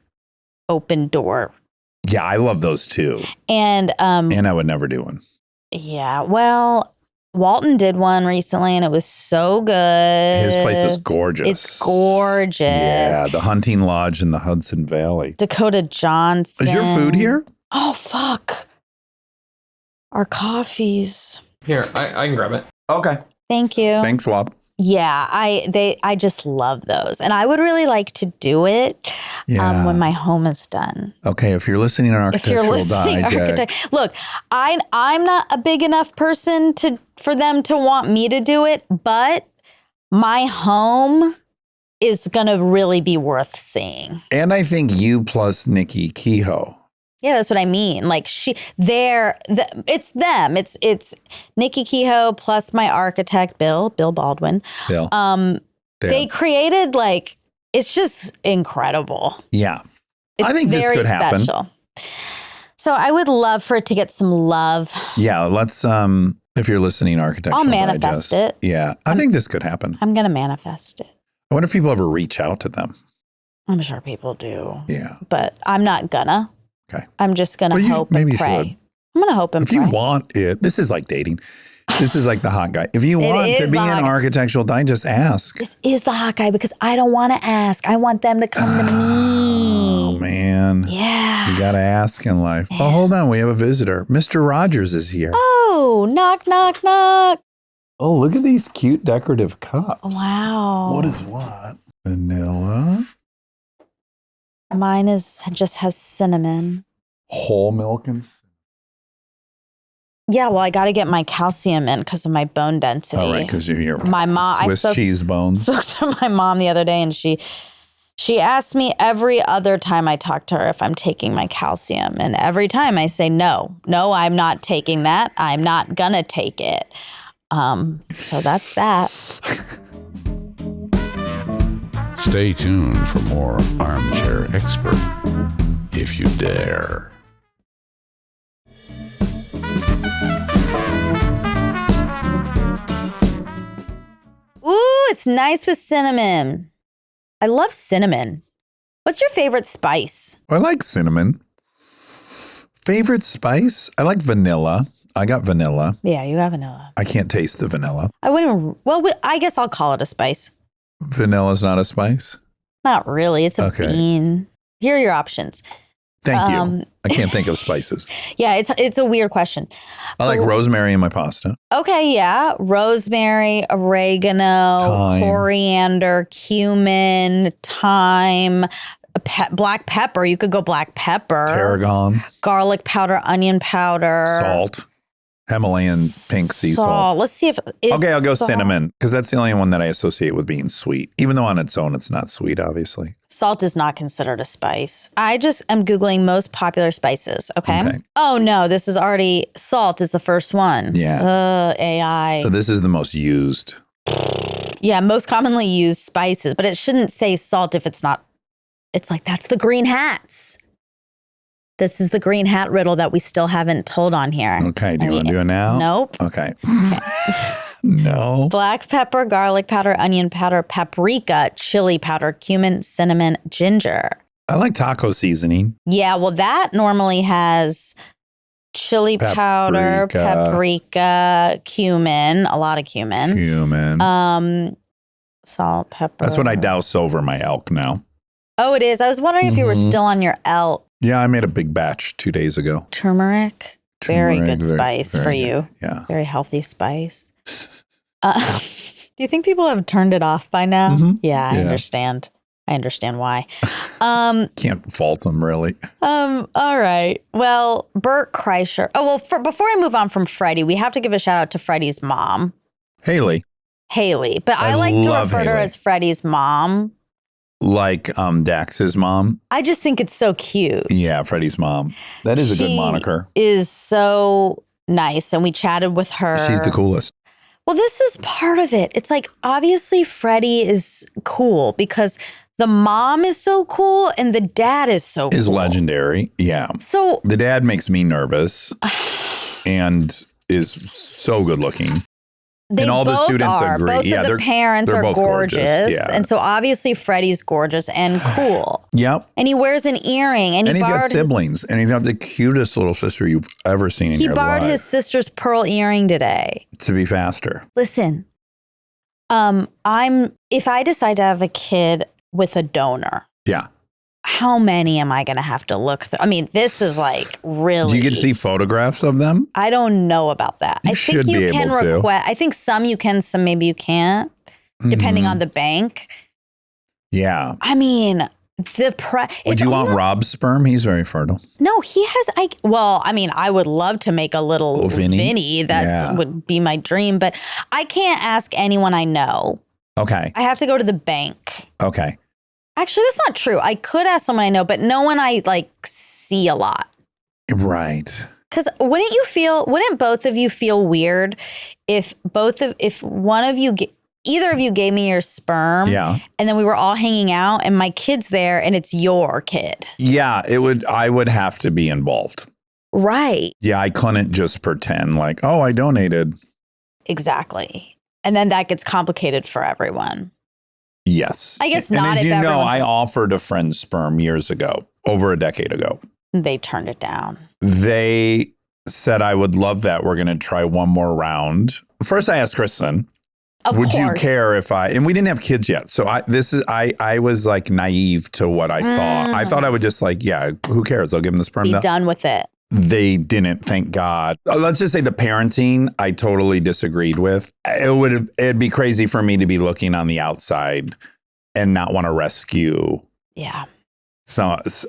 Open Door. Yeah, I love those too. And And I would never do one. yeah, well, Walton did one recently and it was so good. His place is gorgeous. It's gorgeous. Yeah, the hunting lodge in the Hudson Valley. Dakota Johnson. Is your food here? Oh, fuck. Our coffees. Here, I can grab it. Okay. Thank you. Thanks, Wop. Yeah, I just love those. And I would really like to do it Yeah. when my home is done. Okay, if you're listening on If you're Architectural listening, Digest. look, I'm not a big enough person for them to want me to do it, but my home is gonna really be worth seeing. And I think you plus Nikki Kehoe. Yeah, that's what I mean. Like it's them. It's Nikki Kehoe plus my architect Bill Baldwin. Bill. They created it's just incredible. Yeah. It's I think this very could happen. special. So I would love for it to get some love. Yeah, let's if you're listening, Architectural I'll manifest Digest. it. Yeah. I think this could happen. I'm gonna manifest it. I wonder if people ever reach out to them. I'm sure people do. Yeah. But I'm not gonna. Okay. I'm just gonna Well, you hope maybe and pray. should. I'm gonna hope and If pray. you want it, this is like dating. This is like the hot guy. If you It want to is be the in hot guy. Architectural Digest, ask. This is the hot guy because I don't want to ask. I want them to come to Oh, me. man. Yeah. You got to ask in life. Oh, hold on. We have a visitor. Mr. Rogers is here. Oh, knock, knock, knock. Oh, look at these cute decorative cups. Wow. What is what? Vanilla, Mine just has cinnamon. whole milk, and Yeah, well, I got to get my calcium in because of my bone density. all right, because you're My mom, Swiss cheese bones. spoke to my mom the other day and she asked me every other time I talk to her if I'm taking my calcium. And every time I say, no, I'm not taking that. I'm not going to take it. So that's that. Stay tuned for more Armchair Expert, if you dare. Ooh, it's nice with cinnamon. I love cinnamon. What's your favorite spice? I like cinnamon. Favorite spice? I like vanilla. I got vanilla. Yeah, you have vanilla. I can't taste the vanilla. I wouldn't, I guess I'll call it a spice. Vanilla's not a spice? Not really. It's a Okay. bean. Here are your options. Thank you. I can't think of spices. Yeah, it's a weird question. I like rosemary in my pasta. Okay, yeah. Rosemary, oregano, Thyme. coriander, cumin, thyme, black pepper. You could go black pepper. Tarragon, Garlic powder, onion powder. salt, Himalayan pink sea salt. Let's see if Okay, I'll go salt- cinnamon because that's the only one that I associate with being sweet. Even though on its own, it's not sweet, obviously. Salt is not considered a spice. I just am Googling most popular spices. Okay. Okay. Oh no, this is already salt is the first one. Yeah. AI. So this is the most used. Yeah, most commonly used spices, but it shouldn't say salt if it's not. It's like, that's the green hats. This is the green hat riddle that we still haven't told on here. Okay, do you want to do it now? Nope. Okay. No. Black pepper, garlic powder, onion powder, paprika, chili powder, cumin, cinnamon, ginger. I like taco seasoning. Yeah, well, that normally has chili powder, paprika, cumin, a lot of cumin. Cumin. Salt, pepper. That's what I douse over my elk now. Oh, it is. I was wondering if you were still on your elk. Yeah, I made a big batch 2 days ago. Turmeric. Very Turmeric, good spice very for good. you. Yeah. Very healthy spice. Do you think people have turned it off by now? Mhm. Yeah, I Yeah. understand. I understand why. Can't fault them, really. All right. Well, Bert Kreischer. Oh, well, before I move on from Freddie, we have to give a shout out to Freddie's mom. Haley. Haley, but I like to love refer to her Haley. as Freddie's mom. Like Dax's mom. I just think it's so cute. Yeah, Freddie's mom. That is a good She moniker. Is so nice, and we chatted with her. She's the coolest. Well, this is part of it. It's like, obviously Freddie is cool because the mom is so cool and the dad is so Is cool. legendary. Yeah. So The dad makes me nervous and is so good looking. they And all the both students are. agree. Both Yeah, of the they're- parents they're are both gorgeous. gorgeous. Yeah. And so obviously Freddie's gorgeous and cool. Yep. And he wears an earring. And And he's got borrowed his- siblings. And he's got the cutest little sister you've ever seen in He your borrowed life. his sister's pearl earring today. To be faster. Listen, if I decide to have a kid with a donor, Yeah. how many am I going to have to look through? I mean, this is like really. You can see photographs of them. I don't know about that. You I think should you be can able to. request. I think some you can, some maybe you can't, depending Mhm. on the bank. Yeah. I mean, Would you want Rob's sperm? He's very fertile. No, he has. I would love to make a little Vinny. That Yeah. would be my dream, but I can't ask anyone I know. Okay. I have to go to the bank. Okay. Actually, that's not true. I could ask someone I know, but no one I like see a lot. Right. Because wouldn't both of you feel weird if one of you, either of you gave me your sperm, Yeah. and then we were all hanging out and my kid's there and it's your kid. Yeah. I would have to be involved. Right. Yeah. I couldn't just pretend like, oh, I donated. Exactly. And then that gets complicated for everyone. Yes. I guess and not as if you know, everyone's- I offered a friend sperm years ago, over a decade ago. They turned it down. They said, I would love that. We're going to try one more round. First, I asked Kristen, Of would course. you care if and we didn't have kids yet. So I was like naive to what I thought. I thought I would just like, yeah, who cares? I'll give them the sperm. Be done with it. They didn't, thank God. Let's just say the parenting, I totally disagreed with. It'd be crazy for me to be looking on the outside and not want to rescue Yeah.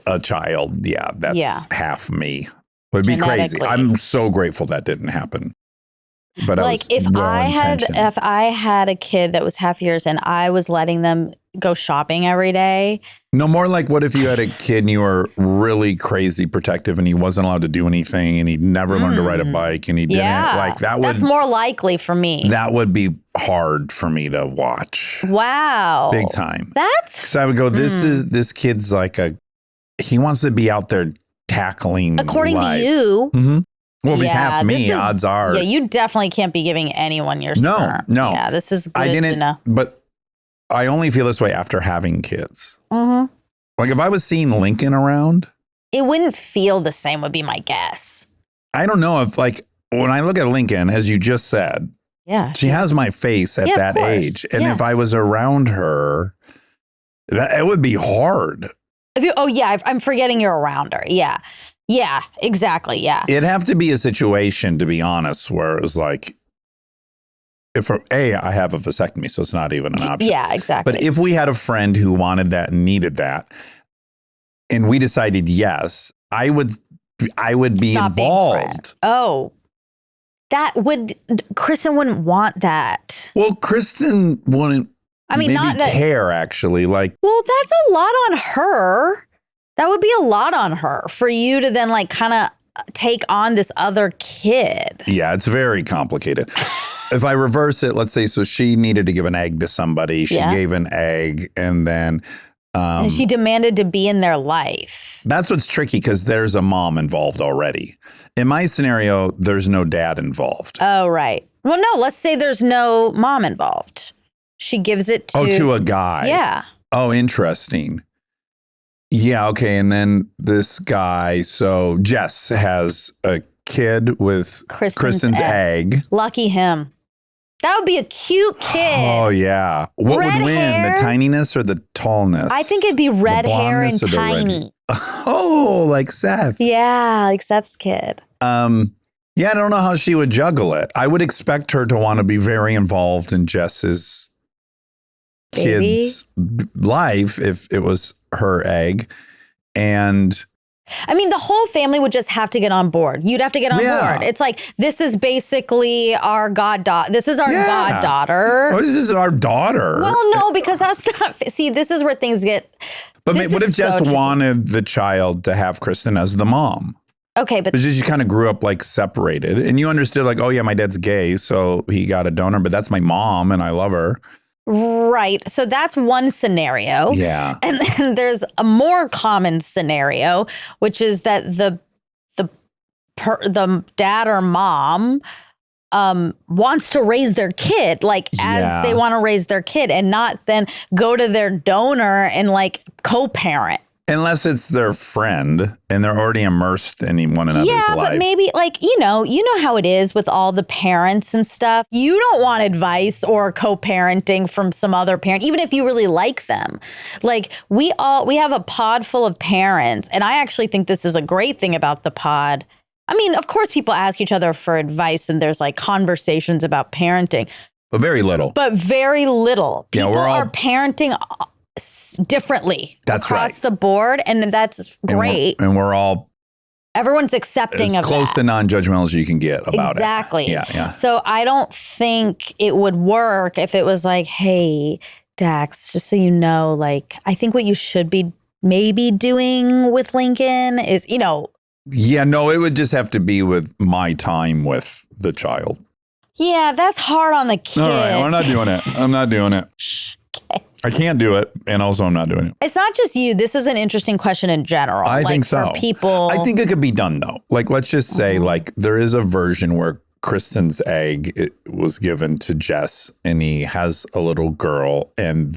a child. Yeah, that's Yeah. half me. Would be crazy. Genetically. I'm so grateful that didn't happen. But Like if I had a kid that was half yours and I was letting them go shopping every day. No, more like what if you had a kid and you were really crazy protective and he wasn't allowed to do anything and he'd never learned to ride a bike and he didn't like that would. That's more likely for me. That would be hard for me to watch. Wow. Big time. That's So I would go, this kid's like he wants to be out there tackling according life. to you. Mm-hmm. Well, if he's Yeah, half me, this is- odds are. Yeah, you definitely can't be giving anyone your sperm. No. Yeah, this is good I to didn't, know. but I only feel this way after having kids. Mm-hmm. Like if I was seeing Lincoln around, It wouldn't feel the same, would be my guess. I don't know if like when I look at Lincoln, as you just said, Yeah. she has my face at Yeah, of that course. age. And Yeah. if I was around her, it would be hard. I'm forgetting you're around her. Yeah. Yeah, exactly. Yeah. It'd have to be a situation, to be honest, where it was like, I have a vasectomy, so it's not even an option. Yeah, exactly. But if we had a friend who wanted that and needed that, and we decided yes, I would be Stop being involved. friends. Oh, Kristen wouldn't want that. Well, Kristen wouldn't. I mean, maybe not that. care actually. Like, Well, that's a lot on her. That would be a lot on her for you to then like kind of take on this other kid. yeah, it's very complicated. If I reverse it, let's say, so she needed to give an egg to somebody. She Yeah. gave an egg, and then And she demanded to be in their life. that's what's tricky because there's a mom involved already. In my scenario, there's no dad involved. Oh, right. Well, no, let's say there's no mom involved. She gives it to. To a guy. Yeah. Oh, interesting. Yeah, okay. And then this guy, so Jess has a kid with Kristen's egg. Lucky him. That would be a cute kid. Oh, yeah. What Red would win, hair. the tininess or the tallness? I think it'd be red hair and blondness or the red- tiny. Oh, like Seth. Yeah, like Seth's kid. Yeah, I don't know how she would juggle it. I would expect her to want to be very involved in Jess's Baby? kid's life if it was her egg. And I mean, the whole family would just have to get on board. You'd have to get on Yeah. board. It's like, this is basically our goddaughter. This is our goddaughter. Oh, this is our daughter. Well, no, because that's not. See, this is where things get. but this what is if Jess so tricky. wanted the child to have Kristen as the mom? Okay, but It's just you kind of grew up like separated and you understood like, oh yeah, my dad's gay, so he got a donor, but that's my mom and I love her. right. So that's one scenario. Yeah. And then there's a more common scenario, which is that the dad or mom wants to raise their kid as they want to raise their kid and not then go to their donor and like co-parent. Unless it's their friend and they're already immersed in one another's Yeah, life. but maybe you know how it is with all the parents and stuff. You don't want advice or co-parenting from some other parent, even if you really like them. Like we have a pod full of parents, and I actually think this is a great thing about the pod. I mean, of course, people ask each other for advice, and there's like conversations about parenting, but very little. but very little. Yeah, People we're all- are parenting differently That's across right. the board, and that's great. And we're all Everyone's accepting as of close that. to non-judgmental as you can get about Exactly. it. Yeah. So I don't think it would work if it was like, hey, Dax, just so you know, like, I think what you should be maybe doing with Lincoln is, Yeah, no, it would just have to be with my time with the child. yeah, that's hard on the kid. All right, we're not doing it. I'm not doing it. I can't do it, and also I'm not doing it. It's not just you. This is an interesting question in general. I think so. For people. I think it could be done though. Like, let's just say, like, there is a version where Kristen's egg was given to Jess, and he has a little girl, and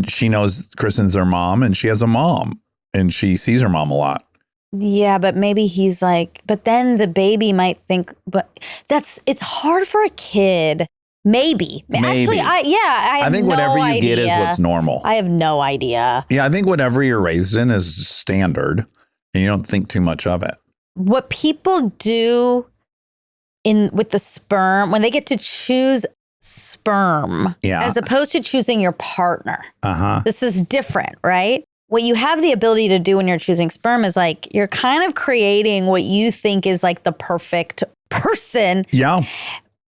she knows Kristen's her mom, and she has a mom, and she sees her mom a lot. Yeah, but maybe he's like, but then the baby might think, but it's hard for a kid. Maybe. Actually, I have think no whatever you idea. get is what's normal. I have no idea. Yeah, I think whatever you're raised in is standard, and you don't think too much of it. What people do with the sperm, when they get to choose sperm, Yeah. as opposed to choosing your partner, Uh-huh. this is different, right? What you have the ability to do when you're choosing sperm is like, you're kind of creating what you think is like the perfect person Yeah.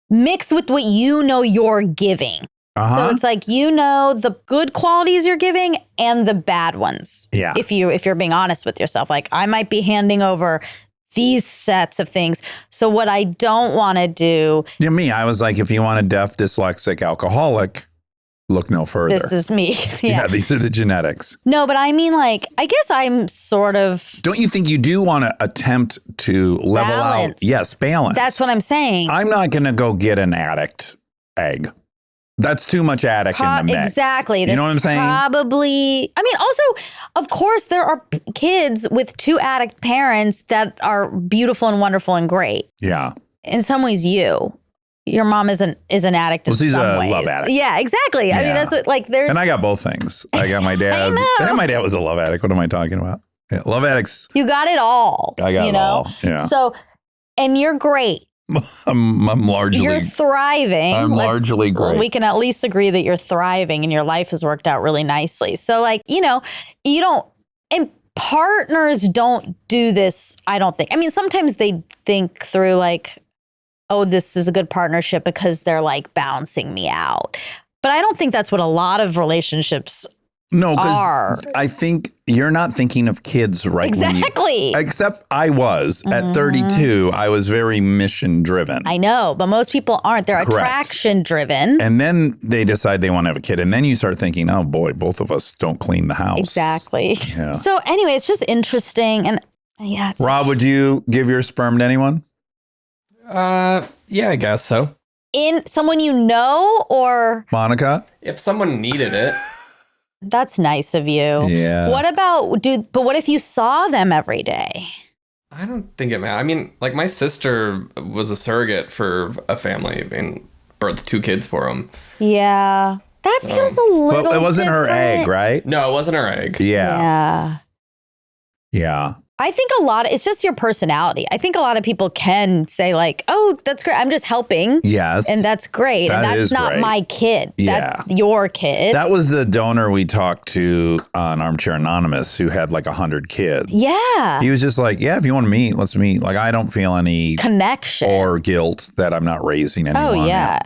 mixed with what you know you're giving. Uh-huh. So it's like, the good qualities you're giving and the bad ones. Yeah. If you're being honest with yourself, like I might be handing over these sets of things. So what I don't want to do, Yeah, me, I was like, if you want a deaf, dyslexic, alcoholic, look no further. this is me. yeah, these are the genetics. No, but I mean, like, I guess I'm sort of, Don't you think you do want to attempt to level Balance. out? Yes, balance. that's what I'm saying. I'm not going to go get an addict egg. That's too much addict in the mix. Exactly. You know what I'm saying? Probably. I mean, also, of course, there are kids with two addict parents that are beautiful and wonderful and great. Yeah. In some ways, your mom is an addict in Well, she's some a ways. love addict. Yeah, exactly. I mean, Yeah. that's what, like, there's. And I got both things. I got my dad. know. And my dad was a love addict. What am I talking about? Yeah, love addicts. You got it all. I got you it know? all. Yeah. So, and you're great. I'm largely. You're thriving. I'm largely great. We can at least agree that you're thriving and your life has worked out really nicely. So, like, you don't, and partners don't do this, I don't think. I mean, sometimes they think through, like, oh, this is a good partnership because they're like bouncing me out. But I don't think that's what a lot of relationships No, are. because I think you're not thinking of kids right Exactly. Except I was. At 32, I was very mission driven. I know, but most people aren't. They're Correct. attraction driven. And then they decide they want to have a kid. And then you start thinking, oh boy, both of us don't clean the house. Exactly. Yeah. So anyway, it's just interesting. And yeah, it's Rob, would you give your sperm to anyone? Yeah, I guess so. in someone you know, or Monica? If someone needed it, that's nice of you. Yeah. What about, but what if you saw them every day? I don't think it matters. I mean, like my sister was a surrogate for a family and birthed 2 kids for them. Yeah. That feels a little But it wasn't her different. egg, right? No, it wasn't her egg. Yeah. Yeah. Yeah. I think it's just your personality. I think a lot of people can say like, oh, that's great. I'm just helping. Yes. And that's great. That and that's is not great. my kid. Yeah. That's your kid. That was the donor we talked to on Armchair Anonymous who had like 100 kids. yeah. He was just like, yeah, if you want to meet, let's meet. Like, I don't feel any Connection. or guilt that I'm not raising anyone. oh, yeah.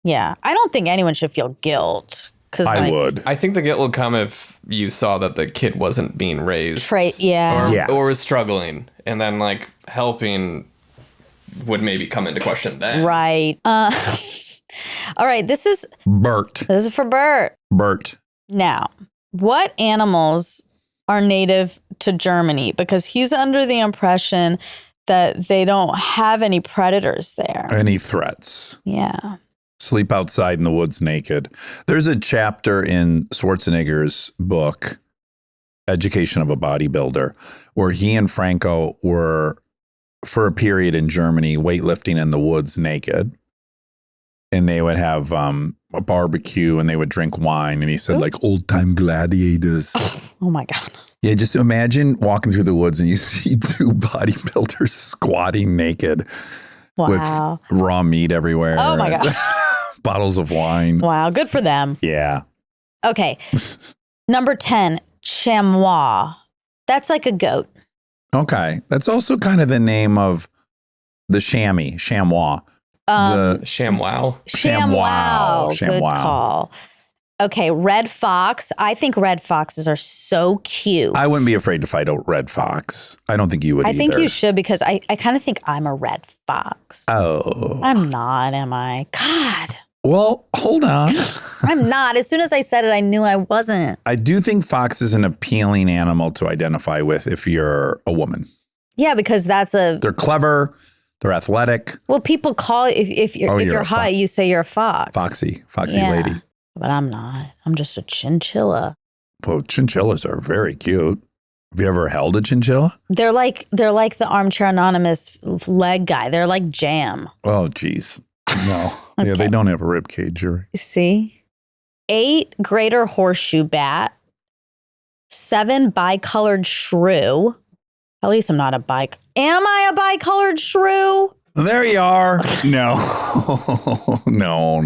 Yeah. I don't think anyone should feel guilt. I would. I think the guilt would come if you saw that the kid wasn't being raised. Yeah. Yes. Or was struggling. And then like helping would maybe come into question then. Right. All right. This is Bert. for Bert. Bert. Now, what animals are native to Germany? Because he's under the impression that they don't have any predators there. Any threats? Yeah. Sleep outside in the woods naked. There's a chapter in Schwarzenegger's book, Education of a Bodybuilder, where he and Franco were, for a period in Germany, weightlifting in the woods naked. And they would have a barbecue and they would drink wine. And he said, like old time gladiators. Oh, my God. Yeah, just imagine walking through the woods and you see two bodybuilders squatting naked Wow. with raw meat everywhere. Oh, my God. Bottles of wine. Wow. Good for them. Yeah. Okay. Number 10, chamois. That's like a goat. Okay. That's also kind of the name of the chamois. The ShamWow. ShamWow. Good ShamWow. call. Okay, red fox. I think red foxes are so cute. I wouldn't be afraid to fight a red fox. I don't think you would I either. think you should because I kind of think I'm a red fox. Oh. I'm not, am I? God, Well, hold on. I'm not. As soon as I said it, I knew I wasn't. I do think fox is an appealing animal to identify with if you're a woman. Yeah, because that's a They're clever. They're athletic. well. People call if you're Oh, if you're you're a high, you say you're a fox. Foxy Yeah. lady. But I'm not. I'm just a chinchilla. Well, chinchillas are very cute. Have you ever held a chinchilla? They're like the Armchair Anonymous leg guy. They're like jam. Oh, geez. No. Yeah, they don't have a rib cage. See? 8 greater horseshoe bat. 7 bicolored shrew. At least I'm not a bike. Am I a bicolored shrew? There you are. No. No.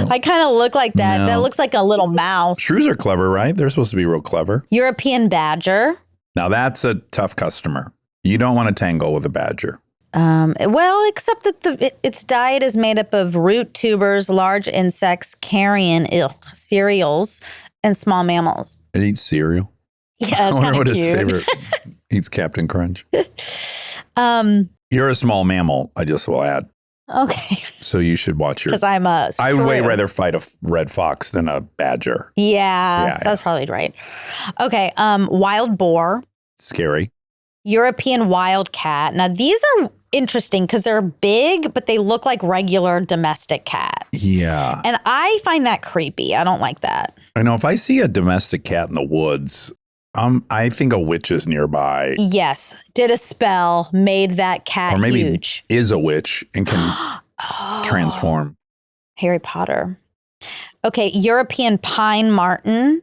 I kind of look like that. No. That looks like a little mouse. Shrews are clever, right? They're supposed to be real clever. European badger. Now, that's a tough customer. You don't want to tangle with a badger. Well, except that its diet is made up of root tubers, large insects, carrion, cereals, and small mammals. It eats cereal. Yeah, I it's wonder kind what of his cute. favorite eats Captain Crunch. You're a small mammal, I just will add. Okay, So you should watch your. because I'm a I would way shrew. rather fight a red fox than a badger. Yeah, that's probably right. Okay, wild boar, Scary. European wildcat. Now these are interesting because they're big, but they look like regular domestic cats. Yeah. And I find that creepy. I don't like that. I know if I see a domestic cat in the woods, I think a witch is nearby. Yes, did a spell, made that cat Or maybe huge. is a witch and can transform. Harry Potter. Okay, European pine marten.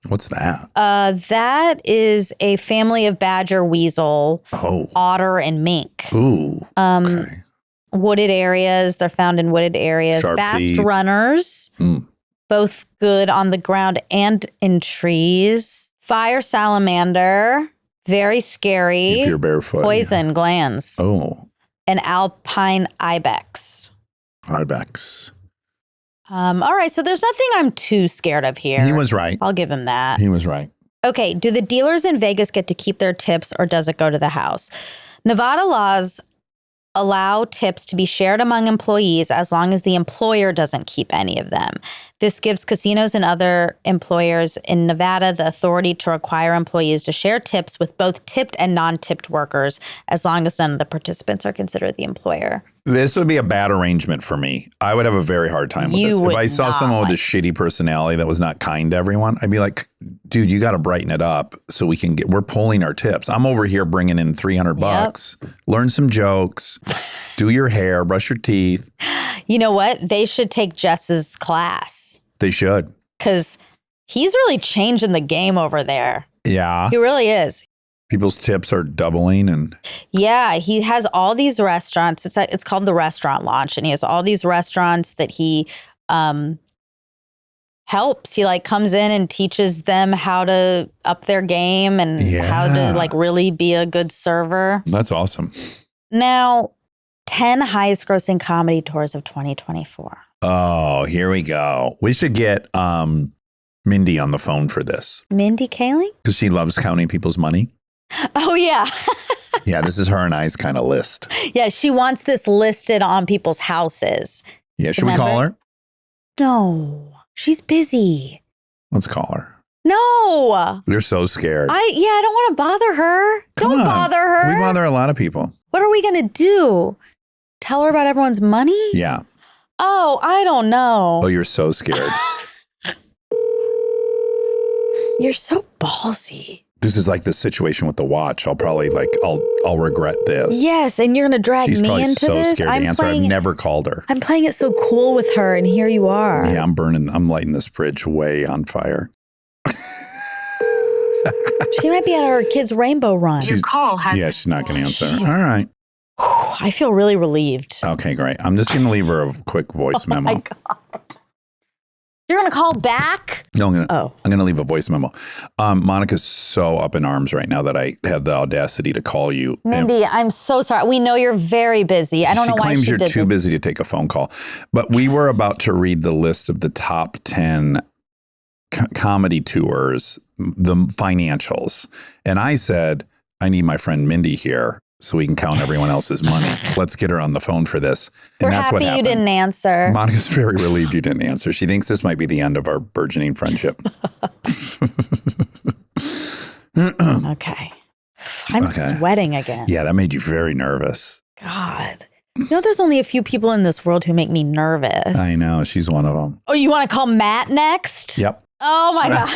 What's that? That is a family of badger, weasel, Oh. otter, and mink. Ooh. Okay. Wooded areas. They're found in wooded areas. Sharp Fast teeth. runners, Mm. both good on the ground and in trees. Fire salamander, very scary. If you're barefoot. Poison glands. Yeah. Oh. And alpine ibex. Ibex. All right, so there's nothing I'm too scared of here. He was right. I'll give him that. He was right. Okay, do the dealers in Vegas get to keep their tips or does it go to the house? Nevada laws allow tips to be shared among employees as long as the employer doesn't keep any of them. This gives casinos and other employers in Nevada the authority to require employees to share tips with both tipped and non-tipped workers as long as none of the participants are considered the employer. This would be a bad arrangement for me. I would have a very hard time with You this. If would I saw not someone with a like- shitty personality that was not kind to everyone, I'd be like, dude, you got to brighten it up so we can we're pulling our tips. I'm over here bringing in $300. Learn some jokes, do your hair, brush your teeth. You know what? They should take Jess's class They should. because he's really changing the game over there. Yeah. He really is. People's tips are doubling and Yeah, he has all these restaurants. It's called the Restaurant Launch, and he has all these restaurants that he helps. He like comes in and teaches them how to up their game and how to like really be a good server. that's awesome. Now, 10 highest grossing comedy tours of 2024. Oh, here we go. We should get Mindy on the phone for this Mindy Kaling? because she loves counting people's money. Oh, yeah. Yeah, this is her and I's kind of list. Yeah, she wants this listed on people's houses. Yeah, should we call her? No, she's busy. Let's call her. No. We're so scared. I don't want to bother her. Come Don't on. bother her. We bother a lot of people. What are we going to do? Tell her about everyone's money? Yeah. Oh, I don't know. Oh, you're so scared. You're so ballsy. This is like the situation with the watch. I'll probably I'll regret this. Yes, and you're going to drag She's me probably into so this. scared to answer. I've never called her. I'm playing it so cool with her, and here you are. Yeah, I'm lighting this fridge way on fire. She might be at her kid's rainbow run. She's not going to answer. All right. I feel really relieved. Okay, great. I'm just going to leave her a quick voice memo. Oh my God. You're going to call back? No, I'm Oh. going to leave a voice memo. Monica's so up in arms right now that I had the audacity to call you. Mindy, I'm so sorry. We know you're very busy. I don't know why claims she you're did too this. busy to take a phone call. But we were about to read the list of the top 10 comedy tours, the financials. And I said, I need my friend Mindy here so we can count everyone else's money. Let's get her on the phone for this. And We're that's happy what you happened. didn't answer. Monica's very relieved you didn't answer. She thinks this might be the end of our burgeoning friendship. Okay. I'm Okay. sweating again. Yeah, that made you very nervous. God. You know, there's only a few people in this world who make me nervous. I know. She's one of them. Oh, you want to call Matt next? Yep. Oh, my God.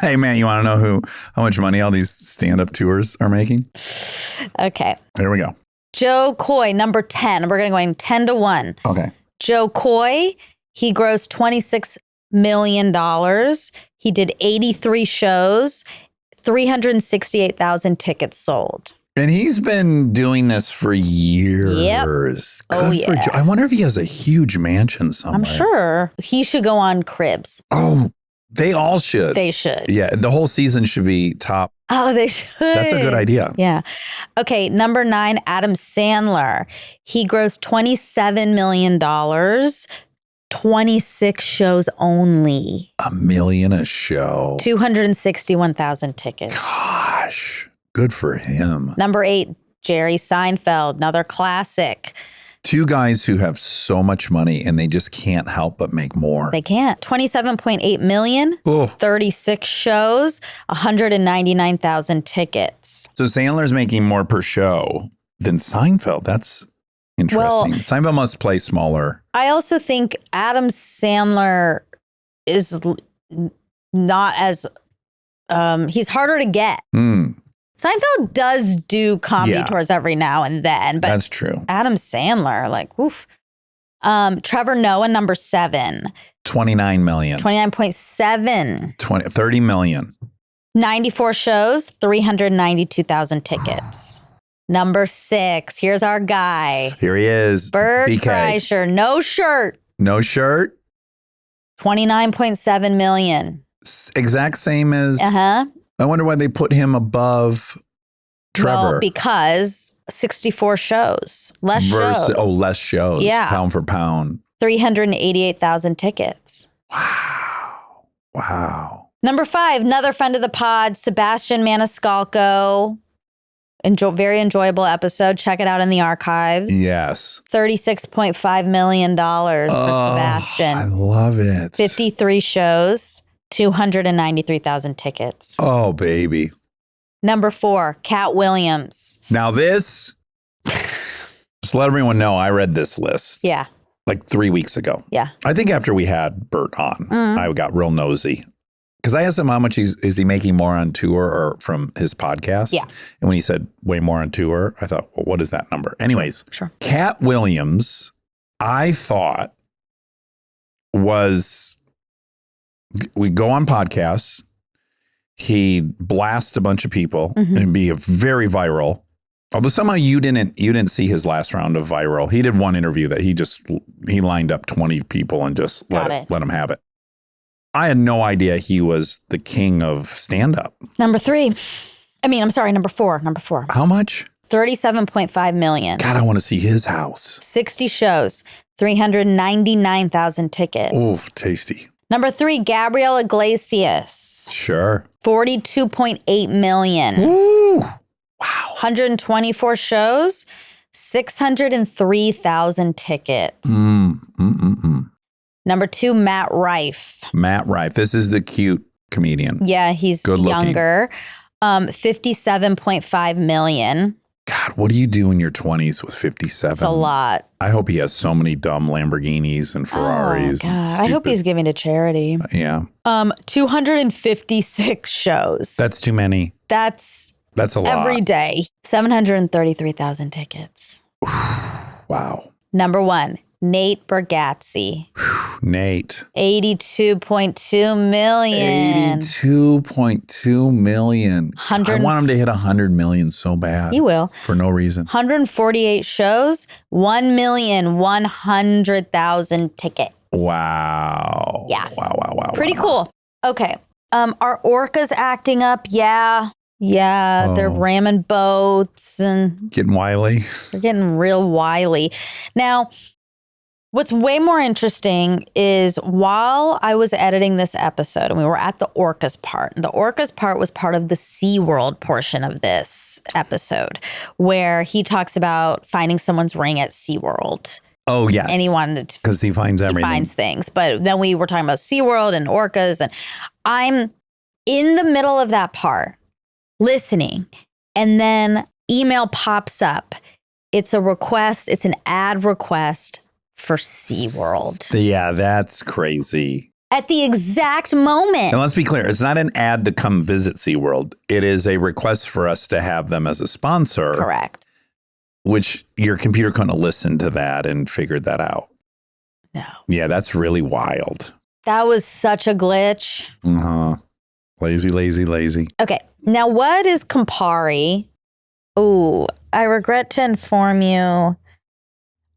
Hey, man, you want to know how much money all these stand-up tours are making? Okay. There we go. Joe Coy, number 10. We're going 10 to 1. Okay. Joe Coy, he grossed $26 million. He did 83 shows, 368,000 tickets sold. And he's been doing this for years. Yep. Oh, Good for yeah. Joe. I wonder if he has a huge mansion somewhere. I'm sure he should go on Cribs. Oh, they all should. They should. Yeah, the whole season should be top. Oh, they should. That's a good idea. Yeah. Okay. Number 9, Adam Sandler. He grossed $27 million, 26 shows only, $1 million a show. 261,000 tickets. Gosh, good for him. Number 8, Jerry Seinfeld, another classic. Two guys who have so much money and they just can't help but make more. They can't. 27.8 million, Oh. 36 shows, 199,000 tickets. So Sandler's making more per show than Seinfeld. That's interesting. Well- Seinfeld must play smaller. I also think Adam Sandler is not as, he's harder to get. Seinfeld does do comedy tours every now and then, but That's true. Adam Sandler, like, oof. Trevor Noah, number 7, 29 million. 29.7, 30 million. 94 shows, 392,000 tickets. Number 6, here's our guy, Here he is. Bert BK. Kreischer, no shirt, No shirt. 29.7 million. Exact same as. Uh-huh. I wonder why they put him above Trevor. Well, because 64 shows, less shows. Oh, less shows. Yeah. Pound for pound. 388,000 tickets. Wow. Number 5, another friend of the pod, Sebastian Maniscalco. Very enjoyable episode. Check it out in the archives. Yes. $36.5 million for Sebastian. I love it. 53 shows, 293,000 tickets. Oh, baby. Number 4, Cat Williams. Now this, just let everyone know I read this list. Yeah. Like 3 weeks ago. Yeah. I think after we had Bert on, I got real nosy. Because I asked him how much is he making more on tour or from his podcast? Yeah. And when he said way more on tour, I thought, well, what is that number? Anyways, Sure. Cat Williams, I thought we go on podcasts. He'd blast a bunch of people and be a very viral. Although somehow you didn't see his last round of viral. He did one interview that he lined up 20 people and just let him have it. I had no idea he was the king of stand-up. Number 4. Number 4. How much? 37.5 million. God, I want to see his house. 60 shows, 399,000 tickets. Oof, tasty. Number 3, Gabriel Iglesias. Sure. 42.8 million. Ooh. Wow. 124 shows, 603,000 tickets. Number 2, Matt Rife. Matt Rife. This is the cute comedian. Yeah, he's Good looking. younger. 57.5 million. God, what do you do in your 20s with 57? It's a lot. I hope he has so many dumb Lamborghinis and Ferraris. Oh, and God. I hope stupid- he's giving to charity. Yeah. 256 shows. That's too many. That's a lot. every day. 733,000 tickets. Wow. Number 1, Nate Bargatze. Nate. 82.2 million. 82.2 million. I 100 want him to hit 100 million so bad. He will. For no reason. 148 shows, 1,100,000 tickets. Wow. Yeah. Wow. Pretty cool. Okay. Are orcas acting up? Yeah. They're ramming boats and Getting wily. they're getting real wily. Now, what's way more interesting is while I was editing this episode and we were at the orcas part, the orcas part was part of the SeaWorld portion of this episode where he talks about finding someone's ring at SeaWorld. Oh, yes. And he wanted to Because he finds everything. finds things. But then we were talking about SeaWorld and orcas, and I'm in the middle of that part listening, and then email pops up. It's a request. It's an ad request for SeaWorld. Yeah, that's crazy. At the exact moment. And let's be clear, it's not an ad to come visit SeaWorld. It is a request for us to have them as a sponsor. Correct. Which your computer couldn't have listened to that and figured that out. No. Yeah, that's really wild. That was such a glitch. Uh-huh. Lazy. Okay. Now, what is Campari? Oh, I regret to inform you.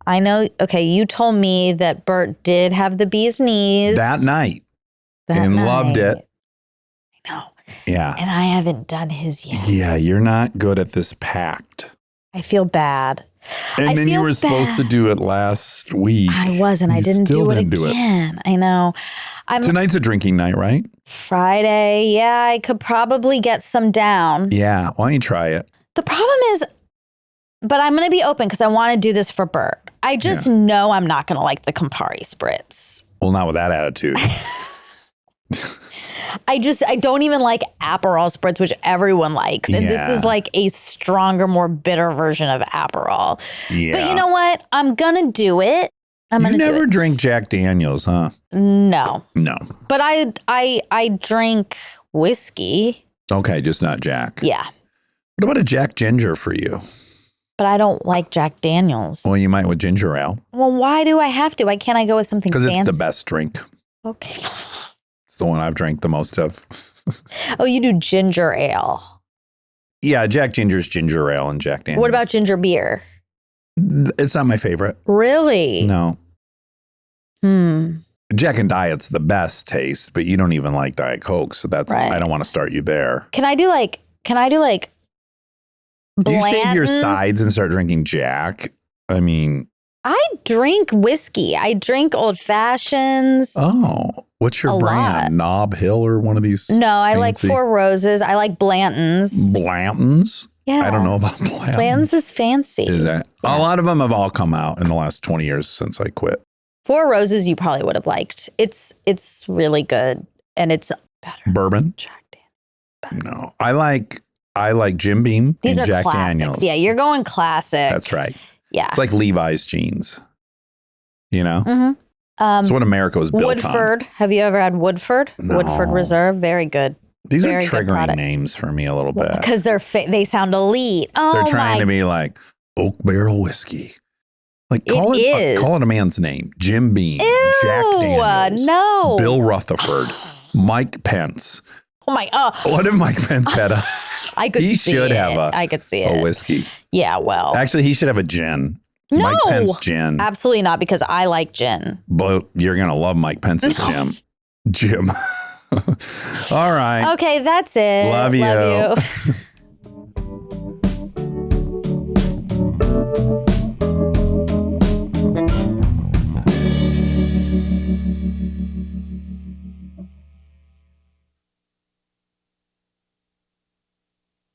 I know. Okay, you told me that Bert did have the bee's knees That night. that and loved night. it. I know. Yeah. And I haven't done his yet. Yeah, you're not good at this pact. I feel bad. And I then you feel were supposed to bad. do it last week. I was, and I You didn't still do it didn't do it. again. I know. I'm Tonight's a drinking night, right? Friday. Yeah, I could probably get some down. Yeah. Why don't you try it? The problem is, but I'm going to be open because I want to do this for Bert. I just know I'm not going to like the Campari spritz. Well, not with that attitude. I don't even like Aperol spritz, which everyone likes. And Yeah. this is like a stronger, more bitter version of Aperol. Yeah. But you know what? I'm going to do it. I'm You going to do never it. drink Jack Daniels, huh? No. No. But I drink whiskey. Okay, just not Jack. Yeah. What about a Jack Ginger for you? But I don't like Jack Daniels. Well, you might with ginger ale Well, why do I have to? Why can't I go with something because fancy? it's the best drink. Okay. It's the one I've drank the most of. Oh, you do ginger ale. Yeah, Jack Ginger's ginger ale and Jack Daniels. What about ginger beer? It's not my favorite. Really? No. Hmm. Jack and Diet's the best taste, but you don't even like Diet Coke, so that's Right. I don't want to start you there. Can I do like Do you shave your Blanton's? sides and start drinking Jack? I mean, I drink whiskey. I drink old fashions. oh, what's your A brand? lot. Knob Hill or one of these? No, I like fancy- Four Roses. I like Blanton's. Blanton's? Yeah. I don't know about Blanton's. Blanton's is fancy. Is that? A lot of them have all come out in the last 20 years since I quit. Four Roses you probably would have liked. It's really good and it's better. Bourbon? Jack Daniels. No. I like Jim Beam These and are Jack classics. Daniels. Yeah, you're going classic. That's right. Yeah. It's like Levi's jeans. You know? Mm-hmm. It's what America was built Woodford. on. Have you ever had Woodford? No. Woodford Reserve. Very good. These are Very good triggering product. names for me a little bit. Because they sound elite. Oh, They're trying my. to be like Oak Barrel Whiskey. Like It call is. call it a man's name. Jim Beam, Ew, Jack Daniels, no. Bill Rutherford, Mike Pence. Oh my! What if Mike Pence had a? I could. He see should it. have I could see it. a whiskey. Yeah. Well. Actually, he should have a gin. No. Mike Pence gin. Absolutely not, because I like gin. But you're gonna love Mike Pence's Jim. All right. Okay, that's it. Love you.